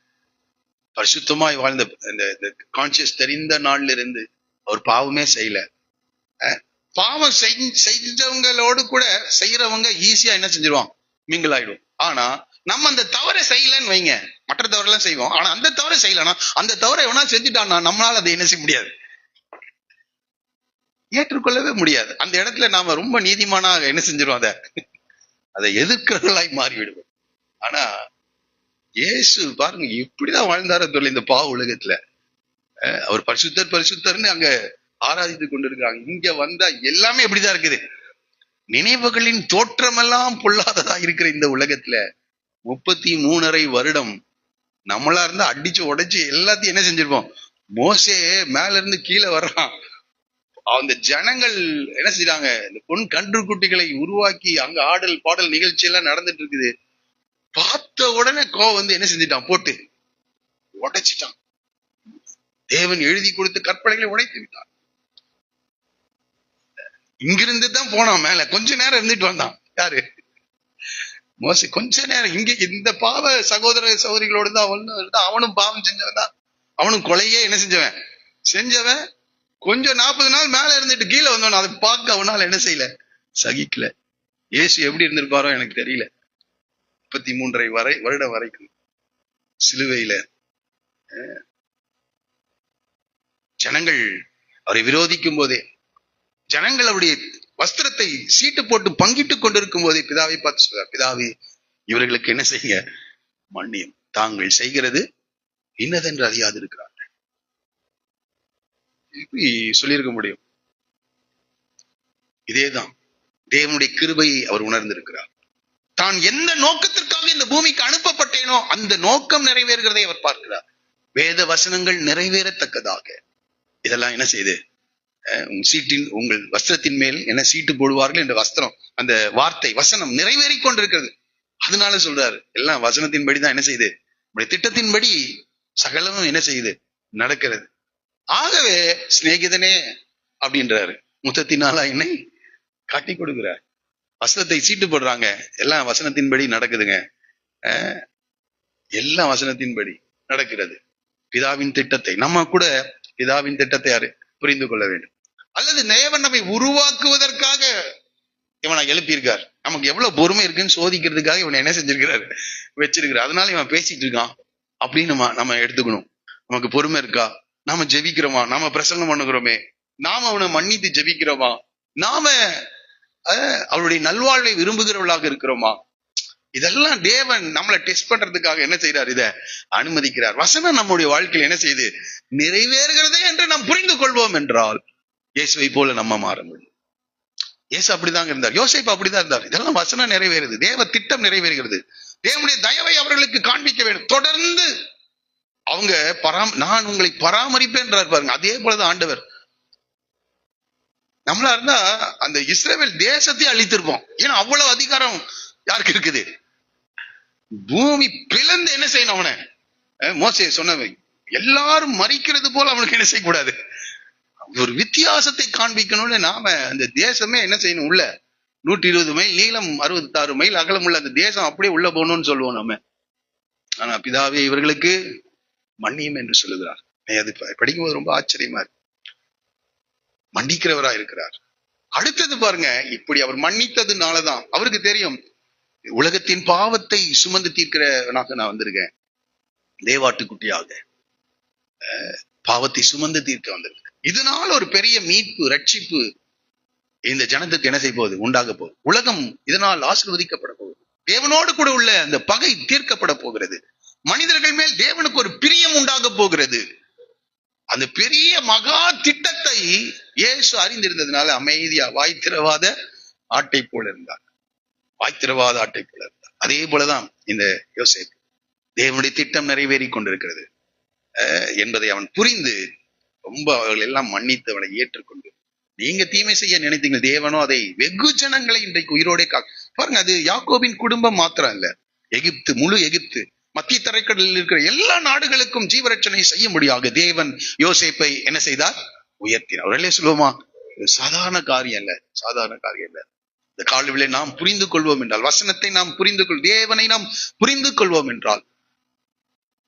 பரிசுத்தமாய் வாழ்ந்த இந்த கான்சியஸ் தெரிந்த நாள்ல இருந்து அவர் பாவமே செய்யல. பாவம் செஞ்சவங்களோடு கூட செய்யறவங்க ஈஸியா என்ன செஞ்சிருவான், மிங்கிள் ஆயிடும். ஆனா நம்ம அந்த தவறை செய்யலன்னு வைங்க, மற்ற தவறெல்லாம் செய்வோம், ஆனா அந்த தவறை செய்யலன்னா, அந்த தவறை எவனா செஞ்சுட்டான்னா நம்மளால அதை என்ன செய்ய முடியாது, ஏற்றுக்கொள்ளவே முடியாது. அந்த இடத்துல நாம ரொம்ப நீதிமானாக என்ன செஞ்சிருவோம், அதை எதிர்க்கிறவர்களாய் மாறிவிடுவோம். ஆனா இயேசு பாருங்க இப்படிதான் வாழ்ந்தார இந்த பாவ உலகத்துல. அவர் பரிசுத்தர் பரிசுத்தர்னு அங்க ஆராதித்து கொண்டிருக்கிறாங்க. இங்க வந்தா எல்லாமே எப்படிதான் இருக்குது, நினைவுகளின் தோற்றமெல்லாம் பொல்லாததா இருக்கிற இந்த உலகத்துல 33.5 வருடம் நம்மளா இருந்தா அடிச்சு உடைச்சு எல்லாத்தையும் என்ன செஞ்சிருப்போம். மோசே மேல இருந்து கீழே வர்றான், அந்த ஜனங்கள் என்ன செய்யறாங்க, இந்த பொன் கன்று குட்டிகளை உருவாக்கி அங்க ஆடல் பாடல் நிகழ்ச்சி எல்லாம் நடந்துட்டு இருக்குது. பார்த்த உடனே கோவம் வந்து என்ன செஞ்சிட்டான், போட்டு உடைச்சிட்டான். தேவன் எழுதி கொடுத்த கற்பனைகளை உடைத்து விட்டான். இங்கிருந்து தான் போனான் மேல, கொஞ்ச நேரம் இருந்துட்டு வந்தான். யாரு? மோசே. கொஞ்ச நேரம் இங்க இந்த பாவ சகோதர சகோதரிகளோடு தான் அவனும் பாவம் செஞ்சவன் தான், அவனும் கொலையே என்ன செஞ்சவன். கொஞ்சம் 40 நாள் மேல இருந்துட்டு கீழே வந்தவன் அதை பார்க்க அவனால என்ன செய்யல, சகிக்கல. இயேசு எப்படி இருந்திருப்பாரோ எனக்கு தெரியல. 33.5 வருடம் வரைக்கும் சிலுவையில ஜனங்கள் அவரை விரோதிக்கும் போதே, ஜனங்கள் அவருடைய வஸ்திரத்தை சீட்டு போட்டு பங்கிட்டு கொண்டிருக்கும் போதே பிதாவை பார்த்து சொல்றார், பிதாவே இவர்களுக்கு என்ன செய்யுங்க, மன்னியும், தாங்கள் செய்கிறது இன்னதென்று அறியாது இருக்கிறார்கள். இப்படி சொல்லியிருக்க முடியும். இதேதான் தேவனுடைய கிருபையை அவர் உணர்ந்திருக்கிறார். தான் எந்த நோக்கத்திற்காக இந்த பூமிக்கு அனுப்பப்பட்டேனோ அந்த நோக்கம் நிறைவேறுகிறதை அவர் பார்க்கிறார். வேத வசனங்கள் நிறைவேறத்தக்கதாக இதெல்லாம் என்ன செய்யுது, உங்கள் வஸ்திரத்தின் மேல் என்ன சீட்டு போடுவார்கள் என்ற வஸ்திரம், அந்த வார்த்தை வசனம் நிறைவேறி கொண்டிருக்கிறது. அதனால சொல்றாரு, எல்லாம் வசனத்தின்படிதான் என்ன செய்யுது, திட்டத்தின்படி சகலமும் என்ன செய்யுது, நடக்கிறது. ஆகவே சிநேகிதனே அப்படின்றாரு, முத்தத்தினாலா என்னை காட்டி கொடுக்கிறார். வசனத்தை சீட்டு போடுறாங்க, எல்லாம் வசனத்தின்படி நடக்குதுங்க. எல்லாம் வசனத்தின்படி நடக்கிறது. பிதாவின் திட்டத்தை நம்ம கூட பிதாவின் திட்டத்தை யாரு புரிந்து கொள்ள வேண்டும். அல்லது தேவன் நம்மை உருவாக்குவதற்காக இவனை எழுப்பியிருக்கார். நமக்கு எவ்வளவு பொறுமை இருக்குன்னு சோதிக்கிறதுக்காக இவனை என்ன செஞ்சிருக்கிறாரு, வச்சிருக்கிறார். அதனால இவன் பேசிட்டு இருக்கான் அப்படின்னு நம்ம எடுத்துக்கணும். நமக்கு பொறுமை இருக்கா, நாம ஜெபிக்கிறோமா, நாம பிரசங்கம் பண்ணுகிறோமே, நாம அவனை மன்னித்து ஜெபிக்கிறோமா, நாம அவருடைய நல்வாழ்வை விரும்புகிறவர்களாக இருக்கிறோமா, இதெல்லாம் தேவன் நம்மளை டெஸ்ட் பண்றதுக்காக என்ன செய்யறார்? இதை அனுமதிக்கிறார். வசனம் நம்முடைய வாழ்க்கையில் என்ன செய்யுது? நிறைவேறுகிறதே என்று நாம் புரிந்து கொள்வோம் என்றால் இயேசுவை போல நம்ம மாற முடியும். இயேசு அப்படிதாங்க இருந்தார், யோசேப்பு அப்படிதான் இருந்தார். இதெல்லாம் வசனம் நிறைவேறுது, தேவ திட்டம் நிறைவேறுகிறது, தேவனுடைய தயவை அவர்களுக்கு காண்பிக்க வேண்டும். தொடர்ந்து அவங்க நான் உங்களை பராமரிப்பேன் பாருங்க. அதே போலதான் ஆண்டவர். நம்மளா இருந்தா அந்த இஸ்ரவேல் தேசத்தை அழித்திருப்போம். ஏன்னா அவ்வளவு அதிகாரம் யாருக்கு இருக்குது? பூமி பிளந்து என்ன செய்யணும்? அவனை மோசே சொன்னவை எல்லாரும் மறிக்கிறது போல அவனுக்கு என்ன செய்யக்கூடாது? ஒரு வித்தியாசத்தை காண்பிக்கணும்னு நாம அந்த தேசமே என்ன செய்யணும்? உள்ள 120 மைல் நீளம், 66 மைல் அகலம் உள்ள அந்த தேசம் அப்படியே உள்ள போகணும்னு சொல்லுவோம் நம்ம. ஆனா பிதாவே இவர்களுக்கு மன்னியும் என்று சொல்லுகிறார். அது படிக்கும்போது ரொம்ப ஆச்சரியமா இருக்கு. மன்னிக்கிறவரா இருக்கிறார். அடுத்தது பாருங்க, இப்படி அவர் மன்னித்ததுனாலதான் அவருக்கு தெரியும், உலகத்தின் பாவத்தை சுமந்து தீர்க்கிறவனாக நான் வந்திருக்கேன். தேவாட்டுக்குட்டியாக பாவத்தை சுமந்து தீர்க்க வந்திருக்கேன். இதனால ஒரு பெரிய மீட்பு, ரட்சிப்பு இந்த ஜனத்துக்கு என்ன செய்ய போகுது? உண்டாக போகுது. உலகம் இதனால் ஆசீர்வதிக்கப்பட போகுது. தேவனோடு கூட உள்ள அந்த பகை தீர்க்கப்பட போகிறது. மனிதர்கள் மேல் தேவனுக்கு ஒரு பிரியம் உண்டாக போகிறது. அந்த பெரிய மகா திட்டத்தை இயேசு அறிந்திருந்ததுனால அமைதியா வாய்த்திரவாத ஆட்டை போல இருந்தார். வாய்த்திரவாத ஆட்டை போல இருந்தார். அதே போலதான் இந்த யோசேப்பு. தேவனுடைய திட்டம் நிறைவேறி கொண்டிருக்கிறது என்பதை அவன் புரிந்து ரொம்ப அவர்கள் எல்லாம் மன்னித்து அவனை ஏற்றுக்கொண்டு, நீங்க தீமை செய்ய நினைத்தீங்க, தேவனோ அதை வெகு ஜனங்களை இன்றைக்கு உயிரோடே பாருங்க. அது யாக்கோபின் குடும்பம் மாத்திரம் இல்ல, எகிப்து, முழு எகிப்து, மத்திய தரைக்கடலில் இருக்கிற எல்லா நாடுகளுக்கும் ஜீவரட்சணை செய்ய முடியாது தேவன் யோசேப்பை என்ன செய்தார்? உயர்த்தினார். அவர்களே சொல்லுவோமா, சாதாரண காரியம் இல்ல, சாதாரண காரியம் இல்ல. இந்த காலவிலே நாம் புரிந்து கொள்வோம் என்றால், வசனத்தை நாம் புரிந்து தேவனை நாம் புரிந்து கொள்வோம் என்றால்,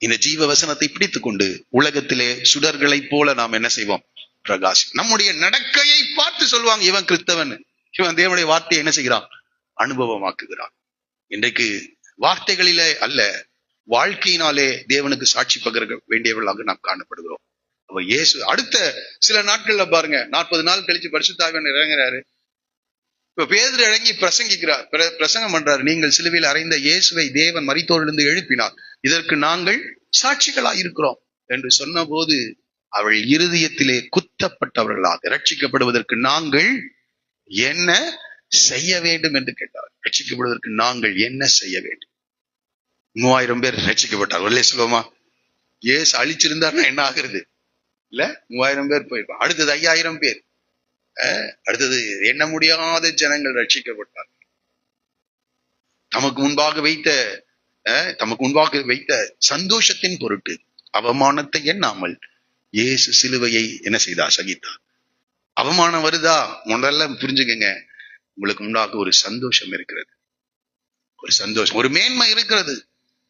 இந்த ஜீவ வசனத்தை பிடித்துக் கொண்டு உலகத்திலே சுடர்களை போல நாம் என்ன செய்வோம்? பிரகாஷ். நம்முடைய நடக்கையை பார்த்து சொல்லுவாங்க, இவன் கிறிஸ்தவன், இவன் தேவனுடைய வார்த்தையை என்ன செய்கிறான்? அனுபவமாக்குகிறான். இன்றைக்கு வார்த்தைகளிலே அல்ல, வாழ்க்கையினாலே தேவனுக்கு சாட்சி பகர வேண்டியவர்களாக நாம் காணப்படுகிறோம். அப்ப இயேசு அடுத்த சில நாட்கள்ல பாருங்க, 40 நாள் கழிச்சு பரிசுத்த ஆவியானவர் இறங்குறாரு. இப்ப பேதுரு இறங்கி பிரசங்கிக்கிறார், பிரசங்கம் பண்றாரு. நீங்கள் சிலுவையில் அறைந்த இயேசுவை தேவன் மரித்தோரிலிருந்து எழுப்பினார், இதற்கு நாங்கள் சாட்சிகளாய் இருக்கிறோம் என்று சொன்ன போது, அவள் இருதயத்திலே குத்தப்பட்டவர்களாக ரட்சிக்கப்படுவதற்கு நாங்கள் என்ன செய்ய வேண்டும் என்று கேட்டார். ரட்சிக்கப்படுவதற்கு நாங்கள் என்ன செய்ய வேண்டும்? 3000 பேர் ரட்சிக்கப்பட்டார். உள்ளே சொல்லுவோமா, ஏசு அழிச்சிருந்தாருன்னா என்ன ஆகுறது? இல்ல, 3000 பேர் போயிருப்பான். அடுத்தது 5000 பேர், அடுத்தது எண்ண முடியாத ஜனங்கள் ரட்சிக்கப்பட்டார். தமக்கு முன்பாக வைத்த சந்தோஷத்தின் பொருட்டு அவமானத்தை எண்ணாமல் இயேசு சிலுவையை என்ன செய்தார்? சகித்தார். அவமானம் வருதா? முதல்ல புரிஞ்சுக்கங்க, உங்களுக்கு முன்னாக ஒரு சந்தோஷம் இருக்கிறது, ஒரு சந்தோஷம், ஒரு மேன்மை இருக்கிறது.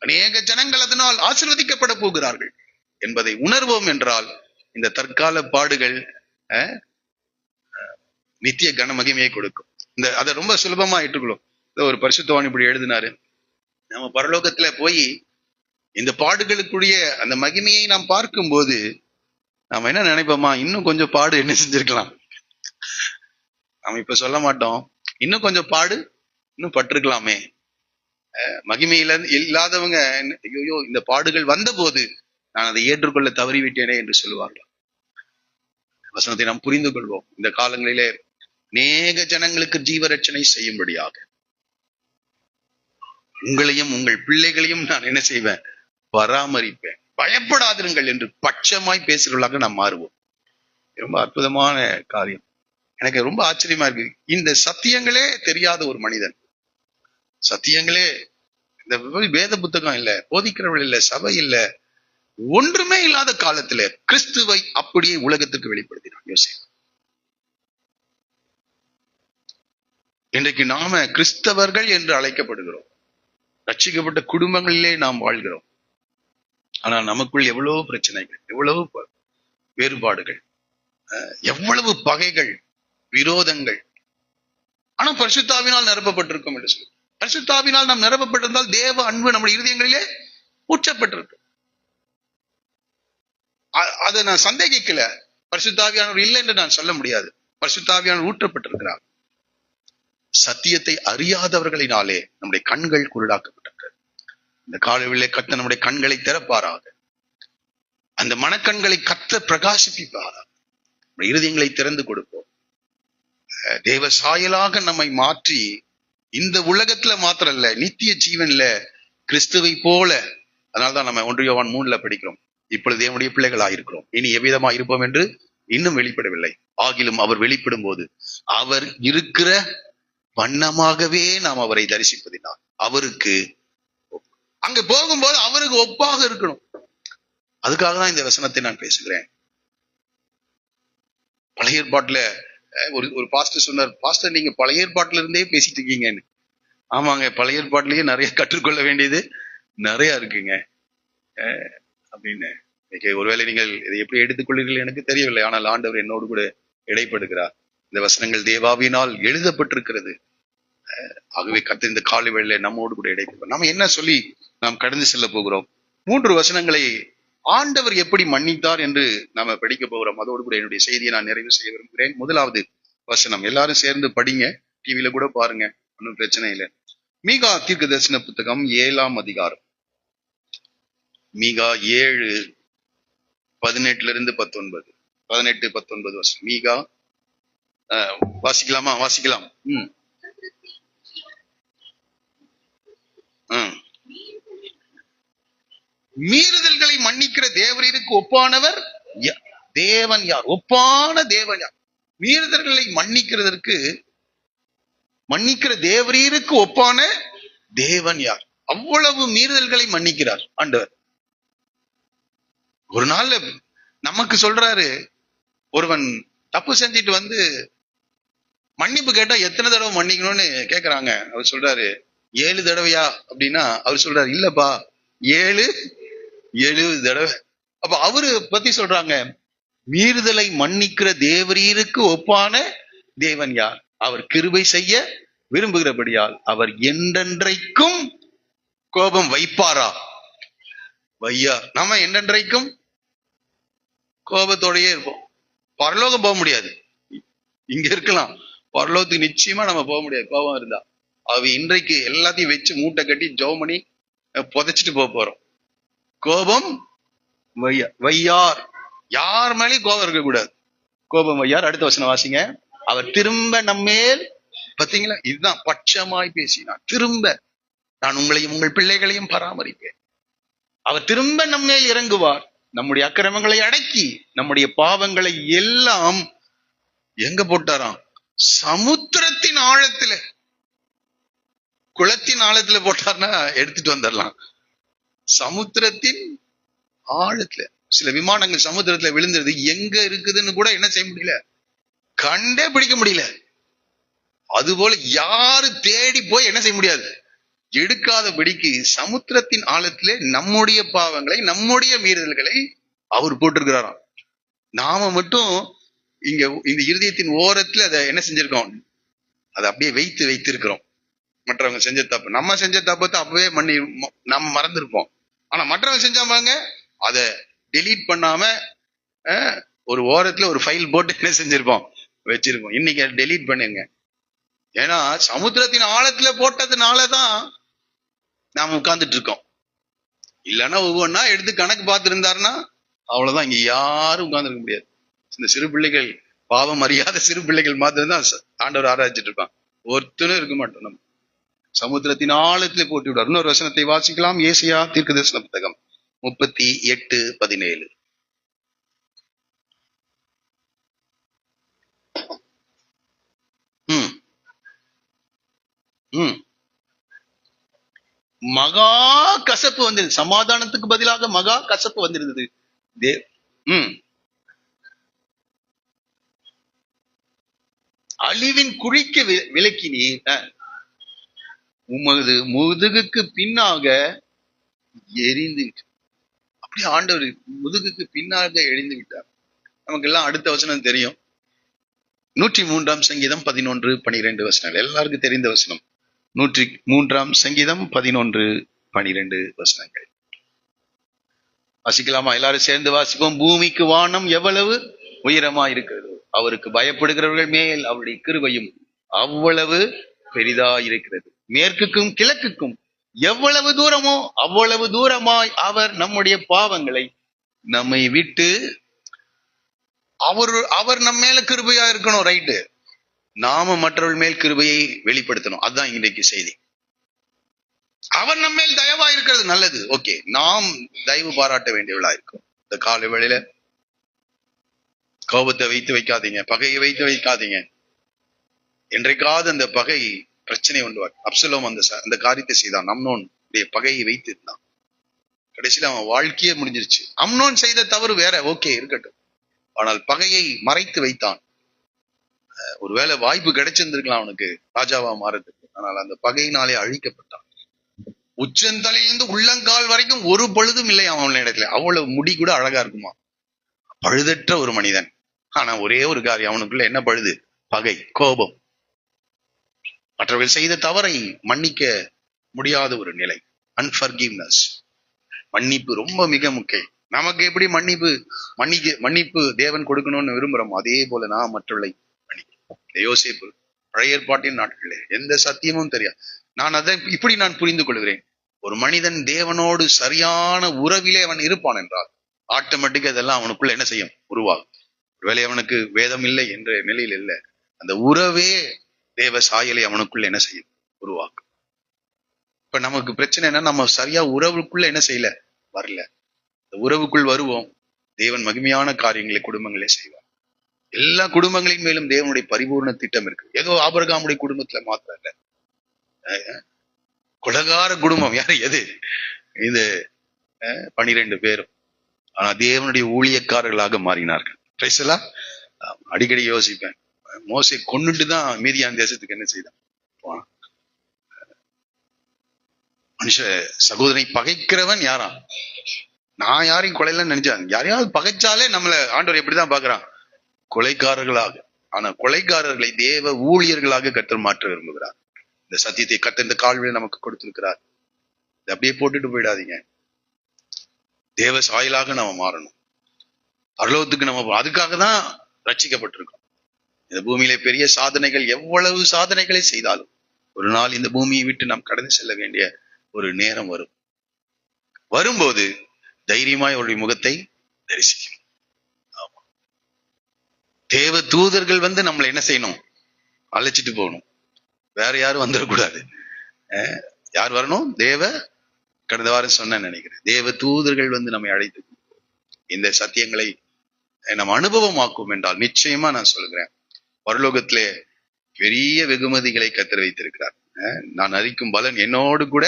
அநேக ஜனங்கள் அதனால் ஆசீர்வதிக்கப்பட போகிறார்கள் என்பதை உணர்வோம் என்றால், இந்த தற்கால பாடுகள் நித்திய கன மகிமையை கொடுக்கும். அதை ரொம்ப சுலபமா ஏற்றுக்கொள்ளும். ஒரு பரிசுத்தவான் இப்படி எழுதினாரு, நம்ம பரலோகத்துல போய் இந்த பாடுகளுக்குரிய அந்த மகிமையை நாம் பார்க்கும் போது நாம என்ன நினைப்போமா? இன்னும் கொஞ்சம் பாடு என்ன செஞ்சிருக்கலாம். நாம இப்ப சொல்ல மாட்டோம், இன்னும் கொஞ்சம் பாடு இன்னும் பட்டிருக்கலாமே. மகிமையில இல்லாதவங்க ஐயோ இந்த பாடுகள் வந்த போது நான் அதை ஏற்றுக்கொள்ள தவறிவிட்டேனே என்று சொல்லுவார்கள். வசனத்தை நாம் புரிந்து கொள்வோம். இந்த காலங்களிலே அநேக ஜனங்களுக்கு ஜீவரட்சணை செய்யும்படியாக உங்களையும் உங்கள் பிள்ளைகளையும் நான் என்ன செய்வேன்? பராமரிப்பேன். பயப்படாதிருங்கள் என்று பட்சமாய் பேசுகிறவர்களாக நாம் மாறுவோம். ரொம்ப அற்புதமான காரியம். எனக்கு ரொம்ப ஆச்சரியமா இருக்கு. இந்த சத்தியங்களே தெரியாத ஒரு மனிதன், சத்தியங்களே இந்த வேத புத்தகம் இல்ல, போதிக்கிறவர்கள் இல்ல, சபை இல்ல, ஒன்றுமே இல்லாத காலத்துல கிறிஸ்துவை அப்படியே உலகத்துக்கு வெளிப்படுத்தினான் யோசேப்பு. இன்றைக்கு நாம கிறிஸ்தவர்கள் என்று அழைக்கப்படுகிறோம். ரட்சிக்கப்பட்ட குடும்பங்களிலே நாம் வாழ்கிறோம். ஆனால் நமக்குள் எவ்வளவு பிரச்சனைகள், எவ்வளவு வேறுபாடுகள், எவ்வளவு பகைகள், விரோதங்கள். ஆனா பரிசுத்தாவினால் நிரப்பப்பட்டிருக்கும் என்று சொல்லி, பரிசுத்தாவினால் நாம் நிரப்பப்பட்டிருந்தால் தேவ அன்பு நம்முடைய இருதயங்களிலே ஊற்றப்பட்டிருக்கும். அதை நான் சந்தேகிக்கல. பரிசுத்தாவியானவர் இல்லை என்று நான் சொல்ல முடியாது. பரிசுத்தாவியானவர் ஊற்றப்பட்டிருக்கிறார். சத்தியத்தை அறியாதவர்களினாலே நம்முடைய கண்கள் குருடாக்கப்பட்டது. இந்த காலவிலே கர்த்தர் நம்முடைய கண்களை திறப்பாராக. அந்த மனக்கண்களை கர்த்தர் பிரகாசிப்பாராக. இருதயங்களை திறந்து கொடுப்போம். தேவ சாயலாக நம்மை மாற்றி இந்த உலகத்துல மாத்திரல்ல, நித்திய ஜீவன்ல கிறிஸ்துவை போல. அதனால்தான் நம்ம 1 யோவான் 3 படிக்கிறோம், இப்பொழுது தேவனுடைய பிள்ளைகளாயிருக்கிறோம், இனி எவ்விதமா இருப்போம் என்று இன்னும் வெளிப்படவில்லை, ஆகிலும் அவர் வெளிப்படும் போது அவர் இருக்கிற வண்ணமாகவே நாம் அவரை தரிசிப்பதினால் அவருக்கு அங்க போகும்போது அவருக்கு ஒப்பாக இருக்கணும். அதுக்காக தான் இந்த வசனத்தை நான் பேசுகிறேன். பழைய ஏற்பாட்டுல ஒரு பாஸ்டர் சொன்னார், பாஸ்டர் நீங்க பழைய ஏற்பாட்டுல இருந்தே பேசிட்டு இருக்கீங்கன்னு. ஆமாங்க, பழைய ஏற்பாட்டிலேயே நிறைய கற்றுக்கொள்ள வேண்டியது நிறைய இருக்குங்க அப்படின்னு. ஒருவேளை நீங்கள் இதை எப்படி எடுத்துக்கொள்ளீர்கள் எனக்கு தெரியவில்லை, ஆனால் ஆண்டவர் என்னோடு கூட இடைப்படுகிறார். இந்த வசனங்கள் தேவாவினால் எழுதப்பட்டிருக்கிறது. ஆகவே கர்த்தர் இந்த காலை வேளையில நம்மோடு கூட இடைப்படுவார். நம்ம என்ன சொல்லி நாம் கடந்து செல்ல போகிறோம்? 3 வசனங்களை ஆண்டவர் எப்படி மன்னித்தார் என்று நாம படிக்க போகிறோம். அதோடு கூட என்னுடைய செய்தியை நான் நிறைவு செய்ய விரும்புகிறேன். முதலாவது வசனம் எல்லாரும் சேர்ந்து படிங்க, டிவியில கூட பாருங்க, ஒன்றும் பிரச்சனை இல்லை. மீகா தீர்க்க தரிசன புத்தகம் 7ஆம் அதிகாரம், மீகா 7:18-19 18-19 வசனம். மீகா வாசிக்கலாமா? வாசிக்கலாம். மீறுதல்களை மன்னிக்கிற தேவரீருக்கு ஒப்பானவர் தேவன் யார்? ஒப்பான தேவன் யார்? மீறுதல்களை மன்னிக்கிற தேவரீருக்கு ஒப்பான தேவன் யார்? அவ்வளவு மீறுதல்களை மன்னிக்கிறார் ஆண்டவர். ஒரு நாள்ல நமக்கு சொல்றாரு, ஒருவன் தப்பு செஞ்சிட்டு வந்து மன்னிப்பு கேட்டா எத்தனை தடவை மன்னிக்கணும்னு கேக்குறாங்க. அவர் சொல்றாரு 7 தடவையா அப்படின்னா, அவர் சொல்றாரு இல்லப்பா 70 தடவை. அப்ப அவரு பத்தி சொல்றாங்க, மீறுதலை மன்னிக்கிற தேவரீருக்கு ஒப்பான தேவன் யார்? அவர் கிருபை செய்ய விரும்புகிறபடியால் அவர் என்றென்றைக்கும் கோபம் வைப்பாரா? வையார். நம்ம என்றென்றைக்கும் கோபத்தோடயே இருப்போம். பரலோகம் போக முடியாது, இங்க இருக்கலாம், பரலோகத்துக்கு நிச்சயமா நம்ம போக முடியாது கோபம் இருந்தா. அவ இன்றைக்கு எல்லாத்தையும் வச்சு மூட்டை கட்டி ஜெபம் பண்ணி புதைச்சிட்டு போறோம். கோபம் வையார். யார் மேலேயும் கோபம் இருக்கக்கூடாது. கோபம் வையார். அடுத்த வசனம் வாசிங்க. அவர் திரும்ப நம்மேல், பாத்தீங்களா, இதுதான் பட்சமாய் பேசினார். திரும்ப நான் உங்களையும் உங்கள் பிள்ளைகளையும் பராமரிப்பேன். அவர் திரும்ப நம்மேல் இறங்குவார். நம்முடைய அக்கிரமங்களை அடக்கி நம்முடைய பாவங்களை எல்லாம் எங்க போட்டாராம்? சமுத்திரத்தின் ஆழத்துல, குளத்தின் ஆழத்துல போட்டார்னா எடுத்துட்டு வந்துடலாம். சமுத்திரத்தின் ஆழத்துல. சில விமானங்கள் சமுத்திரத்துல விழுந்துருது, எங்க இருக்குதுன்னு கூட என்ன செய்ய முடியல, கண்டே பிடிக்க முடியல. அதுபோல யாரு தேடி போய் என்ன செய்ய முடியாது, எடுக்காதபடிக்கு சமுத்திரத்தின் ஆழத்திலே நம்முடைய பாவங்களை, நம்முடைய மீறுதல்களை அவர் போட்டிருக்கிறாராம். நாம மட்டும் இங்க இந்த இருதயத்தின் ஓரத்துல அதை என்ன செஞ்சிருக்கோம், அதை அப்படியே வைத்திருக்கிறோம். மற்றவங்க செஞ்ச தப்பு, நம்ம செஞ்ச தப்பத்தை அப்பவே நம்ம மறந்துருப்போம். ஆனா மற்றவங்க செஞ்சாங்க, அதை டெலீட் பண்ணாம ஒரு ஓரத்துல ஒரு ஃபைல் போட்டு என்ன செஞ்சிருப்போம், வச்சிருப்போம். இன்னைக்கு டெலீட் பண்ணுங்க. ஏன்னா சமுத்திரத்தின் ஆழத்துல போட்டதுனாலதான் நாம உட்கார்ந்துட்டு இருக்கோம். இல்லைன்னா ஒவ்வொன்னா எடுத்து கணக்கு பார்த்துருந்தாருன்னா அவ்வளவுதான், இங்க யாரும் உட்கார்ந்துருக்க முடியாது. இந்த சிறு பிள்ளைகள், பாவம் அறியாத சிறு பிள்ளைகள் மாத்திரம் தான் ஆண்டவர் ஆராய்ச்சிட்டு இருப்பான். ஒருத்தனும் இருக்க மாட்டோம். நம்ம சமுத்திரத்தின் ஆழத்திலே போட்டு விடுவார். இன்னொரு வசனத்தை வாசிக்கலாம். ஏசாயா தீர்க்கதரிசன புத்தகம் 38:17. மகா கசப்பு வந்தது, சமாதானத்துக்கு பதிலாக மகா கசப்பு வந்திருந்தது. அழிவின் குழிக்கு விலக்கினீர், உமது முதுகுக்கு பின்னாக எரிந்து விட்டார். அப்படியே ஆண்டவர் முதுகுக்கு பின்னாக எரிந்து விட்டார். நமக்கு எல்லாம் அடுத்த வசனம் தெரியும். 103ஆம் சங்கீதம் 11-12 வசனங்கள் எல்லாருக்கும் தெரிந்த வசனம். 103ஆம் சங்கீதம் 11-12 வசனங்கள் வாசிக்கலாமா? எல்லாரும் சேர்ந்து வாசிப்போம். பூமிக்கு வானம் எவ்வளவு உயரமா இருக்கிறது, அவருக்கு பயப்படுகிறவர்கள் மேல் அவருடைய கிருபையும் அவ்வளவு பெரிதா இருக்கிறது. மேற்குக்கும் கிழக்குக்கும் எவ்வளவு தூரமோ அவ்வளவு தூரமாய் அவர் நம்முடைய பாவங்களை நம்மை விட்டு அவர் நம்ம மேல கிருபையா இருக்கணும். ரைட்டு. நாம மற்றவர்கள் மேல் கிருபையை வெளிப்படுத்தணும். அதுதான் இன்றைக்கு செய்தி. அவர் நம்ம மேல் தயவா இருக்கிறது நல்லது. ஓகே, நாம் தயவு பாராட்ட வேண்டியவளா இருக்கும். இந்த காலை வேளையில கோபத்தை வைத்து வைக்காதீங்க, பகையை வைத்து வைக்காதீங்க. என்றைக்காவது அந்த பகை பிரச்சனை உண்டுவார். அப்சலோம் அந்த காரியத்தை செய்தான். அம்னோன் பகையை வைத்து இருந்தான். கடைசியில அவன் வாழ்க்கையே முடிஞ்சிருச்சு. அம்னோன் செய்த தவறு வேற, ஓகே இருக்கட்டும். ஆனால் பகையை மறைத்து வைத்தான். ஒருவேளை வாய்ப்பு கிடைச்சிருந்திருக்கலாம் அவனுக்கு ராஜாவா மாறதுக்கு. ஆனால் அந்த பகையினாலே அழிக்கப்பட்டான். உச்சந்தலையிலிருந்து உள்ளங்கால் வரைக்கும் ஒரு பழுதும் இல்லை அவன் இடத்துல. அவ்வளவு முடி கூட அழகா இருக்குமா, பழுதற்ற ஒரு மனிதன். ஆனா ஒரே ஒரு காரியம், அவனுக்குள்ள என்ன பழுது? பகை, கோபம். மற்றவர்கள் செய்த தவறை மன்னிக்க முடியாத ஒரு நிலை, அன்ஃபர்கிவ்னஸ். மன்னிப்பு ரொம்ப மிக முக்கியம். நமக்கு எப்படி மன்னிப்பு தேவன் கொடுக்கணும்னு விரும்புறோம், அதே போல நான் மற்றவர்களை மன்னிக்க. யோசேப்பு பழைய ஏற்பாட்டின் நாட்களே எந்த சத்தியமும் தெரியாது. நான் அதை இப்படி நான் புரிந்து கொள்கிறேன். ஒரு மனிதன் தேவனோடு சரியான உறவிலே அவன் இருப்பான் என்றால் ஆட்டோமேட்டிக்கா இதெல்லாம் அவனுக்குள்ள என்ன செய்யும்? உருவாகும். ஒருவேளை அவனுக்கு வேதம் இல்லை என்ற நிலையில் இல்லை, அந்த உறவே தேவ சாயலை அவனுக்குள்ள என்ன செய்யும்? உருவாக்கும். இப்ப நமக்கு பிரச்சனை என்ன? நம்ம சரியா உறவுக்குள்ள என்ன செய்யல, வரல. இந்த உறவுக்குள் வருவோம், தேவன் மகிமையான காரியங்களை குடும்பங்களே செய்வார். எல்லா குடும்பங்களின் மேலும் தேவனுடைய பரிபூர்ண திட்டம் இருக்கு. ஏதோ ஆபிரகாமுடைய குடும்பத்துல மாத்திரம் இல்ல, கொலகார குடும்பம் யாரு? எது? இது 12 பேரும். ஆனா தேவனுடைய ஊழியக்காரர்களாக மாறினார்கள். அடிக்கடி யோசிப்பேன், மோசே கொன்னுட்டுதான் மீதியான தேசத்துக்கு என்ன செய்தான்? மனுஷ சகோதரனை பகைக்கிறவன் யாரா? நான் யாரையும் கொலையில நினைச்சான். யாரையாவது பகைச்சாலே நம்மள ஆண்டவர் எப்படிதான் பாக்குறான்? கொலைக்காரர்களாக. ஆனா கொலைக்காரர்களை தேவ ஊழியர்களாக கர்த்தர் மாற்ற விரும்புகிறார். இந்த சத்தியத்தை கர்த்தர் இந்த கால்வழியை நமக்கு கொடுத்திருக்கிறார். இதை அப்படியே போட்டுட்டு போயிடாதீங்க. தேவ சாயலாக நம்ம மாறணும். பரலோகத்துக்கு நம்ம அதுக்காக தான் ரட்சிக்கப்பட்டிருக்கோம். இந்த பூமியிலே பெரிய சாதனைகள், எவ்வளவு சாதனைகளை செய்தாலும் ஒரு நாள் இந்த பூமியை விட்டு நாம் கடந்து செல்ல வேண்டிய ஒரு நேரம் வரும். வரும்போது தைரியமாய் அவருடைய முகத்தை தரிசிக்கணும். ஆமா, தேவ தூதர்கள் நம்மளை என்ன செய்யணும்? அழைச்சிட்டு போகணும். வேற யாரும் வந்துடக்கூடாது. யார் வரணும்? கடந்த வாரம் சொன்ன நினைக்கிறேன், தேவ தூதர்கள் நம்மை அழைத்து இந்த சத்தியங்களை நம்ம அனுபவமாக்கும் என்றால் நிச்சயமா நான் சொல்லுகிறேன், பரலோகத்திலே பெரிய வெகுமதிகளை கர்த்தர் வைத்திருக்கிறார். நான் அறிக்கும் பலன் என்னோடு கூட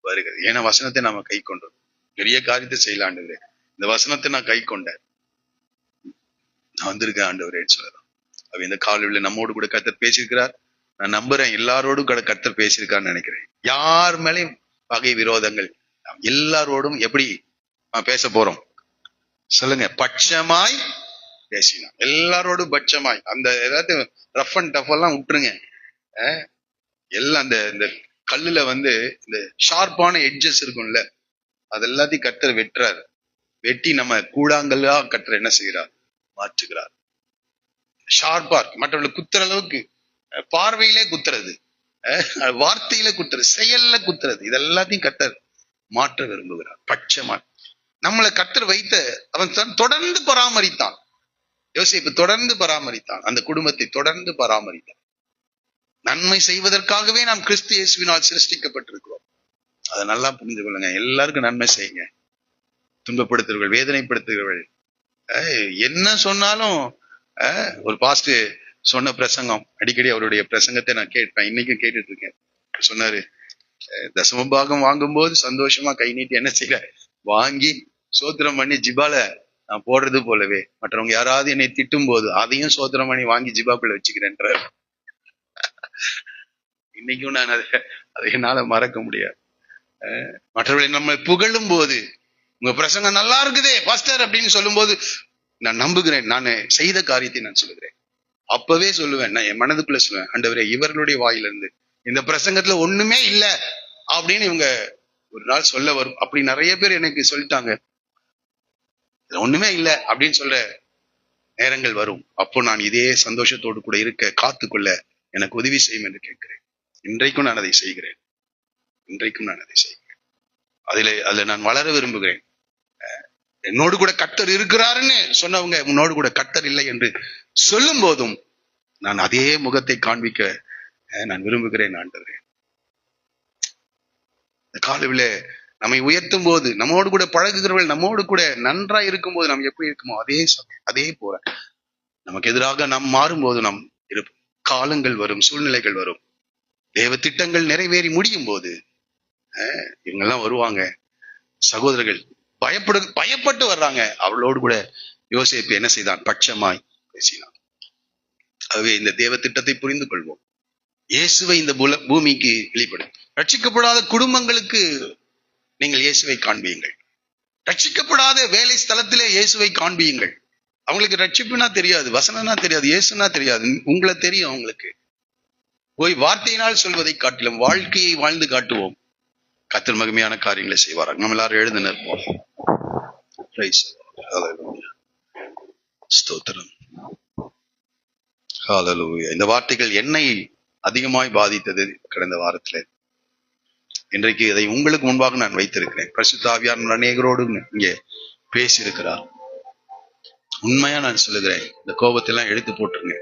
வருகிறது. ஏன்னா வசனத்தை நாம கை கொண்டோம். பெரிய காரியத்தை செய்யல ஆண்டவரே, இந்த வசனத்தை நான் கை கொண்டேன், நான் வந்திருக்கேன் ஆண்டவரே சொல்லலாம். அவ இந்த காலையில நம்மோடு கூட கர்த்தர் பேசியிருக்கிறார். நான் நம்புறேன் எல்லாரோடும் கூட கர்த்தர் பேசியிருக்கான்னு நினைக்கிறேன். யார் மேலேயும் பகை விரோதங்கள், எல்லாரோடும் எப்படி பேச போறோம் சொல்லுங்க? பட்சமாய் பேசினா, எல்லாரோடும் பட்சமாய். அந்த ஏதாவது ரஃப் அண்ட் டஃப் எல்லாம் விட்டுருங்க. எல்லாம் இந்த கல்லுல இந்த ஷார்ப்பான எட்ஜஸ் இருக்கும்ல, அது எல்லாத்தையும் கர்த்தர் வெட்டுறாரு. வெட்டி நம்ம கூழாங்கல்லா கர்த்தர் என்ன செய்கிறார்? மாற்றுகிறார். ஷார்ப்பா இருக்கு, மற்றவர்களுக்கு குத்துற அளவுக்கு. பார்வையிலே குத்துறது, வார்த்தையில குத்துறது, செயல்ல குத்துறது, இதெல்லாத்தையும் கர்த்தர் மாற்ற விரும்புகிறார். பட்சமா நம்மளை கர்த்தர் வைத்த அவன் தொடர்ந்து பராமரித்தான். யோசேப்பு தொடர்ந்து பராமரித்தான், அந்த குடும்பத்தை தொடர்ந்து பராமரித்தான். நன்மை செய்வதற்காகவே நாம் கிறிஸ்து இயேசுவினால் சிருஷ்டிக்கப்பட்டிருக்கிறோம். அதை நல்லா புரிந்து கொள்ளுங்க. எல்லாருக்கும் நன்மை செய்யுங்க. துன்பப்படுத்துறவர்கள், வேதனைப்படுத்துகிறவர்கள், என்ன சொன்னாலும் ஒரு பாஸ்ட் சொன்ன பிரசங்கம், அடிக்கடி அவருடைய பிரசங்கத்தை நான் கேட்பேன், இன்னைக்கும் கேட்டுட்டு இருக்கேன். சொன்னாரு, தசமபாகம் வாங்கும்போது சந்தோஷமா கை நீட்டி என்ன செய்யற, வாங்கி சோத்திரம் பண்ணி ஜிபால நான் போடுறது போலவே மற்றவங்க யாராவது என்னை திட்டும் போது அதையும் சோத்திரம் பண்ணி வாங்கி ஜிபாக்குள்ள வச்சுக்கிறேன்ற. இன்னைக்கும் நான் அதை என்னால மறக்க முடியாது. மற்றவர்களை நம்ம புகழும் போது, உங்க பிரசங்கம் நல்லா இருக்குதே பாஸ்டர் அப்படின்னு சொல்லும் போது நான் நம்புகிறேன், நான் செய்த காரியத்தை நான் சொல்லுகிறேன். அப்பவே சொல்லுவேன், நான் என் மனதுக்குள்ள சொல்லுவேன், ஆண்டவரே இவர்களுடைய வாயிலிருந்து இந்த பிரசங்கத்துல ஒண்ணுமே இல்லை அப்படின்னு இவங்க ஒரு நாள் சொல்ல வரும். அப்படி நிறைய பேர் எனக்கு சொல்லிட்டாங்க, ஒண்ணுமே இல்லை அப்படின்னு சொல்ற நேரங்கள் வரும். அப்போ நான் இதே சந்தோஷத்தோடு கூட இருக்க, காத்துக்கொள்ள எனக்கு உதவி செய்யும் என்று கேட்கிறேன். இன்றைக்கும் நான் அதை செய்கிறேன். இன்றைக்கும் நான் அதை செய்கிறேன். அதுல நான் வளர விரும்புகிறேன். என்னோடு கூட கர்த்தர் இருக்கிறாருன்னு சொன்னவங்க உன்னோடு கூட கர்த்தர் இல்லை என்று சொல்லும் போதும் நான் அதே முகத்தை காண்பிக்க நான் விரும்புகிறேன் ஆண்டவரே. இந்த காலவிலே நம்மை உயர்த்தும் போது, நம்மோடு கூட பழகுகிறவர்கள் நம்மோடு கூட நன்றா இருக்கும் போது நாம் எப்படி இருக்குமோ அதே போல நமக்கு எதிராக நாம் மாறும்போது நாம் இருப்போம். காலங்கள் வரும், சூழ்நிலைகள் வரும், தேவ திட்டங்கள் நிறைவேறி முடியும் போது இவங்கெல்லாம் வருவாங்க. சகோதரர்கள் பயப்பட்டு வர்றாங்க. அவளோடு கூட யோசேப்பு என்ன செய்தான்? பட்சமாய் பேசினான். ஆகவே இந்த தேவ திட்டத்தை புரிந்து கொள்வோம். இயேசுவை இந்த பூமிக்கு வெளிப்படும். ரட்சிக்கப்படாத குடும்பங்களுக்கு நீங்கள் இயேசுவை காண்பியுங்கள். ரட்சிக்கப்படாத வேலை ஸ்தலத்திலே இயேசுவை காண்பியுங்கள். அவங்களுக்கு ரட்சிப்புனா தெரியாது, வசனம்னா தெரியாது, இயேசுனா தெரியாது. உங்களை தெரியும். அவங்களுக்கு போய் வார்த்தையினால் சொல்வதை காட்டிலும் வாழ்க்கையை வாழ்ந்து காட்டுவோம். கர்த்தர் மகிமையான காரியங்களை செய்வார்கள். நம்ம எல்லாரும் எழுந்து நிற்போம். ஸ்தோத்திரம். ஹல்லேலூயா. இந்த வார்த்தைகள் என்னை அதிகமாய் பாதித்தது கடந்த வாரத்துல. இன்றைக்கு இதை உங்களுக்கு முன்பாக நான் வைத்திருக்கிறேன். பரிசுத்த ஆவியானவர் அநேகரோடு இங்கே பேசி இருக்கிறார். உண்மையா நான் சொல்லுகிறேன், இந்த கோபத்தை எல்லாம் எடுத்து போட்டுருங்க.